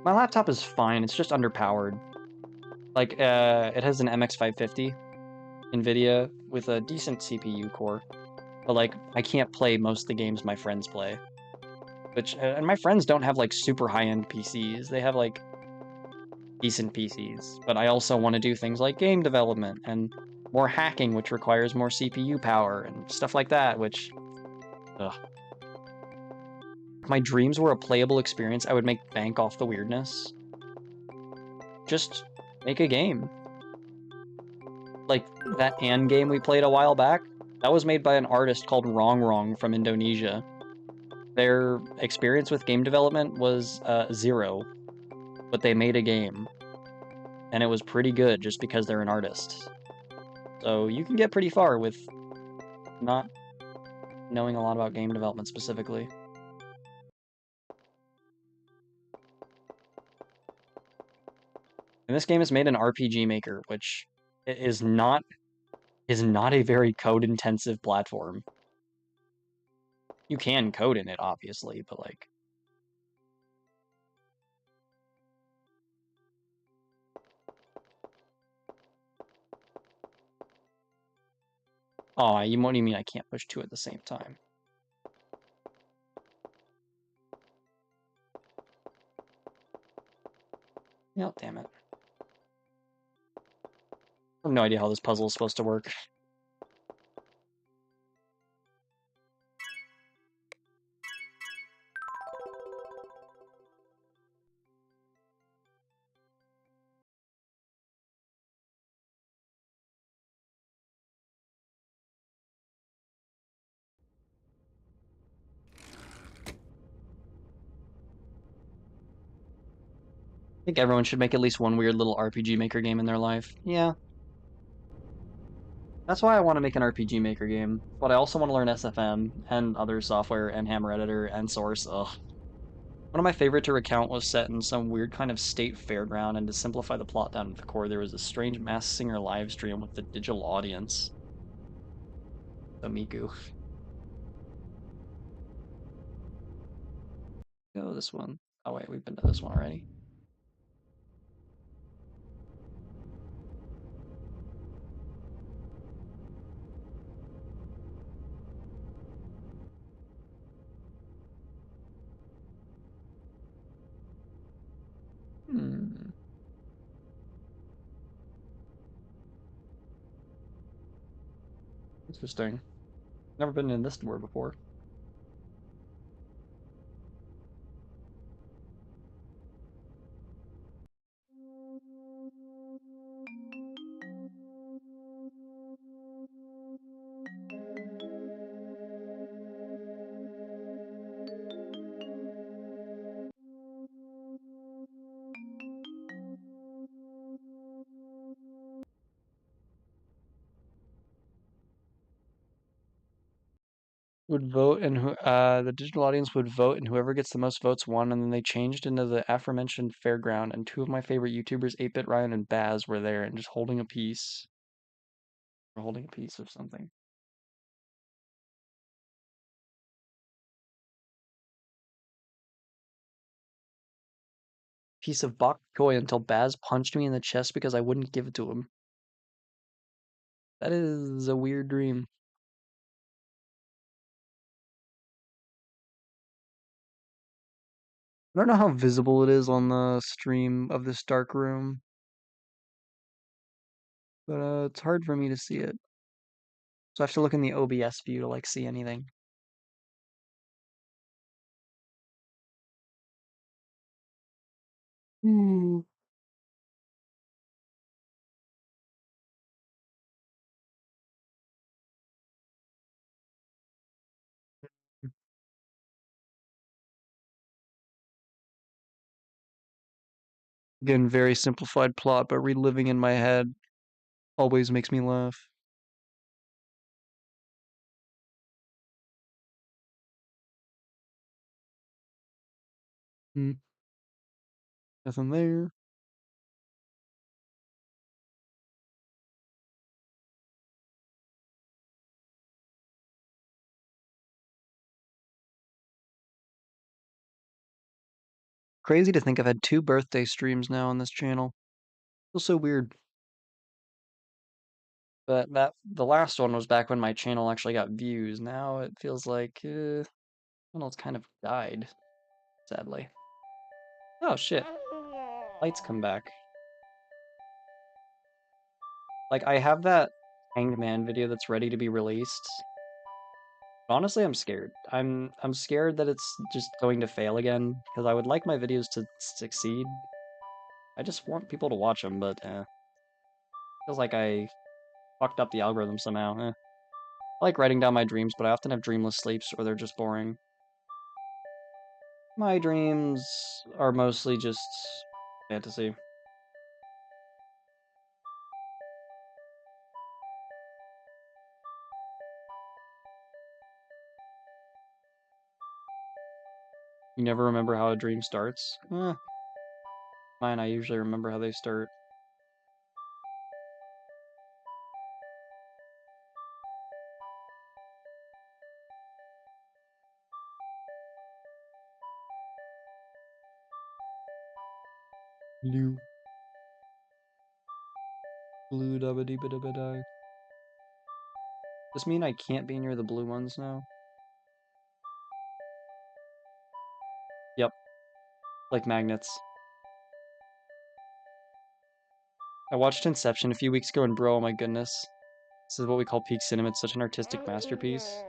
My laptop is fine, it's just underpowered. Like, it has an MX550 NVIDIA with a decent CPU core, but like, I can't play most of the games my friends play. And my friends don't have like super high-end PCs. They have like decent PCs, but I also want to do things like game development and more hacking, which requires more CPU power and stuff like that, which, ugh. If my dreams were a playable experience, I would make bank off the weirdness. Just make a game. Like that Anne game we played a while back, that was made by an artist called Wrong Wrong from Indonesia. Their experience with game development was zero, but they made a game, and it was pretty good just because they're an artist. So you can get pretty far with not knowing a lot about game development specifically. And this game is made in RPG Maker, which is not a very code-intensive platform. You can code in it, obviously, but like, oh, what do you mean I can't push two at the same time? Oh, damn it. I have no idea how this puzzle is supposed to work. I think everyone should make at least one weird little RPG Maker game in their life. Yeah, that's why I want to make an RPG Maker game, but I also want to learn SFM and other software and Hammer Editor and Source. Ugh. One of my favorite to recount was set in some weird kind of state fairground, and to simplify the plot down to the core, there was a strange mass singer live stream with the digital audience. So Miku. Go this one. Oh wait, we've been to this one already. Hmm. Interesting. Never been in this door before. Would vote and the digital audience would vote and whoever gets the most votes won, and then they changed into the aforementioned fairground, and two of my favorite YouTubers, 8-Bit Ryan and Baz, were there and just holding a piece. Or holding a piece of something. Piece of bok choy until Baz punched me in the chest because I wouldn't give it to him. That is a weird dream. I don't know how visible it is on the stream of this dark room, but it's hard for me to see it. So I have to look in the OBS view to like see anything. Hmm. Again, very simplified plot, but reliving in my head always makes me laugh. Hmm. Nothing there. Crazy to think I've had two birthday streams now on this channel. Feels so weird. But the last one was back when my channel actually got views. Now it feels like well, it's kind of died, sadly. Oh shit. Lights come back. Like I have that Hanged Man video that's ready to be released. But honestly, I'm scared. I'm scared that it's just going to fail again because I would like my videos to succeed. I just want people to watch them, but feels like I fucked up the algorithm somehow. I like writing down my dreams, but I often have dreamless sleeps or they're just boring. My dreams are mostly just fantasy. You never remember how a dream starts? Mine, I usually remember how they start. Blue. Blue dabba dee ba dabba die. Does this mean I can't be near the blue ones now? Yep, like magnets. I watched Inception a few weeks ago and bro, oh my goodness. This is what we call peak cinema. It's such an artistic masterpiece.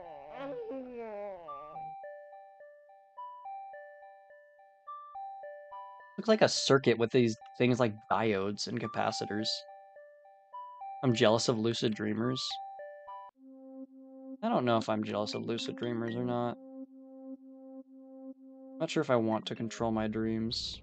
Looks like a circuit with these things like diodes and capacitors. I'm jealous of lucid dreamers. I don't know if I'm jealous of lucid dreamers or not. Not sure if I want to control my dreams.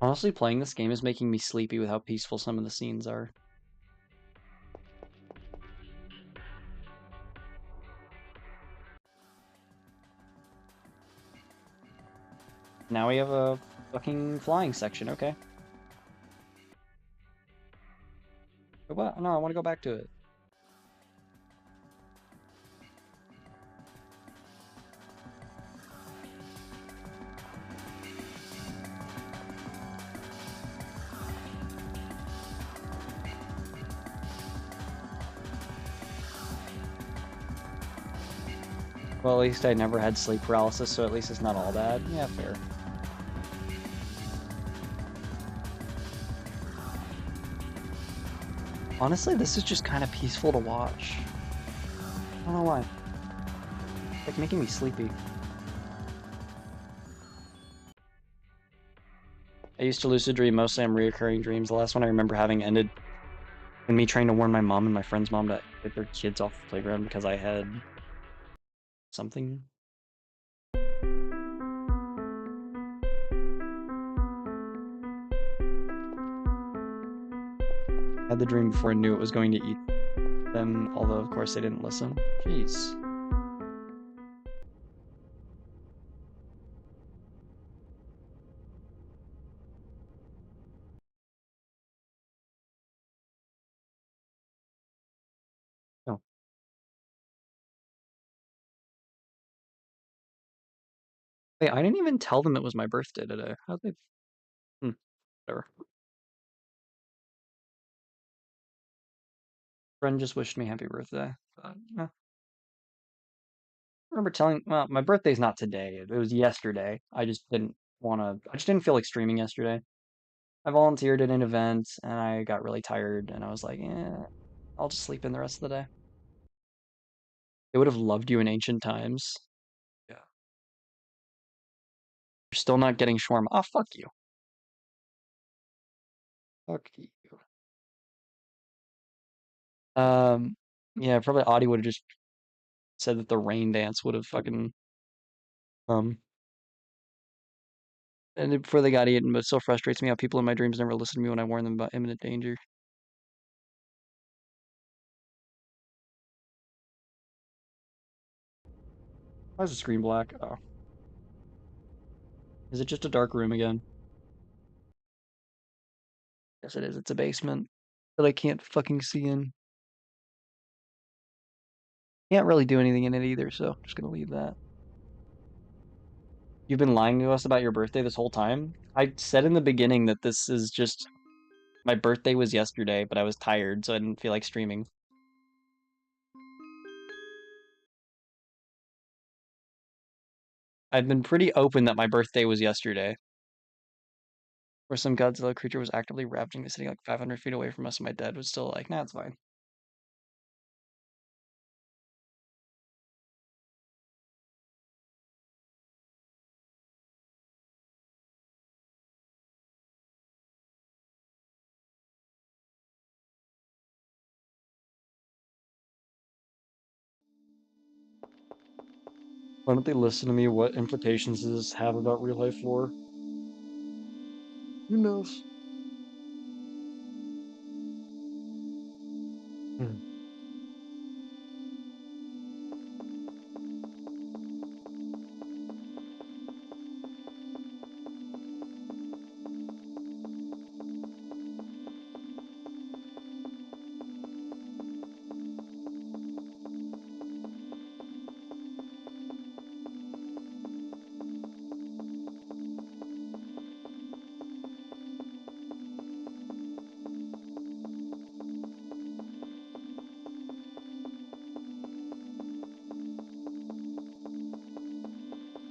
Honestly, playing this game is making me sleepy with how peaceful some of the scenes are. Now we have a fucking flying section, okay. But what? No, I want to go back to it. Well, at least I never had sleep paralysis, so at least it's not all bad. Yeah, fair. Honestly, this is just kind of peaceful to watch. I don't know why. It's like making me sleepy. I used to lucid dream mostly on reoccurring dreams. The last one I remember having ended in me trying to warn my mom and my friend's mom to get their kids off the playground because I had something. I had the dream before I knew it was going to eat them, although of course they didn't listen. Jeez. Hey, I didn't even tell them it was my birthday today. How'd they? Hmm, whatever. Friend just wished me happy birthday. I remember telling, well, my birthday's not today. It was yesterday. I just didn't feel like streaming yesterday. I volunteered at an event and I got really tired and I was like, yeah, I'll just sleep in the rest of the day. They would have loved you in ancient times. Yeah. You're still not getting shawarma. Oh, fuck you. Fuck you. Um, yeah, probably Audie would have just said that the rain dance would have fucking um ended before they got eaten, but it still frustrates me how people in my dreams never listen to me when I warn them about imminent danger. Why is the screen black? Oh. Is it just a dark room again? Yes, it is. It's a basement that I can't fucking see in. Can't really do anything in it either, so I'm just gonna leave that. You've been lying to us about your birthday this whole time? I said in the beginning that this is just my birthday was yesterday, but I was tired, so I didn't feel like streaming. I've been pretty open that my birthday was yesterday, where some Godzilla creature was actively ravaging the city like 500 feet away from us, and my dad was still like, nah, it's fine. Why don't they listen to me? What implications does this have about real life lore? Who knows? Hmm.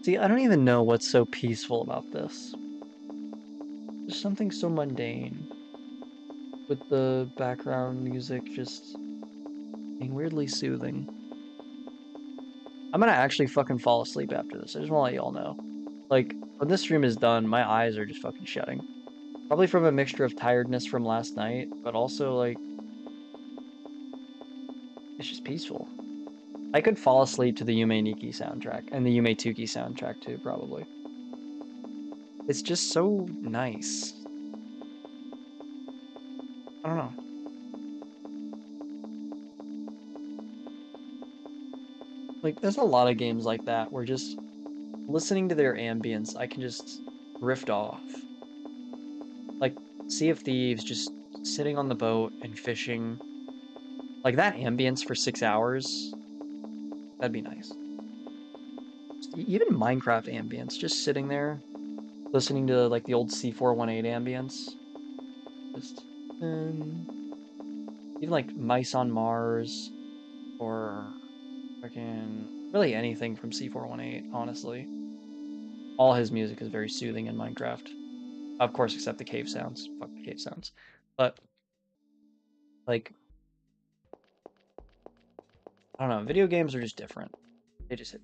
See, I don't even know what's so peaceful about this. There's something so mundane with the background music just being weirdly soothing. I'm gonna actually fucking fall asleep after this. I just wanna let y'all know. Like, when this stream is done, my eyes are just fucking shutting. Probably from a mixture of tiredness from last night, but also, like, it's just peaceful. I could fall asleep to the Yume Nikki soundtrack, and the Yume Tuki soundtrack too, probably. It's just so nice. I don't know. Like, there's a lot of games like that where just listening to their ambience, I can just drift off. Like Sea of Thieves, just sitting on the boat and fishing. Like that ambience for 6 hours, that'd be nice. Even Minecraft ambience, just sitting there, listening to like the old C418 ambience. Just even like Mice on Mars or fucking really anything from C418, honestly. All his music is very soothing in Minecraft. Of course, except the cave sounds. Fuck the cave sounds. But like, I don't know. Video games are just different. They just hit.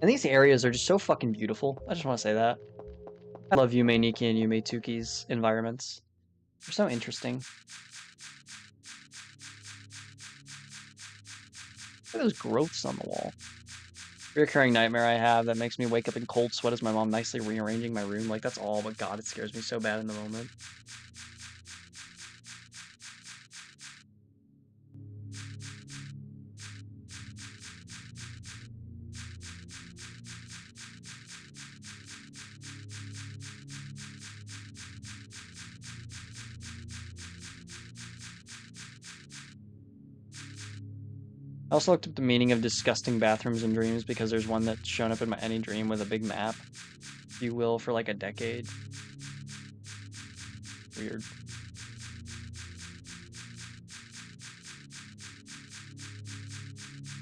And these areas are just so fucking beautiful. I just want to say that. I love Yume Nikki and Yume Tuki's environments. They're so interesting. Look at those growths on the wall. Recurring nightmare I have that makes me wake up in cold sweat as my mom nicely rearranging my room. Like, that's all, but God, it scares me so bad in the moment. I also looked up the meaning of disgusting bathrooms in dreams because there's one that's shown up in my any dream with a big map, if you will, for like a decade. Weird.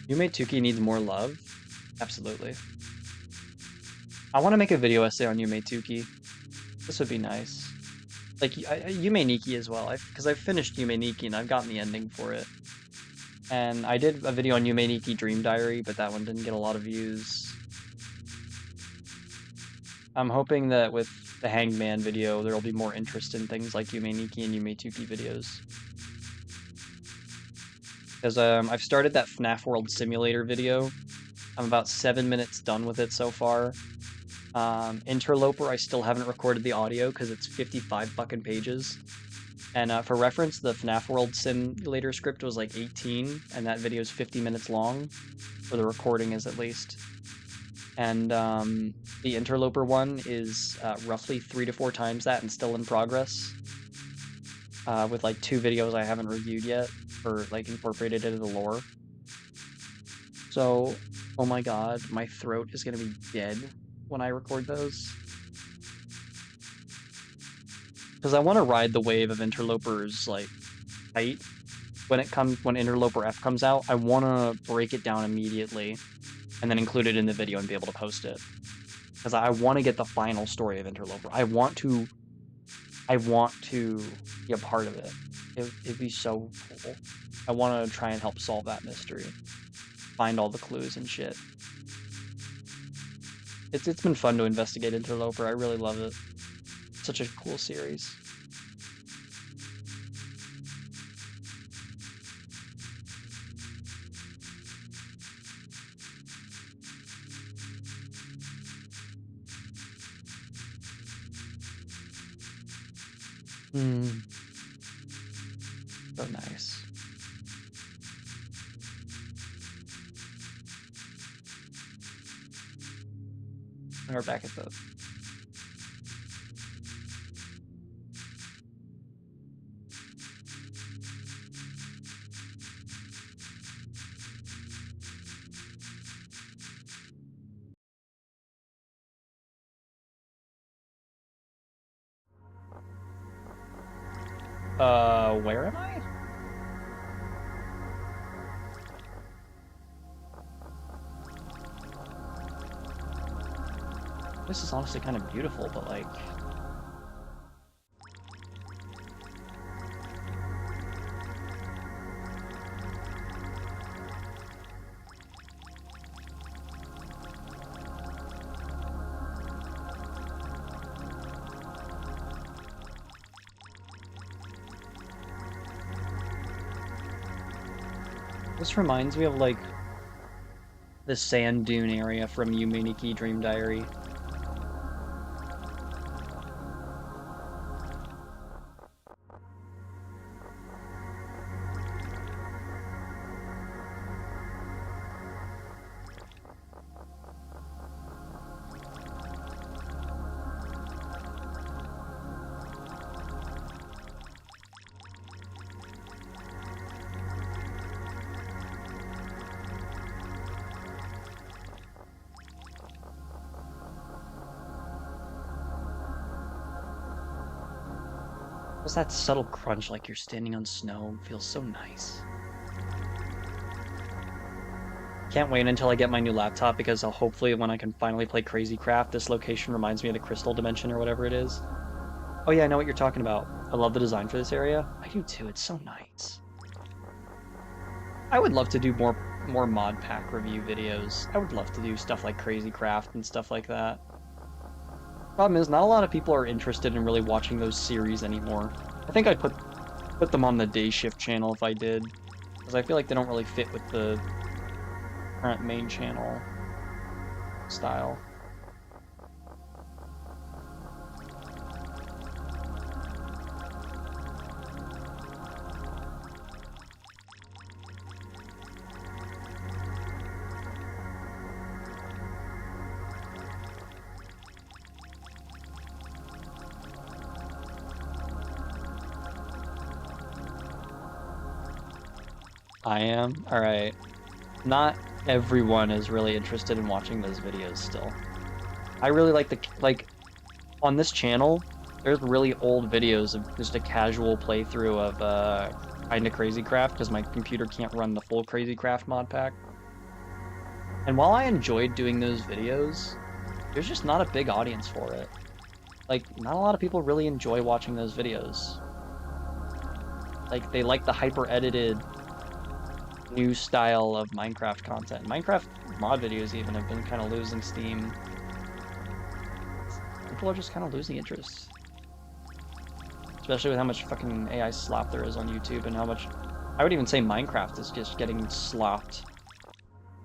Yume Tuki needs more love? Absolutely. I want to make a video essay on Yume Tuki. This would be nice. Like, Yume Nikki as well, because I've finished Yume Nikki and I've gotten the ending for it. And I did a video on Yume Nikki Dream Diary, but that one didn't get a lot of views. I'm hoping that with the Hangman video, there will be more interest in things like Yume Nikki and Yume Tuki videos. Because I've started that FNAF World Simulator video. I'm about 7 minutes done with it so far. Interloper, I still haven't recorded the audio because it's 55 fucking pages. And for reference, the FNAF World Simulator script was like 18, and that video is 50 minutes long, or the recording is at least. And the Interloper one is roughly 3 to 4 times that and still in progress. With like 2 videos I haven't reviewed yet, or like incorporated into the lore. So, oh my god, my throat is gonna be dead when I record those. Because I want to ride the wave of Interloper's like height. When Interloper F comes out, I want to break it down immediately and then include it in the video and be able to post it. Because I want to get the final story of Interloper. I want to be a part of it. It'd be so cool. I want to try and help solve that mystery. Find all the clues and shit. It's been fun to investigate Interloper. I really love it. Such a cool series. So nice. And we're back at the... where am I? This is honestly kind of beautiful, but like... This reminds me of like the sand dune area from Yume Nikki Dream Diary. What's that subtle crunch like you're standing on snow? Feels so nice. Can't wait until I get my new laptop because I'll hopefully when I can finally play Crazy Craft, this location reminds me of the Crystal Dimension or whatever it is. Oh yeah, I know what you're talking about. I love the design for this area. I do too, it's so nice. I would love to do more mod pack review videos. I would love to do stuff like Crazy Craft and stuff like that. Problem is, not a lot of people are interested in really watching those series anymore. I think I'd put them on the Day Shift channel if I did, because I feel like they don't really fit with the current main channel style. I am? Alright. not everyone is really interested in watching those videos still. I really like on this channel, there's really old videos of just a casual playthrough of Kinda Crazy Craft because my computer can't run the full Crazy Craft mod pack. And while I enjoyed doing those videos, there's just not a big audience for it. Like, not a lot of people really enjoy watching those videos. Like, they like the hyper edited new style of Minecraft content. Minecraft mod videos even have been kind of losing steam. People are just kind of losing interest. Especially with how much fucking AI slop there is on YouTube and how much, I would even say Minecraft is just getting slopped.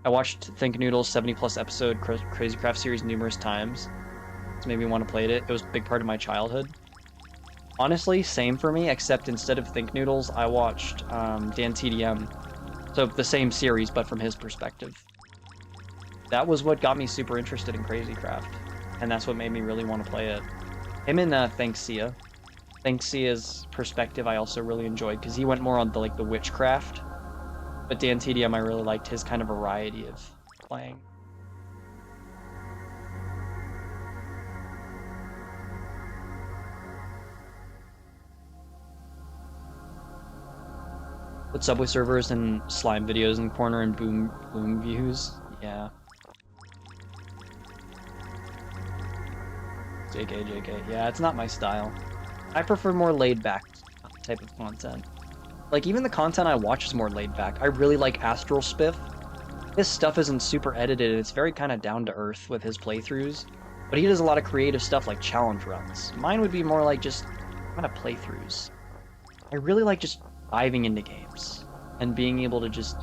I watched Think Noodle's 70 plus episode Crazy Craft series numerous times. It's made me want to play it. It was a big part of my childhood. Honestly, same for me, except instead of Think Noodles, I watched Dan TDM. So the same series, but from his perspective. That was what got me super interested in Crazy Craft. And that's what made me really want to play it. Him and Thanks Sia. Thanks Sia's perspective I also really enjoyed, because he went more on the witchcraft. But Dan TDM, I really liked his kind of variety of playing. With Subway servers and slime videos in corner and boom views. Yeah. JK. Yeah, it's not my style. I prefer more laid back type of content. Like, even the content I watch is more laid back. I really like Astral Spiff. His stuff isn't super edited, it's very kind of down to earth with his playthroughs. But he does a lot of creative stuff like challenge runs. Mine would be more like just kind of playthroughs. I really like just diving into games and being able to just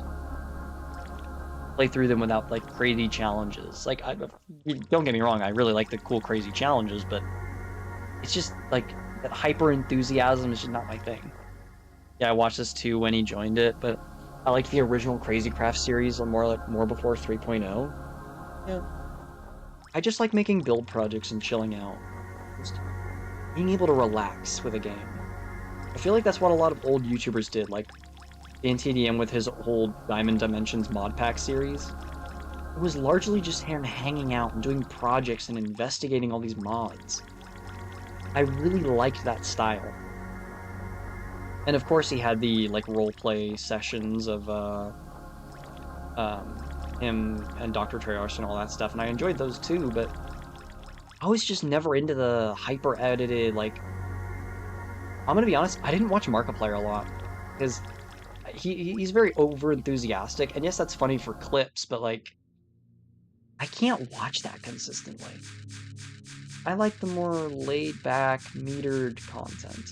play through them without like crazy challenges. Like, don't get me wrong, I really like the cool crazy challenges, but it's just like that hyper enthusiasm is just not my thing. Yeah, I watched this too when he joined it, but I liked the original Crazy Craft series more before 3.0. Yeah. I just like making build projects and chilling out. Just being able to relax with a game. I feel like that's what a lot of old YouTubers did, like NTDM with his old Diamond Dimensions mod pack series. It was largely just him hanging out and doing projects and investigating all these mods. I really liked that style. And of course he had the like roleplay sessions of him and Dr. Treyarch and all that stuff, and I enjoyed those too, but I was just never into the hyper edited, like, I'm gonna be honest, I didn't watch Markiplier a lot because he's very over enthusiastic, and yes, that's funny for clips, but like, I can't watch that consistently. I like the more laid back, metered content.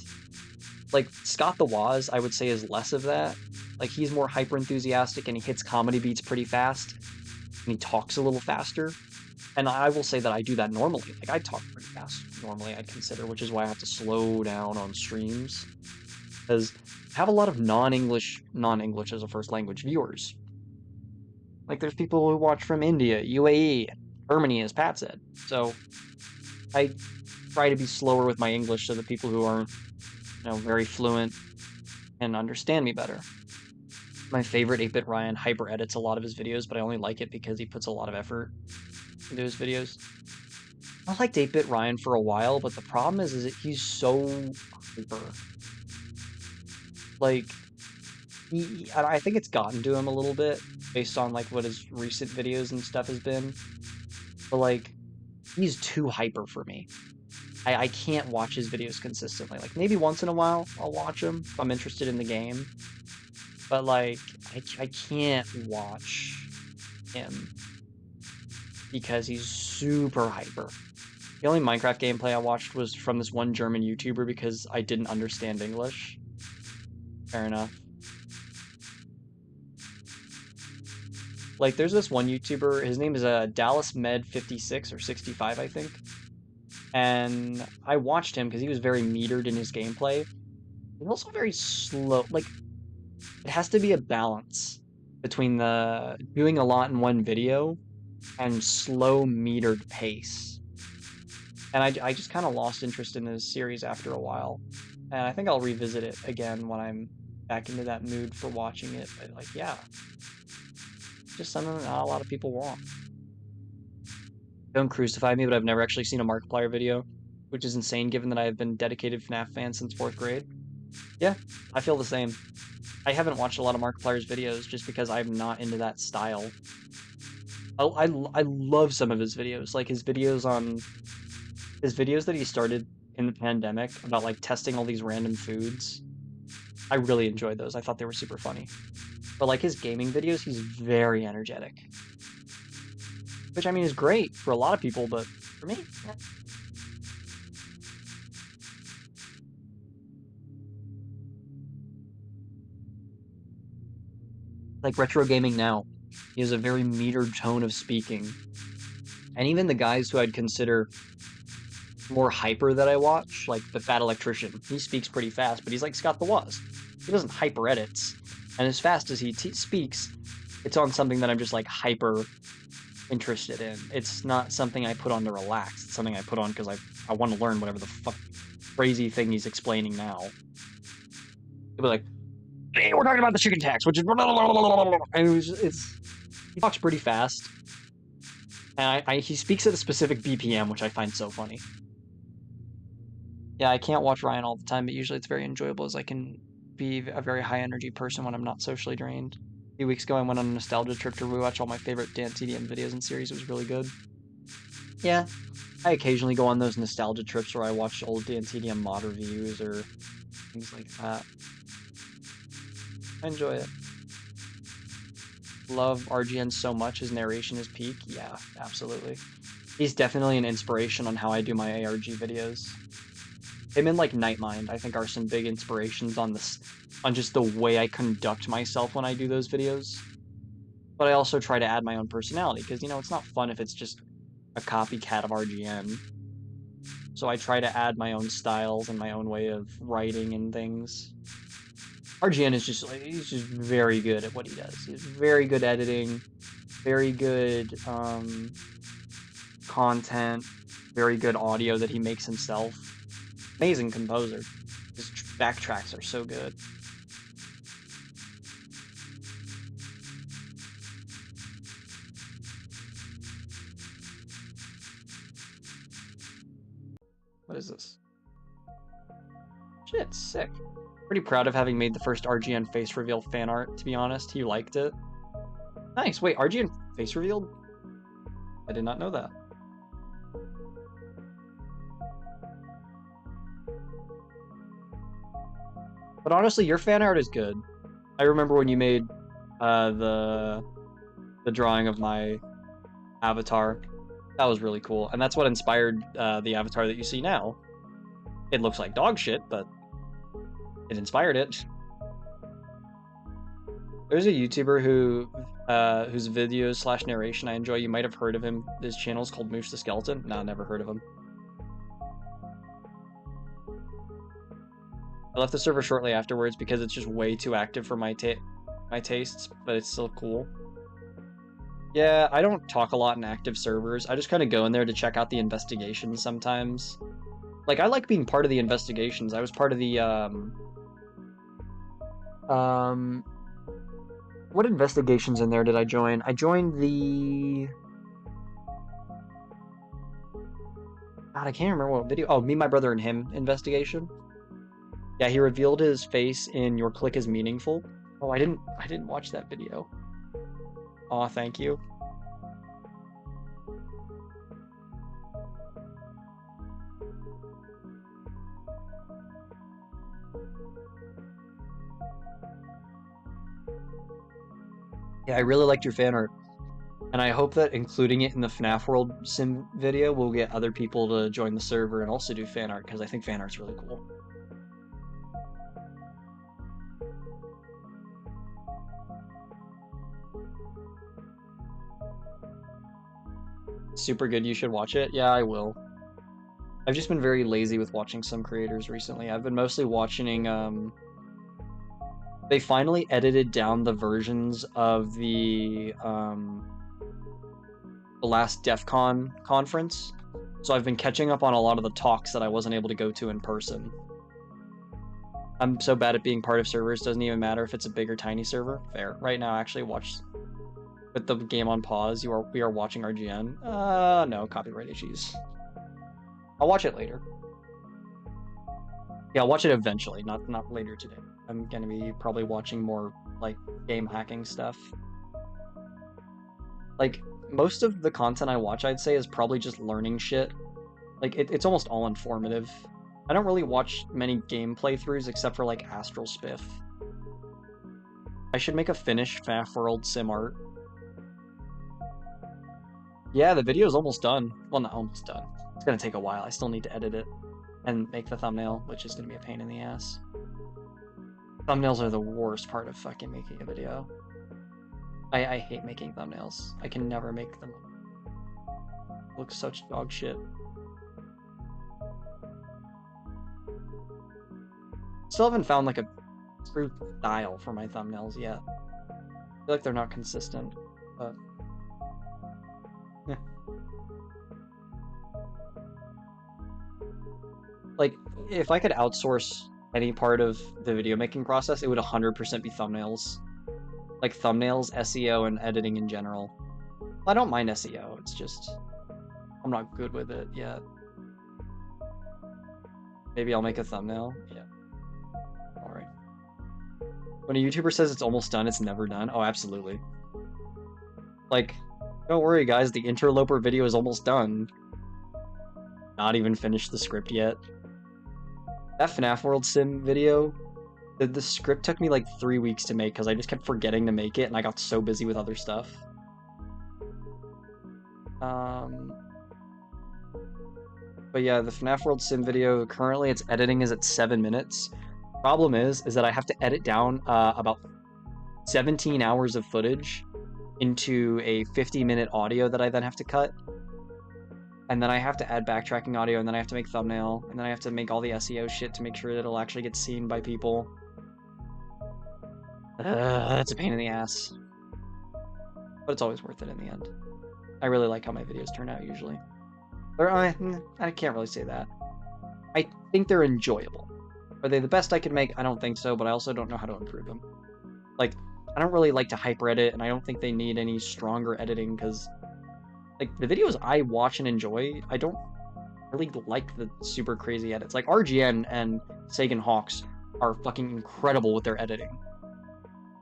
Like Scott the Woz, I would say is less of that. Like he's more hyper enthusiastic and he hits comedy beats pretty fast, and he talks a little faster. And I will say that I do that normally. Like I talk pretty fast normally, I'd consider, which is why I have to slow down on streams. Because I have a lot of non-English as a first language viewers. Like there's people who watch from India, UAE, Germany, as Pat said. So I try to be slower with my English so that people who aren't, very fluent and understand me better. My favorite 8-Bit Ryan hyper edits a lot of his videos, but I only like it because he puts a lot of effort into his videos. I liked 8-Bit Ryan for a while, but the problem is that he's so hyper. Like, I think it's gotten to him a little bit based on like what his recent videos and stuff has been. But like, he's too hyper for me. I can't watch his videos consistently. Like maybe once in a while I'll watch them if I'm interested in the game. But like I can't watch him because he's super hyper. The only Minecraft gameplay I watched was from this one German YouTuber because I didn't understand English. Fair enough. Like there's this one YouTuber, his name is Dallas Med 56 or 65, I think. And I watched him because he was very metered in his gameplay. He's also very slow. Like, it has to be a balance between the doing a lot in one video and slow metered pace. And I just kind of lost interest in this series after a while. And I think I'll revisit it again when I'm back into that mood for watching it. But like, yeah. just something that not a lot of people want. Don't crucify me, but I've never actually seen a Markiplier video, which is insane given that I have been dedicated FNAF fan since 4th grade. Yeah, I feel the same. I haven't watched a lot of Markiplier's videos just because I'm not into that style. I love some of his videos, like his videos that he started in the pandemic about like testing all these random foods. I really enjoyed those. I thought they were super funny. But like his gaming videos, he's very energetic. Which I mean is great for a lot of people, but for me, yeah. Like retro gaming now, he has a very metered tone of speaking. And even the guys who I'd consider more hyper that I watch, like the Fat Electrician, he speaks pretty fast, but he's like Scott the Woz. He doesn't hyper edits. And as fast as he speaks, it's on something that I'm just like hyper interested in. It's not something I put on to relax. It's something I put on because I want to learn whatever the fuck crazy thing he's explaining now. He'll be like, hey, we're talking about the chicken tax, which is... And he talks pretty fast. And he speaks at a specific BPM, which I find so funny. Yeah, I can't watch Ryan all the time, but usually it's very enjoyable as I can be a very high energy person when I'm not socially drained. A few weeks ago, I went on a nostalgia trip to rewatch all my favorite Dance TDM videos and series. It was really good. Yeah, I occasionally go on those nostalgia trips where I watch old Dance TDM mod reviews or things like that. I enjoy it. Love RGN so much. His narration is peak. Yeah, absolutely. He's definitely an inspiration on how I do my ARG videos. Him and like Nightmind, I think, are some big inspirations on this, on just the way I conduct myself when I do those videos. But I also try to add my own personality because, you know, it's not fun if it's just a copycat of RGN. So I try to add my own styles and my own way of writing and things. RGN is just like, he's just very good at what he does. He's very good editing, very good content, very good audio that he makes himself. Amazing composer. His backtracks are so good. What is this? Shit, sick. Pretty proud of having made the first RGN face reveal fan art, to be honest. He liked it. Nice. Wait, RGN face revealed? I did not know that. But honestly, your fan art is good. I remember when you made the drawing of my avatar. That was really cool. And that's what inspired the avatar that you see now. It looks like dog shit, but it inspired it. There's a YouTuber who whose videos / narration I enjoy. You might have heard of him. His channel's called Mush the Skeleton. Nah, never heard of him. I left the server shortly afterwards because it's just way too active for my tastes, but it's still cool. Yeah, I don't talk a lot in active servers. I just kind of go in there to check out the investigations sometimes. Like, I like being part of the investigations. I was part of the, what investigations in there did I join? I joined the... God, I can't remember what video. Oh, Me, My Brother, and Him investigation. Yeah, he revealed his face in Your Click is Meaningful. Oh, I didn't watch that video. Aw, thank you. Yeah, I really liked your fan art. And I hope that including it in the FNAF World Sim video will get other people to join the server and also do fan art, because I think fan art's really cool. Super good, you should watch it. Yeah, I will. I've just been very lazy with watching some creators recently. I've been mostly watching, they finally edited down the versions of the last DEF CON conference. So I've been catching up on a lot of the talks that I wasn't able to go to in person. I'm so bad at being part of servers, doesn't even matter if it's a big or tiny server. Fair. Right now, I actually watched With the game on pause, we are watching RGN. No, copyright issues. I'll watch it later. Yeah, I'll watch it eventually, not later today. I'm gonna be probably watching more like game hacking stuff. Like most of the content I watch, I'd say, is probably just learning shit. Like it's almost all informative. I don't really watch many game playthroughs except for like Astral Spiff. I should make a finished FNAF World sim art. Yeah, the video's almost done. Well, not almost done. It's gonna take a while. I still need to edit it and make the thumbnail, which is gonna be a pain in the ass. Thumbnails are the worst part of fucking making a video. I hate making thumbnails. I can never make them look such dog shit. Still haven't found like a true style for my thumbnails yet. I feel like they're not consistent, but yeah. Like if I could outsource any part of the video making process, it would 100% be thumbnails. Like thumbnails, SEO, and editing in general. I don't mind SEO, it's just I'm not good with it yet. Maybe I'll make a thumbnail. Yeah. Alright. When a YouTuber says it's almost done, it's never done. Oh, absolutely. Like, don't worry guys, the interloper video is almost done. Not even finished the script yet. That FNAF World Sim video, the script took me like 3 weeks to make because I just kept forgetting to make it and I got so busy with other stuff. But yeah, the FNAF World Sim video, currently its editing is at 7 minutes. Problem is that I have to edit down about 17 hours of footage into a 50-minute audio that I then have to cut. And then I have to add backtracking audio, and then I have to make thumbnail, and then I have to make all the SEO shit to make sure that it'll actually get seen by people. That's a pain in the ass. But it's always worth it in the end. I really like how my videos turn out usually. Or I can't really say that. I think they're enjoyable. Are they the best I could make? I don't think so, but I also don't know how to improve them. Like, I don't really like to hyper edit, and I don't think they need any stronger editing, because like the videos I watch and enjoy, I don't really like the super crazy edits. Like RGN and Sagan Hawks are fucking incredible with their editing.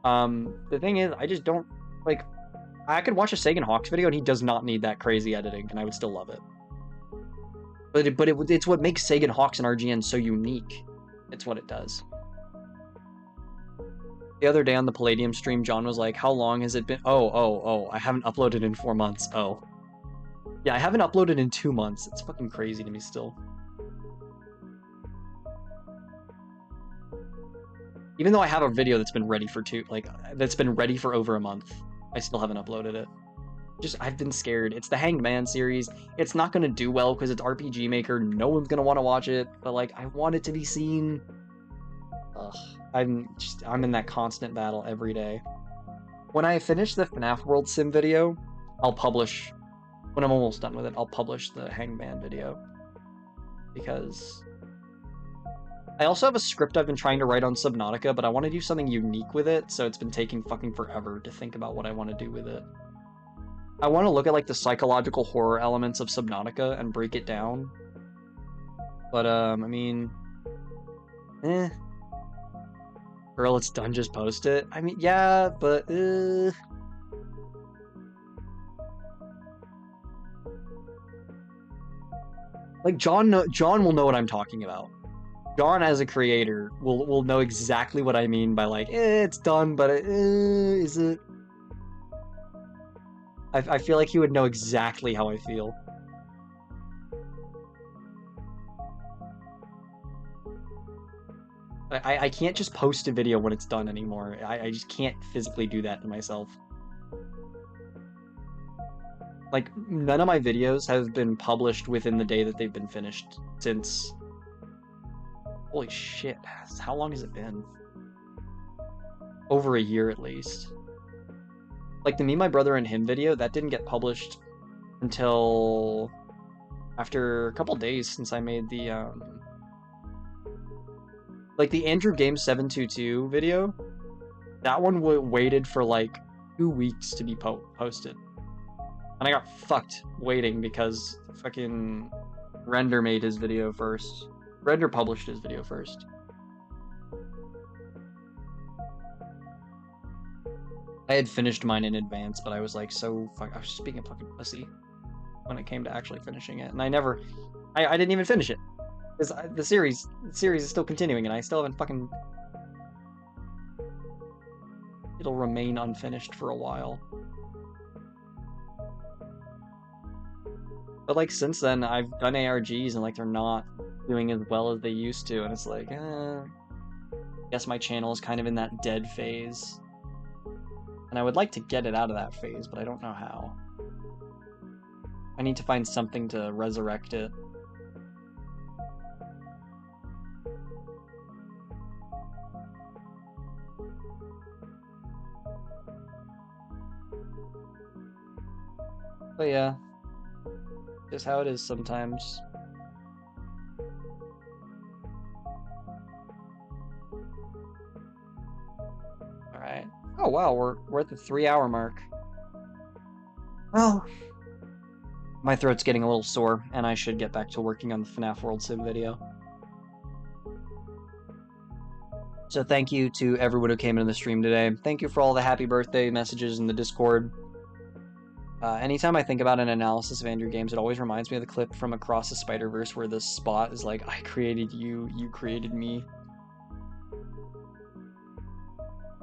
The thing is, I just don't like. I could watch a Sagan Hawks video and he does not need that crazy editing, and I would still love it. But it's what makes Sagan Hawks and RGN so unique. It's what it does. The other day on the Palladium stream, John was like, "How long has it been?" Oh, I haven't uploaded in 4 months. Oh. Yeah, I haven't uploaded in 2 months. It's fucking crazy to me still. Even though I have a video that's been ready for that's been ready for over a month, I still haven't uploaded it. I've been scared. It's the Hanged Man series. It's not gonna do well because it's RPG Maker. No one's gonna want to watch it, but like, I want it to be seen. Ugh, I'm in that constant battle every day. When I finish the FNAF World Sim video, I'll publish. When I'm almost done with it, I'll publish the Hanged Man video. Because I also have a script I've been trying to write on Subnautica, but I want to do something unique with it, so it's been taking fucking forever to think about what I want to do with it. I want to look at like the psychological horror elements of Subnautica and break it down. But I mean, girl, it's done, just post it. I mean, yeah, but like John will know what I'm talking about. John, as a creator, will know exactly what I mean by like, it's done, but is it? I feel like he would know exactly how I feel. I can't just post a video when it's done anymore. I just can't physically do that to myself. Like, none of my videos have been published within the day that they've been finished since... Holy shit, how long has it been? Over a year at least. Like the Me, My Brother, and Him video, that didn't get published until after a couple days since I made the, like the Andrew Game 722 video. That one waited for like 2 weeks to be posted. And I got fucked waiting because fucking Render made his video first. Render published his video first. I had finished mine in advance, but I was like I was just being a fucking pussy when it came to actually finishing it. And I didn't even finish it. Because the series is still continuing and I still haven't fucking... It'll remain unfinished for a while. But like since then, I've done ARGs and like they're not doing as well as they used to, and it's like, I guess my channel is kind of in that dead phase. And I would like to get it out of that phase, but I don't know how. I need to find something to resurrect it. But yeah, just how it is sometimes. Alright. Oh wow, we're at the 3-hour mark. Well, my throat's getting a little sore, and I should get back to working on the FNAF World Sim video. So thank you to everyone who came into the stream today. Thank you for all the happy birthday messages in the Discord. Anytime I think about an analysis of Andrew games, it always reminds me of the clip from Across the Spider-Verse where the Spot is like, I created you, you created me.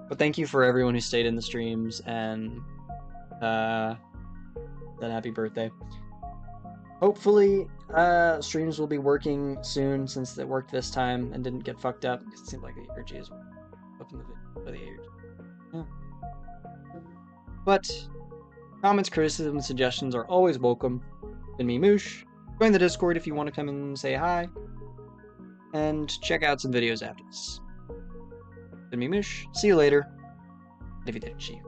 But thank you for everyone who stayed in the streams, and then happy birthday. Hopefully, streams will be working soon since it worked this time and didn't get fucked up. It seemed like the ARG is up in the video for the ARG. Yeah. But comments, criticisms, and suggestions are always welcome. Been me, Mush. Join the Discord if you want to come and say hi. And check out some videos after this. Been me, Mush. See you later. Arrivederci.